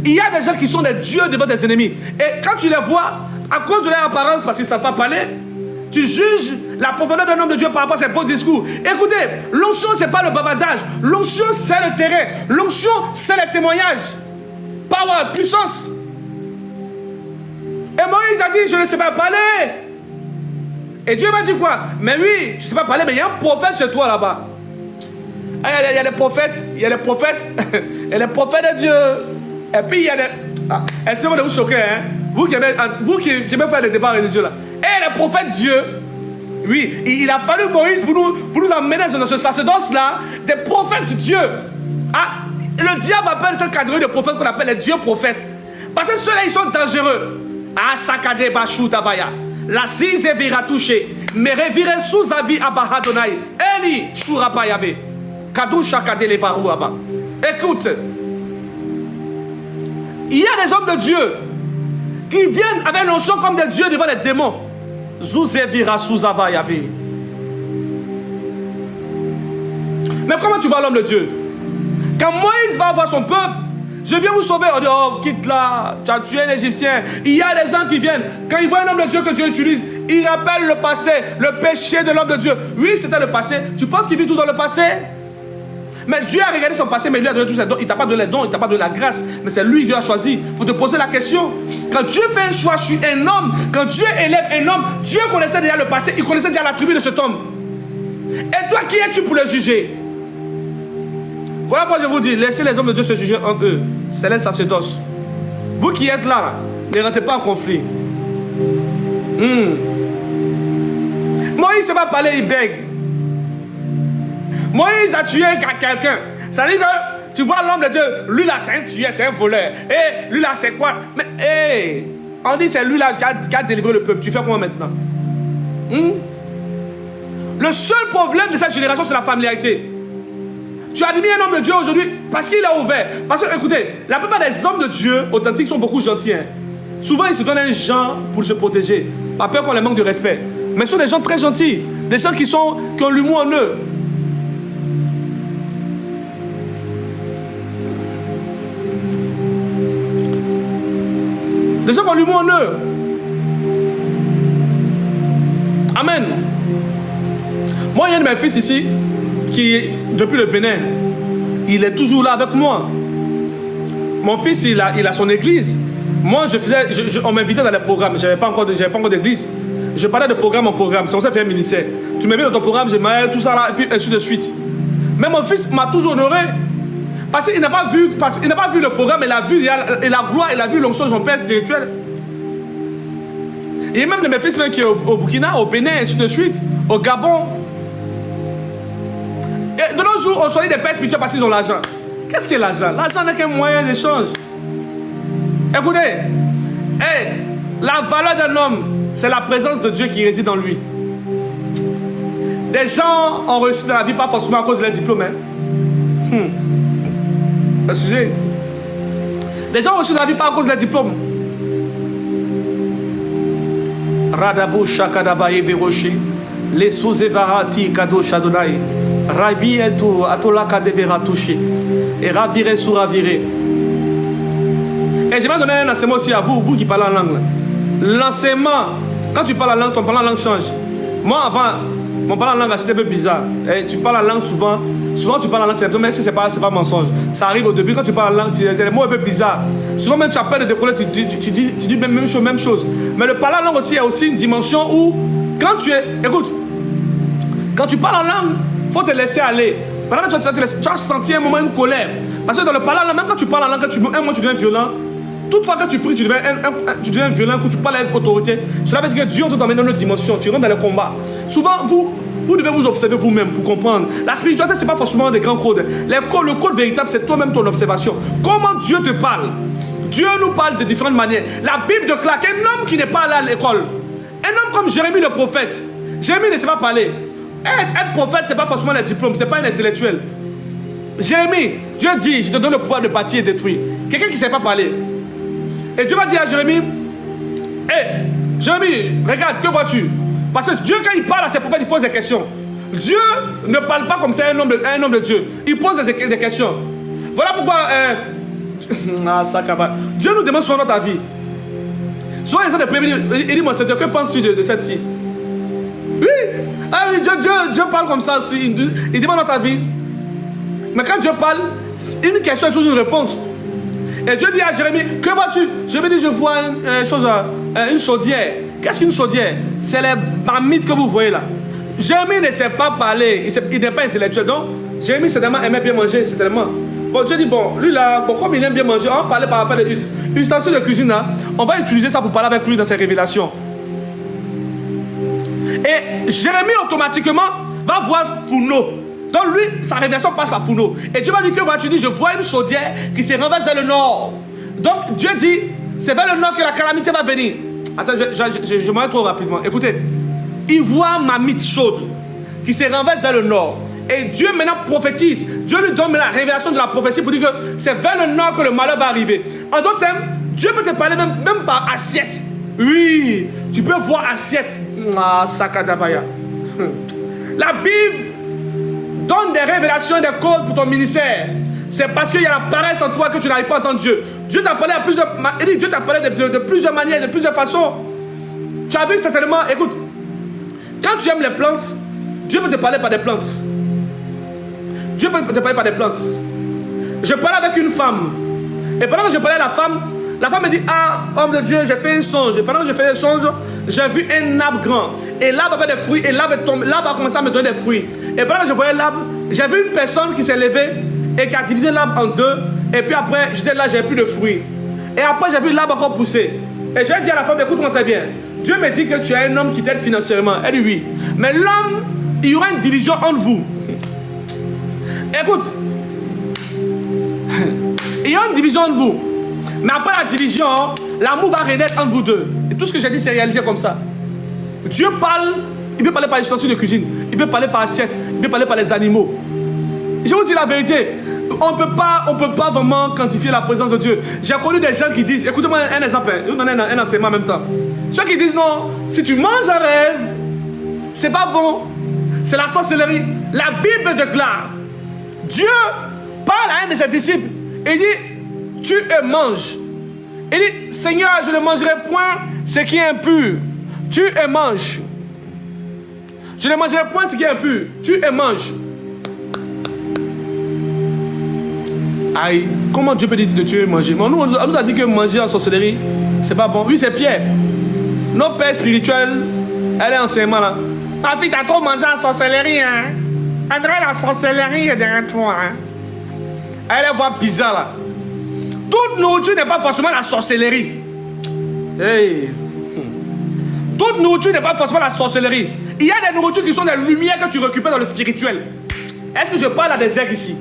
Il y a des gens qui sont des dieux devant tes ennemis. Et quand tu les vois, à cause de leur apparence, parce qu'ils ne savent pas parler, tu juges la profondeur d'un homme de Dieu par rapport à ses beaux discours. Écoutez, l'onction, ce n'est pas le bavardage. L'onction, c'est le terrain. L'onction, c'est le témoignage. Power, puissance. Et Moïse a dit, je ne sais pas parler. Et Dieu m'a dit quoi? Mais oui, tu ne sais pas parler, mais il y a un prophète chez toi là-bas. Il y a les prophètes, il y a les prophètes, il y a les prophètes de Dieu. Et puis il y a des... Ah, essayez-moi de vous choquer, hein? Vous qui aimez faire des débats religieux là. Et les prophètes Dieu, oui, il a fallu Moïse pour nous emmener dans ce sacerdoce-là, des prophètes Dieu. Ah, le diable appelle cette catégorie de prophètes qu'on appelle les dieux prophètes. Parce que ceux-là, ils sont dangereux. Ah, sakade bachou tabaya. La sise vira toucher. Mais revirer sous avis à Bahadonai. Eli, chourapa yabe. Kadou chakade les varou aba. Écoute, il y a des hommes de Dieu qui viennent avec l'onction comme des dieux devant les démons. Zouzevira souzava yabe. Mais comment tu vois l'homme de Dieu? Quand Moïse va voir son peuple, je viens vous sauver. On dit, oh, quitte là, tu as tué un Égyptien. Il y a des gens qui viennent. Quand ils voient un homme de Dieu que Dieu utilise, ils rappellent le passé, le péché de l'homme de Dieu. Oui, c'était le passé. Tu penses qu'il vit tout dans le passé? Mais Dieu a regardé son passé, mais il lui a donné tous ses dons. Il ne t'a pas donné les dons, il ne t'a pas donné la grâce. Mais c'est lui qui a choisi. Il faut te poser la question. Quand Dieu fait un choix sur un homme, quand Dieu élève un homme, Dieu connaissait déjà le passé, il connaissait déjà la tribu de cet homme. Et toi, qui es-tu pour le juger? Voilà pourquoi je vous dis, laissez les hommes de Dieu se juger entre eux. C'est le sacerdoce. Vous qui êtes là, ne rentrez pas en conflit. Moïse ne sait pas parler, il bègue. Moïse a tué quelqu'un. Ça veut dire que tu vois l'homme de Dieu, lui là c'est un tueur, c'est un voleur. Et lui là c'est quoi? Mais hey, on dit c'est lui là qui a délivré le peuple. Tu fais quoi maintenant? Le seul problème de cette génération, c'est la familiarité. Tu admires un homme de Dieu aujourd'hui parce qu'il a ouvert. Parce que, écoutez, la plupart des hommes de Dieu authentiques sont beaucoup gentils. Hein. Souvent, ils se donnent un genre pour se protéger. Pas peur qu'on les manque de respect. Mais ce sont des gens très gentils. Des gens qui ont l'humour en eux. Des gens qui ont l'humour en eux. Amen. Moi, il y a un de mes fils ici qui, depuis le Bénin, il est toujours là avec moi. Mon fils, il a son église. Moi, on m'invitait dans les programmes. Je n'avais pas encore d'église. Je parlais de programme en programme. C'est comme ça que je fais un ministère. Tu m'invites dans ton programme, je mets tout ça là, et puis ainsi de suite. Mais mon fils m'a toujours honoré. Parce qu'il n'a pas vu le programme, il a vu la gloire, il a vu l'onction de son père spirituel. Il y a même de mes fils même qui est au Burkina, au Bénin, ainsi de suite, au Gabon. Et de nos jours, on choisit des pères spirituels parce qu'ils ont l'argent. Qu'est-ce que l'argent? L'argent n'est qu'un moyen d'échange. Écoutez, la valeur d'un homme, c'est la présence de Dieu qui réside en lui. Des gens ont reçu dans la vie, pas forcément à cause de leur diplôme. Un sujet. Les gens ont reçu dans la vie, pas à cause de leur diplôme. Radabo Shakadaba Everoshi, les sous-evarati Kado Shadonai, Rabi eto Atolaka devera toucher, et ravirer sous ravirer. Et j'aimerais donner un enseignement aussi à vous qui parlez en langue. L'enseignement, quand tu parles en langue, ton parlant en langue change. Moi, avant, mon parlant en langue, c'était un peu bizarre. Et tu parles en langue souvent tu parles en langue, tu dis, mais c'est pas mensonge. Ça arrive au début, quand tu parles en langue, tu dis des mots un peu bizarres. Souvent, même tu appelles de décoller, tu dis même chose. Mais le parler en langue aussi, il y a aussi une dimension où, quand tu parles en langue, il faut te laisser aller. Pendant que tu as senti un moment, une colère. Parce que dans le parler en langue, même quand tu parles en langue, un moment tu deviens violent, toute fois que tu pries, tu deviens violent, quand tu parles avec autorité. Cela veut dire que Dieu t'emmène dans une autre dimension, tu rentres dans le combat. Souvent, vous devez vous observer vous-même pour comprendre. La spiritualité, ce n'est pas forcément des grands codes. Le code véritable, c'est toi-même ton observation. Comment Dieu te parle? Dieu nous parle de différentes manières. La Bible déclare qu'un homme qui n'est pas allé à l'école, un homme comme Jérémie le prophète, Jérémie ne sait pas parler. Être prophète, ce n'est pas forcément un diplôme, ce n'est pas un intellectuel. Jérémie, Dieu dit, je te donne le pouvoir de bâtir et détruire. Quelqu'un qui ne sait pas parler. Et Dieu va dire à Jérémie, Jérémie, regarde, que vois-tu? Parce que Dieu, quand il parle à ses prophètes, il pose des questions. Dieu ne parle pas comme ça à un homme de Dieu. Il pose des questions. Voilà pourquoi Dieu nous demande souvent notre avis. Souvent, il dit, mon Seigneur, que penses-tu de cette fille? Oui. Ah oui, Dieu parle comme ça. Il demande notre avis. Mais quand Dieu parle, une question est toujours une réponse. Et Dieu dit à Jérémie, que vois-tu? Jérémie dit, je vois une chaudière. Qu'est-ce qu'une chaudière? C'est les marmites que vous voyez là. Jérémie ne sait pas parler, il n'est pas intellectuel. Donc, Jérémie certainement aimait bien manger, certainement. Bon, Dieu dit, bon, lui là, comme il aime bien manger, on va parler par rapport à des ustensiles de cuisine là, on va utiliser ça pour parler avec lui dans ses révélations. Et Jérémie automatiquement va voir Founo. Donc lui, sa révélation passe par Founo. Et Dieu va lui dire, tu dis, je vois une chaudière qui se renverse vers le nord. Donc Dieu dit, c'est vers le nord que la calamité va venir. Attends, je m'arrête trop rapidement. Écoutez, il voit ma mythe chaude qui se renverse vers le nord. Et Dieu maintenant prophétise. Dieu lui donne la révélation de la prophétie pour dire que c'est vers le nord que le malheur va arriver. En d'autres termes, Dieu peut te parler même par assiette. Oui, tu peux voir assiette. Sakadabaya. La Bible donne des révélations et des codes pour ton ministère. C'est parce qu'il y a la paresse en toi que tu n'arrives pas à entendre Dieu. Dieu t'a parlé Dieu t'a parlé de plusieurs manières, de plusieurs façons. Tu as vu certainement, écoute, quand tu aimes les plantes, Dieu peut te parler par des plantes. Dieu peut te parler par des plantes. Je parlais avec une femme. Et pendant que je parlais à la femme me dit, ah, homme de Dieu, j'ai fait un songe. Et pendant que je faisais un songe, j'ai vu un arbre grand. Et l'arbre avait des fruits. Et l'arbre a commencé à me donner des fruits. Et pendant que je voyais l'arbre, j'ai vu une personne qui s'est levée et qui a divisé l'arbre en deux. Et puis après, j'étais là, j'avais plus de fruits. Et après, j'ai vu l'arbre encore pousser. Et j'ai dit à la femme, écoute-moi très bien. Dieu me dit que tu es un homme qui t'aide financièrement. Elle dit oui. Mais l'homme, il y aura une division entre vous. Écoute. Il y a une division entre vous. Mais après la division, l'amour va renaître entre vous deux. Et tout ce que j'ai dit, c'est réalisé comme ça. Dieu parle, il peut parler par les ustensiles de cuisine. Il peut parler par assiette. Il peut parler par les animaux. Je vous dis la vérité. On ne peut pas vraiment quantifier la présence de Dieu. J'ai connu des gens qui disent, écoutez-moi un exemple, je vous donne un enseignement en même temps. Ceux qui disent non, si tu manges un rêve, c'est pas bon, c'est la sorcellerie. La Bible déclare, Dieu parle à un de ses disciples et dit, tu manges. Il dit, Seigneur, je ne mangerai point ce qui est impur. Tu manges. Je ne mangerai point ce qui est impur. Tu manges. Aïe, comment Dieu peut dire de tuer et manger? On nous a dit que manger en sorcellerie, c'est pas bon. Oui, c'est Pierre. Nos pères spirituels, elle est enseignement là. Ma fille, t'as trop mangé en sorcellerie, hein? André, la sorcellerie est derrière toi, hein? Elle voit bizarre là. Toute nourriture n'est pas forcément la sorcellerie. Hey. Toute nourriture n'est pas forcément la sorcellerie. Il y a des nourritures qui sont des lumières que tu récupères dans le spirituel. Est-ce que je parle à des aigles ici?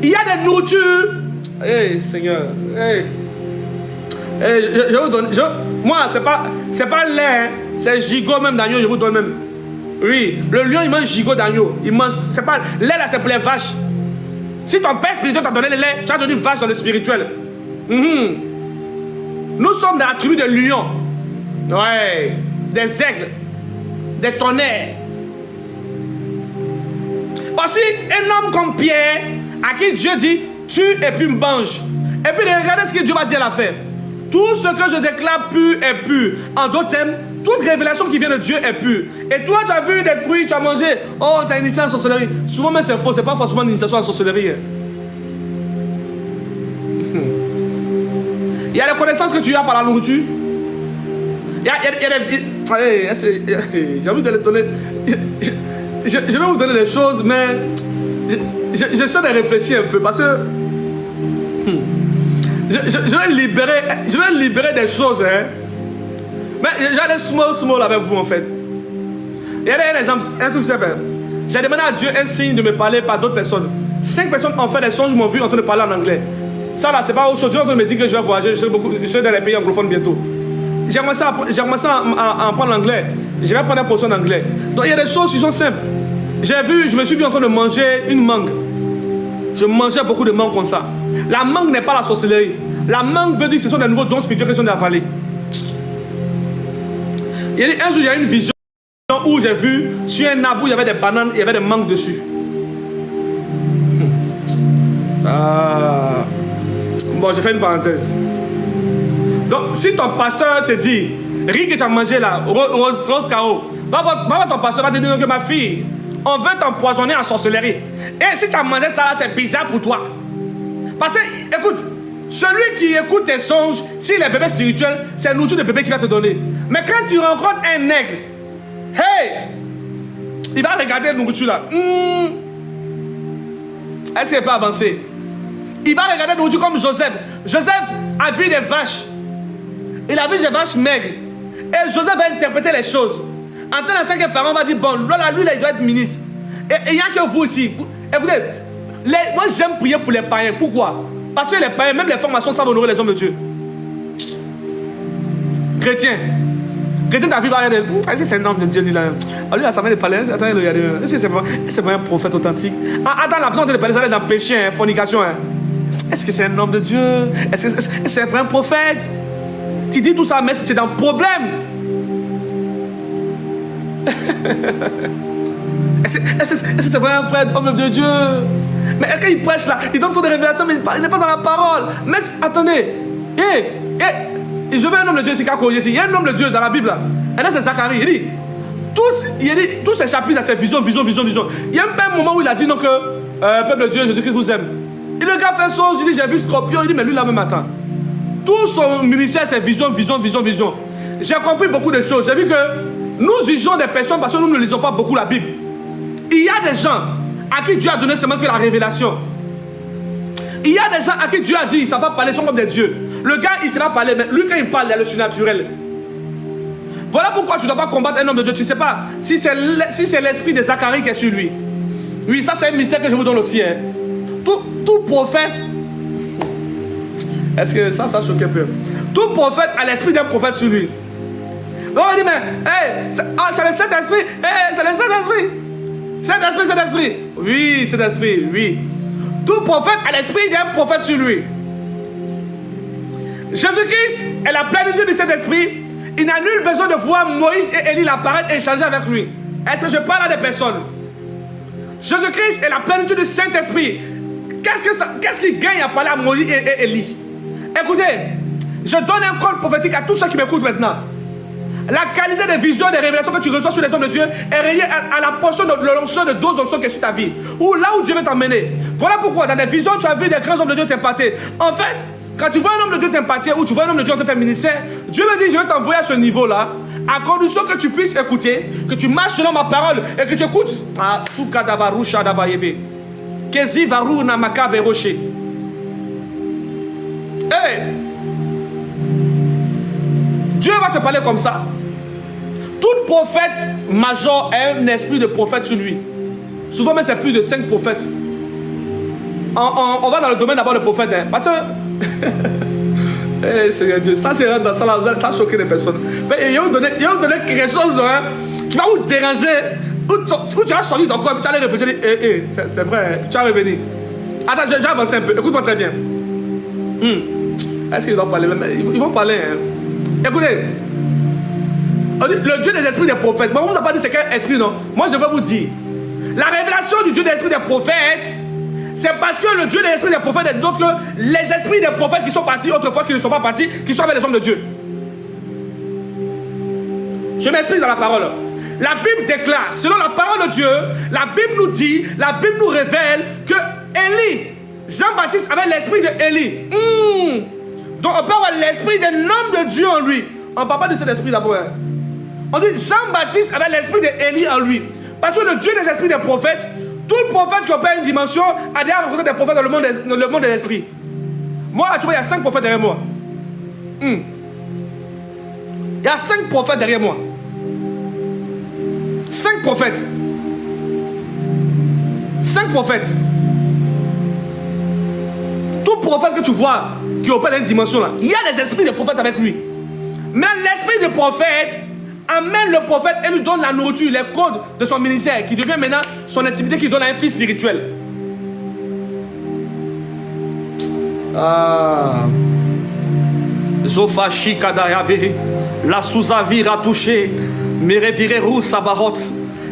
Il y a des nourritures. Hey, Seigneur. Hey. Hey, je vous donne. Moi, c'est pas lait, hein. C'est gigot même d'agneau, je vous donne même. Oui, le lion, il mange gigot d'agneau. Il mange. C'est pas. Lait là, c'est pour les vaches. Si ton père spirituel t'a donné le lait, tu as donné vache dans le spirituel. Nous sommes dans la tribu des lions. Ouais. Des aigles. Des tonnerres. Aussi, un homme comme Pierre, à qui Dieu dit, tue et puis mange. Et puis regardez ce que Dieu va dire à la fin. Tout ce que je déclare pur est pur. En d'autres termes, toute révélation qui vient de Dieu est pure. Et toi, tu as vu des fruits, tu as mangé. Oh, tu as initié en sorcellerie. Souvent, mais c'est faux, c'est pas forcément une initiation en sorcellerie. Il y a des connaissances que tu as par la nourriture. Il y a des... J'ai envie de les donner. Je vais vous donner des choses, mais j'essaie de réfléchir un peu parce que je vais libérer des choses, hein. Mais j'allais small avec vous en fait. Il y a un exemple, un truc simple. J'ai demandé à Dieu un signe de me parler par d'autres personnes. 5 personnes ont fait des songes, m'ont vu en train de parler en anglais. Ça là, c'est pas aujourd'hui, on me dit que je vais voyager, je serai dans les pays anglophones bientôt. J'ai commencé à apprendre l'anglais. Je vais prendre un potion d'anglais. Donc il y a des choses qui sont simples. Je me suis vu en train de manger une mangue. Je mangeais beaucoup de mangue comme ça. La mangue n'est pas la sorcellerie. La mangue veut dire que ce sont des nouveaux dons spirituels qui sont avalés. Un jour, il y a une vision où j'ai vu sur un arbre où il y avait des bananes et il y avait des mangues dessus. Bon, je fais une parenthèse. Donc, si ton pasteur te dit, riz que tu as mangé là, rose carreau, va voir ton pasteur, va te dire que ma fille, on veut t'empoisonner en sorcellerie. Et si tu as mangé ça là, c'est bizarre pour toi. Parce que, écoute, celui qui écoute tes songes, s'il est bébé spirituel, c'est une nourriture de bébé qu'il va te donner. Mais quand tu rencontres un nègre, hey, il va regarder la nourriture là. Est-ce qu'il peut avancer? Il va regarder la nourriture comme Joseph. Joseph a vu des vaches. Il a vu des vaches maigres. Et Joseph va interpréter les choses. En tant que Pharaon va dire, bon, lui là, il doit être ministre. Et il n'y a que vous aussi. Écoutez, moi j'aime prier pour les païens. Pourquoi? Parce que les païens, même les formations, savent honorer les hommes de Dieu. Chrétien, t'as vu, est-ce que c'est un homme de Dieu, lui là? Lui là, ça m'a parlé. Attends, est-ce que c'est vraiment un prophète authentique? Attends, la personne de parler, ça allait dans le péché, hein, fornication. Hein. Est-ce que c'est un homme de Dieu? Est-ce que c'est un vrai prophète? Tu dis tout ça, mais tu es dans le problème. Est-ce que c'est vraiment un vrai homme de Dieu? Mais est-ce qu'il prêche là? Il donne trop de révélations, mais il n'est pas dans la parole. Mais attendez. Je veux un homme de Dieu ici, il y a un homme de Dieu dans la Bible là. Et là, c'est Zacharie. Il dit tous ces chapitres, ces visions. Il y a même un moment où il a dit non que peuple de Dieu, Jésus-Christ vous aime. Et le gars fait songe, il dit j'ai vu Scorpion. Il dit mais lui là même attend. Tout son ministère c'est vision. J'ai compris beaucoup de choses. J'ai vu que nous jugeons des personnes parce que nous ne lisons pas beaucoup la Bible. Il y a des gens à qui Dieu a donné seulement que la révélation. Il y a des gens à qui Dieu a dit, ça va parler, ils sont comme des dieux. Le gars, il ne sait pas parler, mais lui, quand il parle, il a le surnaturel. Voilà pourquoi tu ne dois pas combattre un homme de Dieu. Tu ne sais pas si c'est l'esprit de Zacharie qui est sur lui. Oui, ça c'est un mystère que je vous donne aussi. Hein. Tout prophète, est-ce que ça choque un peu? Tout prophète a l'esprit d'un prophète sur lui. Donc on va dire, mais, c'est le Saint-Esprit. C'est le Saint-Esprit. Saint-Esprit, Saint-Esprit. Oui, Saint-Esprit, oui. Tout prophète a l'esprit d'un prophète sur lui. Jésus-Christ est la plénitude du Saint-Esprit. Il n'a nul besoin de voir Moïse et Élie apparaître et échanger avec lui. Est-ce que je parle à des personnes? Jésus-Christ est la plénitude du Saint-Esprit. Qu'est-ce qu'il gagne à parler à Moïse et Élie? Écoutez, je donne un code prophétique à tous ceux qui m'écoutent maintenant. La qualité des visions, des révélations que tu reçois sur les hommes de Dieu est reliée à la portion de l'onction, de dose d'onction qui est sur ta vie. Ou là où Dieu veut t'emmener. Voilà pourquoi dans des visions, tu as vu des grands hommes de Dieu t'impartir. En fait, quand tu vois un homme de Dieu t'impartir ou tu vois un homme de Dieu te faire ministère, Dieu me dit, je vais t'envoyer à ce niveau-là, à condition que tu puisses écouter, que tu marches selon ma parole et que tu écoutes. Ah, Soukadavarusha Dabayebe. Kezi Varu Namaka Veroche. Hey! Dieu va te parler comme ça. Tout prophète major a un esprit de prophète sur lui. Souvent, même c'est plus de 5 prophètes. On va dans le domaine d'abord de prophète. Hein, parce que. Hey, Seigneur Dieu, ça c'est dans ça, ça choquer les personnes. Mais il va vous donner quelque chose hein, qui va vous déranger. Où tu as sorti ton corps, tu allais répéter. C'est vrai, tu vas revenir. Attends, j'ai avancé un peu. Écoute-moi très bien. Est-ce qu'ils vont parler même? Ils vont parler. Hein. Écoutez, le Dieu des esprits des prophètes, moi on vous a pas dit c'est quel esprit, non? Moi je vais vous dire, la révélation du Dieu des esprits des prophètes, c'est parce que le Dieu des esprits des prophètes est d'autres que les esprits des prophètes qui sont partis autrefois, qui ne sont pas partis, qui sont avec les hommes de Dieu. Je m'explique dans la parole. La Bible déclare, selon la parole de Dieu, la Bible nous dit, la Bible nous révèle que Élie, Jean-Baptiste avait l'esprit de Élie. Donc on peut avoir l'esprit d'un homme de Dieu en lui. On ne parle pas de cet esprit d'abord. Hein. On dit Jean-Baptiste avait l'esprit d'Élie en lui. Parce que le Dieu des esprits des prophètes, tout prophète qui opère une dimension a déjà rencontré des prophètes dans le monde des esprits. Moi, tu vois, il y a 5 prophètes derrière moi. Il y a 5 prophètes derrière moi. 5 prophètes. 5 prophètes. Tout prophète que tu vois qui opère dans une dimension là, il y a des esprits de prophètes avec lui. Mais l'esprit de prophète amène le prophète et lui donne la nourriture, les codes de son ministère, qui devient maintenant son intimité, qui donne à un fils spirituel. Zofashi Kadayave, la Souzavira touché, Merevirerou Sabarot,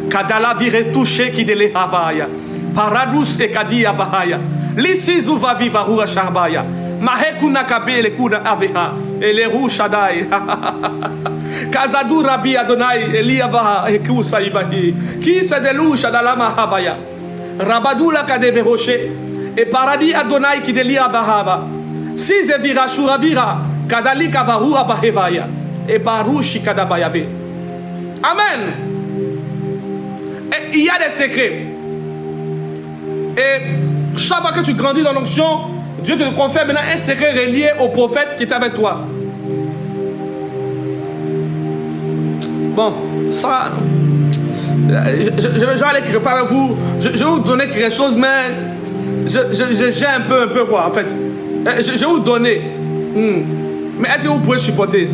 Kadala vire touché qui délé Havaya, Paradous et Kadia Bahaya, Lissi Zouvavi Varura Charbaya. Mahekuna kabele kuna abeha eleru shadai kazadu rabi adonai eliava ekusa ivahi ki sedelu shadalama habaya rabadula kadeve rocher et paradis adonai qui delia bahava si zevira shuravira kadalika vahu abahevaya et barushi kadabayave. Amen. Et il y a des secrets. Et chaque fois que tu grandis dans l'onction, Dieu te confère maintenant un secret relié au prophète qui est avec toi. Bon, ça, je vais aller quelque part avec vous. Je vais vous donner quelque chose, mais j'ai un peu quoi, en fait. Je vais vous donner. Mais est-ce que vous pouvez supporter?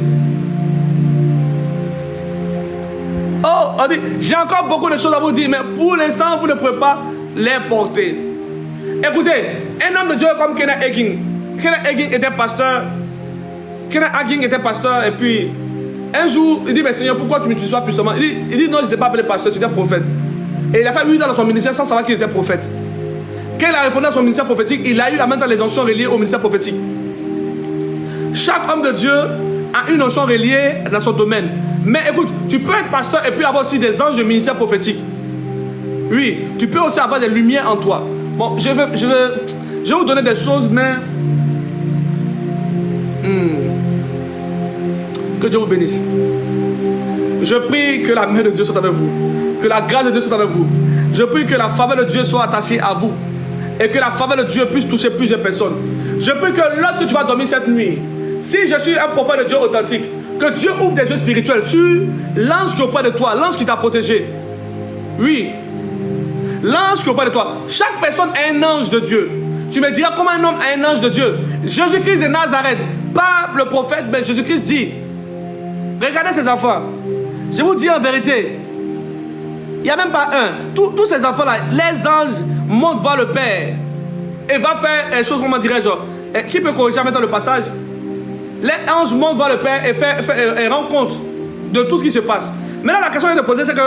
Oh, on dit, j'ai encore beaucoup de choses à vous dire, mais pour l'instant, vous ne pouvez pas les porter. Écoutez, un homme de Dieu comme Kenneth Hagin. Kenneth Hagin était pasteur. Kenneth Hagin était pasteur et puis un jour, il dit, mais Seigneur, pourquoi tu ne m'utilises pas puissamment? Il dit, non, je n'étais pas appelé pasteur, tu étais prophète. Et il a fait 8 ans dans son ministère sans savoir qu'il était prophète. Quand il a répondu à son ministère prophétique, il a eu en même temps les onctions reliées au ministère prophétique. Chaque homme de Dieu a une onction reliée dans son domaine. Mais écoute, tu peux être pasteur et puis avoir aussi des anges de ministère prophétique. Oui, tu peux aussi avoir des lumières en toi. Bon, je vais vous donner des choses, mais... Que Dieu vous bénisse. Je prie que la main de Dieu soit avec vous. Que la grâce de Dieu soit avec vous. Je prie que la faveur de Dieu soit attachée à vous. Et que la faveur de Dieu puisse toucher plusieurs personnes. Je prie que lorsque tu vas dormir cette nuit, si je suis un prophète de Dieu authentique, que Dieu ouvre des yeux spirituels sur l'ange qui est auprès de toi, l'ange qui t'a protégé. Oui. L'ange qui est auprès de toi. Chaque personne a un ange de Dieu. Tu me diras comment un homme a un ange de Dieu. Jésus-Christ de Nazareth, pas le prophète, mais Jésus-Christ dit, regardez ces enfants. Je vous dis en vérité, Il n'y a même pas un. Tous ces enfants-là, les anges montent voir le Père. Et va faire des choses, comment dirais-je, genre, qui peut corriger maintenant le passage? Les anges montent voir le Père et rend compte de tout ce qui se passe. Maintenant, la question que je te poser, c'est que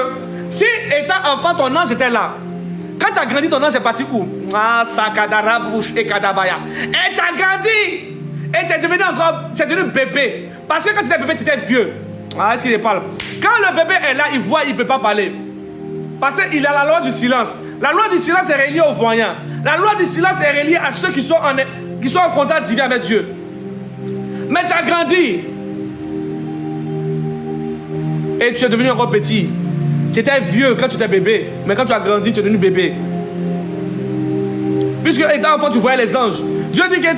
si étant enfant, ton ange était là, quand tu as grandi, ton ange est parti où? Ah, Sakadara, bouche et Kadabaya. Et tu as grandi. Et tu es devenu encore, tu es devenu bébé. Parce que quand tu étais bébé, tu étais vieux. Ah, est-ce qu'il parle? Quand le bébé est là, il voit, il ne peut pas parler. Parce qu'il a la loi du silence. La loi du silence est reliée aux voyants. La loi du silence est reliée à ceux qui sont en contact divin avec Dieu. Mais tu as grandi. Et tu es devenu encore petit. Tu étais vieux quand tu étais bébé. Mais quand tu as grandi, tu es devenu bébé. Puisque étant enfant, tu voyais les anges. Dieu dit que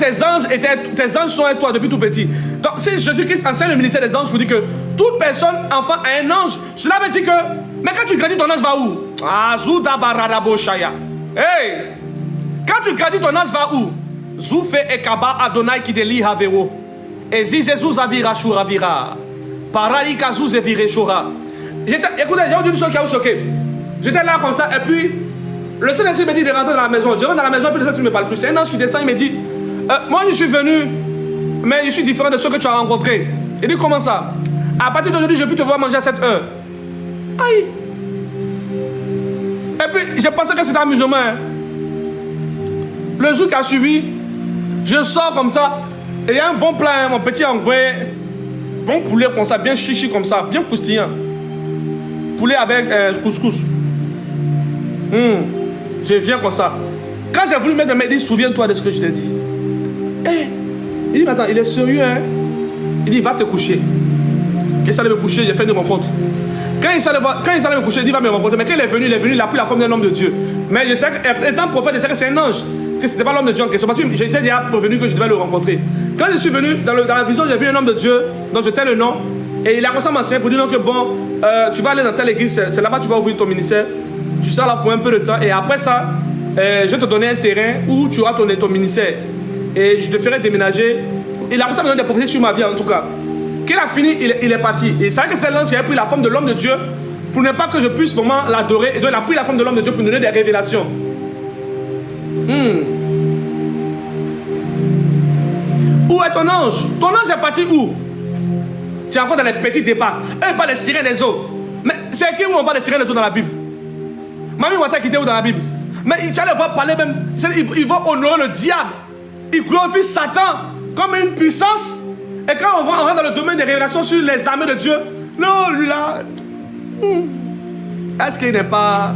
tes anges sont avec toi depuis tout petit. Donc si Jésus-Christ enseigne le ministère des anges, je vous dis que toute personne, enfant, a un ange. Cela veut dire que, mais quand tu grandis, ton ange va où? Ah, Zouda Baradabo Shaya. Hey! Quand tu grandis, ton ange va où? Zoufe Ekaba Adonai Kideli Havero. Et Zizezou Zavira Shuravira. Parali Kazou Zevire Shura. Écoutez, j'ai une chose qui a choqué. J'étais là comme ça, et puis le Saint-Esprit me dit de rentrer dans la maison. Je rentre dans la maison, puis le Saint-Esprit ne me parle plus. C'est un ange qui descend, il me dit moi je suis venu, mais je suis différent de ceux que tu as rencontrés. Il dit comment ça? À partir d'aujourd'hui, je peux te voir manger à 7 heures. Aïe! Et puis, j'ai pensé que c'était amusement. Hein. Le jour qui a suivi, je sors comme ça, et il y a un bon plat, hein, mon petit a envoyé bon poulet comme ça, bien chichi comme ça, bien croustillant. Poulet avec couscous. Je viens comme ça. Quand j'ai voulu mettre mes mains, il dit, souviens-toi de ce que je t'ai dit. Hey. Il dit, mais attends, il est sérieux, hein? Il dit, va te coucher. Quand il s'allait me coucher, j'ai fait une rencontre. Quand il s'allait me coucher, il dit, va me rencontrer. Mais quand il est venu, il a pris la forme d'un homme de Dieu. Mais je sais qu'étant prophète, je sais que c'est un ange. Que ce n'était pas l'homme de Dieu en question. Parce que j'étais déjà prévenu que je devais le rencontrer. Quand je suis venu, dans la vision, j'ai vu un homme de Dieu, dont je tais le nom. Et il a commencé à m'enseigner pour dire que bon, tu vas aller dans telle église, c'est là-bas que tu vas ouvrir ton ministère. Tu seras là pour un peu de temps. Et après ça, je vais te donner un terrain où tu auras ton ministère. Et je te ferai déménager. Il a commencé à me donner des prophéties sur ma vie en tout cas. Quand il a fini, il est parti. Et c'est vrai que c'est l'ange qui a pris la forme de l'homme de Dieu pour ne pas que je puisse vraiment l'adorer. Et donc il a pris la forme de l'homme de Dieu pour nous donner des révélations. Où est ton ange? Ton ange est parti où? Tu es encore dans les petits débats. Eux, ils parlent des sirènes des eaux. Mais c'est écrit où on parle des sirènes des eaux dans la Bible? Mamie Wata qui était où dans la Bible? Mais tu vas les voir parler même. Ils vont honorer le diable. Ils glorifient Satan comme une puissance. Et quand on rentre dans le domaine des révélations sur les armées de Dieu, non, lui là. Est-ce qu'il n'est pas.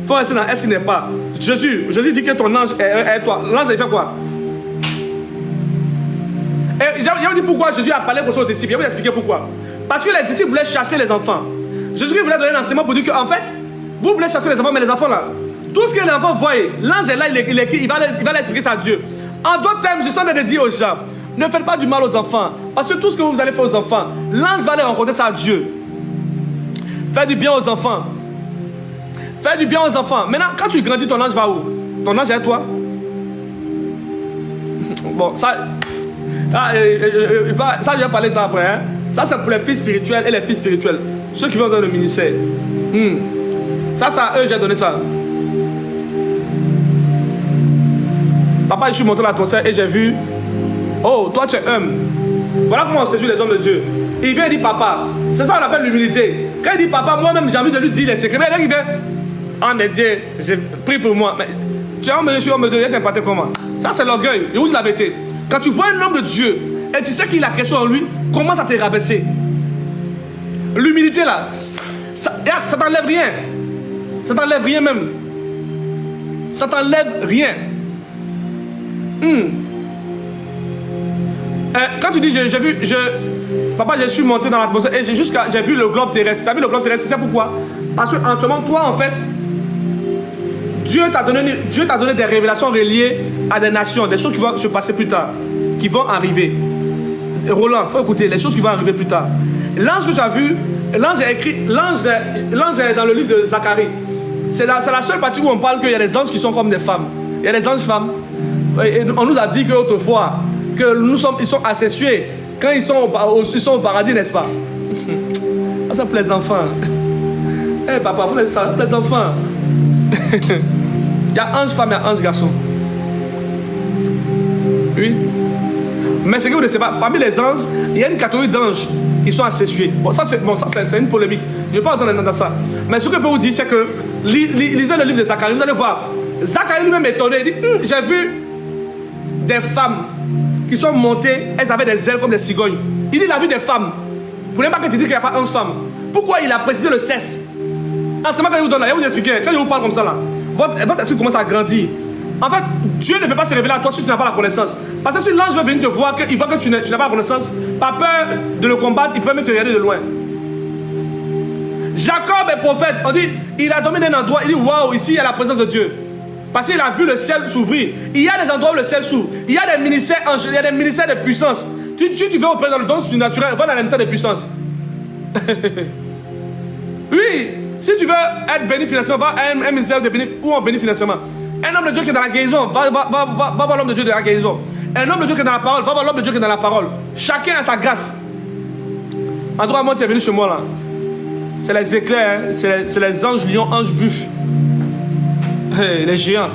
Faut rester dans est-ce qu'il n'est pas. Jésus dit que ton ange est toi. L'ange, il fait quoi? Et j'ai dit pourquoi Jésus a parlé pour ses disciples. Je vais vous expliquer pourquoi. Parce que les disciples voulaient chasser les enfants. Jésus voulait donner un enseignement pour dire qu'en fait, vous voulez chasser les enfants, mais les enfants là, tout ce que les enfants voient, l'ange est là, il va l'expliquer ça à Dieu. En d'autres termes, je suis en train de dire aux gens, ne faites pas du mal aux enfants. Parce que tout ce que vous allez faire aux enfants, l'ange va aller rencontrer ça à Dieu. Fais du bien aux enfants. Fais du bien aux enfants. Maintenant, quand tu grandis, ton ange va où? Ton ange est toi? Bon, ça, je vais parler ça après. Hein? Ça, c'est pour les filles spirituelles et les filles spirituelles. Ceux qui vont dans le ministère. Ça, eux, j'ai donné ça. Papa, je suis monté dans l'atmosphère et j'ai vu. Oh, toi, tu es homme. Voilà comment on séduit les hommes de Dieu. Il vient et dit papa. C'est ça qu'on appelle l'humilité. Quand il dit papa, moi-même, j'ai envie de lui dire les secrets. Mais là, il vient. Ah, mais Dieu, j'ai pris pour moi. Mais tu es homme de Dieu, je suis homme de Dieu. Il est impacté comment? Ça, c'est l'orgueil. Et où est la vérité? Quand tu vois un homme de Dieu et tu sais qu'il a quelque chose en lui, commence à te rabaisser. L'humilité là, ça t'enlève rien. Ça t'enlève rien même. Ça t'enlève rien. Quand tu dis papa, je suis monté dans l'atmosphère et j'ai vu le globe terrestre. Tu as vu le globe terrestre? C'est pourquoi? Parce que en ce moment, toi en fait, Dieu t'a donné des révélations reliées à des nations, des choses qui vont se passer plus tard, qui vont arriver. Roland, il faut écouter, les choses qui vont arriver plus tard. L'ange que tu as vu, l'ange est dans le livre de Zacharie. C'est la seule partie où on parle qu'il y a des anges qui sont comme des femmes. Il y a des anges femmes. Et on nous a dit qu'autrefois, ils sont asexués quand ils sont au paradis, n'est-ce pas? Ça, c'est pour les enfants. Hey, papa, vous les enfants. Il y a ange femme, il y a ange garçon. Oui. Mais ce que vous ne savez pas, parmi les anges, il y a une catégorie d'anges qui sont asexués. Bon, ça c'est une polémique. Je ne vais pas entrer dans ça. Mais ce que je peux vous dire, c'est que lisez le livre de Zacharie, vous allez voir. Zacharie lui-même est étonné. Il dit, j'ai vu des femmes qui sont montées, elles avaient des ailes comme des cigognes. Il dit, il a vu des femmes. Vous voulez pas que tu dises qu'il n'y a pas 11 femmes. Pourquoi il a précisé le sexe? Ah, c'est moi que je vous donne là, je vais vous expliquer. Quand je vous parle comme ça là, votre esprit commence à grandir. En fait, Dieu ne peut pas se révéler à toi si tu n'as pas la connaissance. Parce que si l'ange veut venir te voir, qu'il voit que tu n'as pas la connaissance, pas peur de le combattre, il peut même te regarder de loin. Jacob est prophète. On dit, il a dominé un endroit. Il dit, waouh, ici il y a la présence de Dieu. Parce qu'il a vu le ciel s'ouvrir. Il y a des endroits où le ciel s'ouvre. Il y a des ministères angéliques, il y a des ministères de puissance. Si tu veux opérer dans le don surnaturel, va dans les ministères de puissance. Oui, si tu veux être béni financièrement, va à un ministère de béni où on bénit financièrement. Un homme de Dieu qui est dans la guérison, va voir l'homme de Dieu de la guérison. Un homme de Dieu qui est dans la parole, va voir l'homme de Dieu qui est dans la parole. Chacun a sa grâce. En droit, moi, tu es venu chez moi là. C'est les éclairs, hein? C'est les anges lions, anges buffles. Hey, les géants.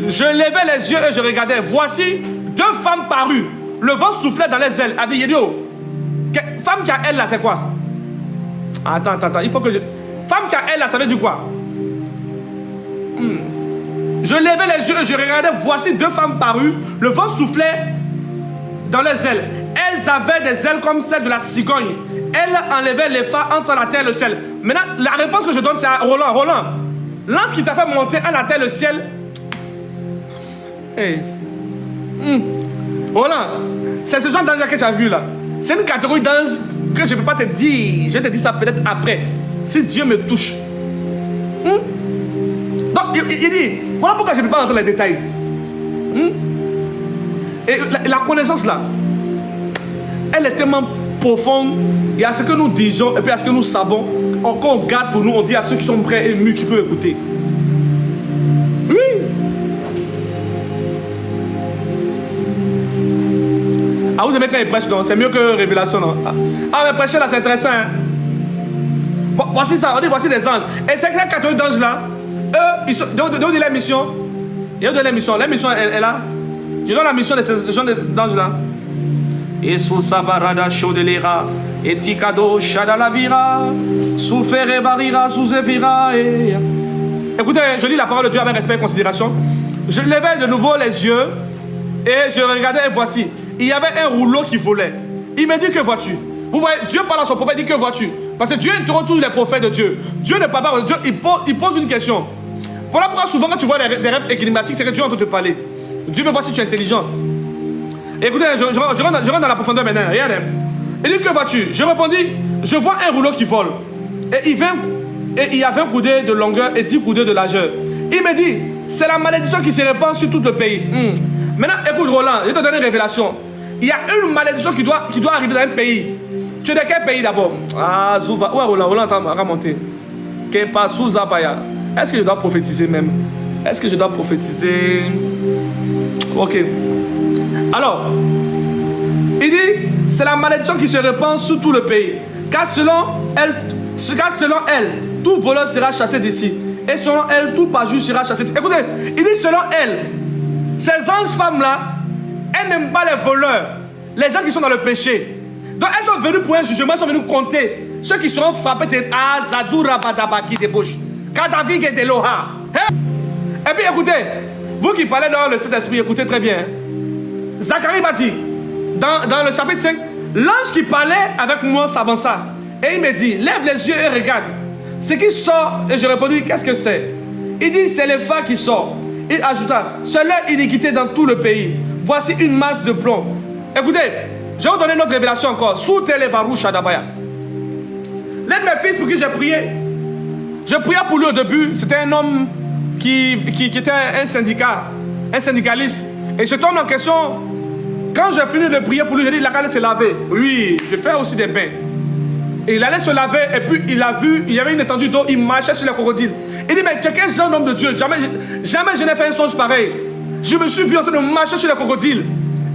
Je levais les yeux et je regardais. Voici deux femmes parues. Le vent soufflait dans les ailes. A dit, Yedio, femme qui a elle là, c'est quoi? Attends, il faut que je... Femme qui a elle là, ça veut dire quoi? Je levais les yeux et je regardais. Voici deux femmes parues. Le vent soufflait dans les ailes. Elles avaient des ailes comme celles de la cigogne. Elles enlevaient les phares entre la terre et le ciel. Maintenant, la réponse que je donne, c'est à Roland. Roland, l'ange qui t'a fait monter à la terre et le ciel. Hey. Roland, c'est ce genre d'ange que tu as vu là. C'est une catégorie d'ange que je ne peux pas te dire. Je te dis ça peut-être après. Si Dieu me touche. Donc, il dit, voilà pourquoi je ne peux pas rentrer dans les détails. Et la connaissance là, elle est tellement profonde. Il y a ce que nous disons et puis à ce que nous savons. Quand on garde pour nous, on dit à ceux qui sont prêts et émus qui peuvent écouter. Oui. Ah, vous aimez quand il prêche, non? C'est mieux que révélation, non? Ah, mais prêcher là, c'est intéressant. Hein? Voici ça, on dit voici des anges. Et ces catégories d'anges là, eux, ils sont. Je vais vous dire la mission. Je vais vous donner la mission. La mission est là. Je donne la mission de ces gens d'anges là. Et sous Savarada Chaudelera, et Tikado Shadalavira, sous Ferrevarira, sous Zevira. Écoutez, je lis la parole de Dieu avec respect et considération. Je levais de nouveau les yeux et je regardais et voici. Il y avait un rouleau qui volait. Il me dit, que vois-tu? Vous voyez, Dieu parle à son prophète, il dit, que vois-tu? Parce que Dieu interrompt tous les prophètes de Dieu. Dieu ne parle pas, Dieu, il pose une question. Voilà pourquoi souvent quand tu vois des rêves énigmatiques, c'est que Dieu est en train de te parler. Dieu veut voir si tu es intelligent. Écoutez, je rentre dans la profondeur maintenant. Regardez. Il dit, que vois-tu? Je répondis, je vois un rouleau qui vole. Et il y avait 20 coudées de longueur et 10 coudées de largeur. Il me dit, c'est la malédiction qui se répand sur tout le pays. Maintenant, écoute Roland, je vais te donner une révélation. Il y a une malédiction qui doit arriver dans un pays. Tu es de quel pays d'abord? Ah, Zouva. Ouais, Roland t'a remonté. Kepa Souzabaya. Est-ce que je dois prophétiser même? Est-ce que je dois prophétiser? Ok. Alors, il dit, c'est la malédiction qui se répand sur tout le pays. Car selon elle, tout voleur sera chassé d'ici. Et selon elle, tout parjure sera chassé d'ici. Écoutez, il dit selon elle, ces anges femmes-là, elles n'aiment pas les voleurs, les gens qui sont dans le péché. Donc elles sont venues pour un jugement, elles sont venues compter ceux qui seront frappés de Azadoura Badabaki de bouche. Kadavig et de Loha. Et puis écoutez, vous qui parlez dans le Saint-Esprit, écoutez très bien. Zacharie m'a dit, dans le chapitre 5, l'ange qui parlait avec moi s'avança. Et il me dit, lève les yeux et regarde. Ce qui sort, et je répondis, qu'est-ce que c'est? Il dit, c'est le phare qui sort. Il ajouta, c'est leur iniquité dans tout le pays. Voici une masse de plomb. Écoutez, je vais vous donner une autre révélation encore. Sous Televarou Shadabaya. L'un de mes fils pour qui j'ai prié, je priais pour lui au début. C'était un homme qui était un syndicaliste. Et cet homme en question, quand j'ai fini de prier pour lui, j'ai dit, il allait se laver. Oui, je fais aussi des bains. Et il allait se laver, et puis il a vu, il y avait une étendue d'eau, il marchait sur les crocodiles. Il dit, mais tu es quel jeune homme de Dieu? Jamais je n'ai fait un songe pareil. Je me suis vu en train de marcher sur les crocodiles.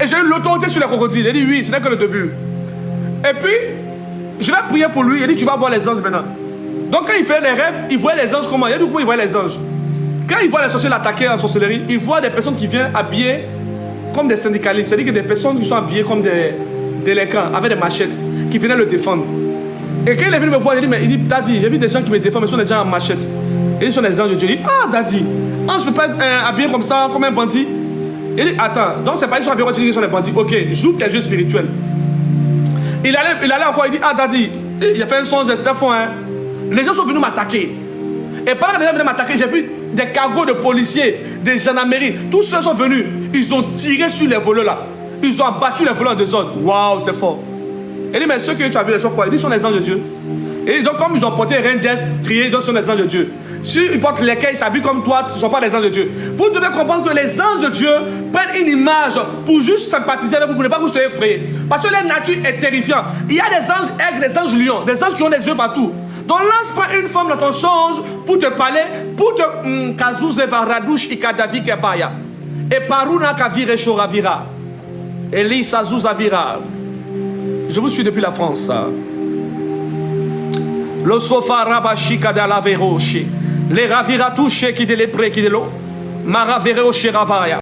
Et j'ai eu l'autorité sur les crocodiles. Il dit, oui, ce n'est que le début. Et puis, je vais prier pour lui. Il dit, tu vas voir les anges maintenant. Donc quand il fait les rêves, il voit les anges comment? Il y a du coup, il voit les anges. Quand il voit les sorciers l'attaquer en sorcellerie, il voit des personnes qui viennent habillées comme des syndicalistes. C'est-à-dire que des personnes qui sont habillées comme des délinquants, avec des machettes, qui venaient le défendre. Et quand il est venu me voir, il dit, Daddy, j'ai vu des gens qui me défendent, mais ce sont des gens en machette. Et ils sont des anges de Dieu. Il dit, ah Daddy, ange ne peut pas être habillé comme ça, comme un bandit. Il dit, attends, donc c'est pas ils sont habillés comme ils sont des bandits. Ok, j'ouvre tes yeux spirituels. Il allait encore, il dit, ah Daddy, il a fait un songe, c'était faux, hein. Les gens sont venus m'attaquer. Et pendant que les gens venaient m'attaquer, j'ai vu des cargos de policiers, des gendarmeries. Tous ceux sont venus. Ils ont tiré sur les voleurs là. Ils ont abattu les voleurs en désordre. Waouh, c'est fort. Il dit, mais ceux que tu as vus, ils sont quoi? Il dit, ils sont les anges de Dieu. Et donc, comme ils ont porté Rangers, triés, donc ils sont les anges de Dieu. Si ils portent lesquels ils s'habillent comme toi, ce ne sont pas les anges de Dieu. Vous devez comprendre que les anges de Dieu prennent une image pour juste sympathiser avec vous, pour ne pas vous soyez effrayés. Parce que leur nature est terrifiante. Il y a des anges aigles, des anges lions, des anges qui ont des yeux partout. Donc l'ange prend une forme dans ton songe pour te parler, pour te... Et paruna kavire choravira. Elisa zuzavira. Je vous suis depuis la France. Le sofa rabashika de la veroche. Les ravira touché qui de l'épre qui de l'eau. Mara veroche ravaya.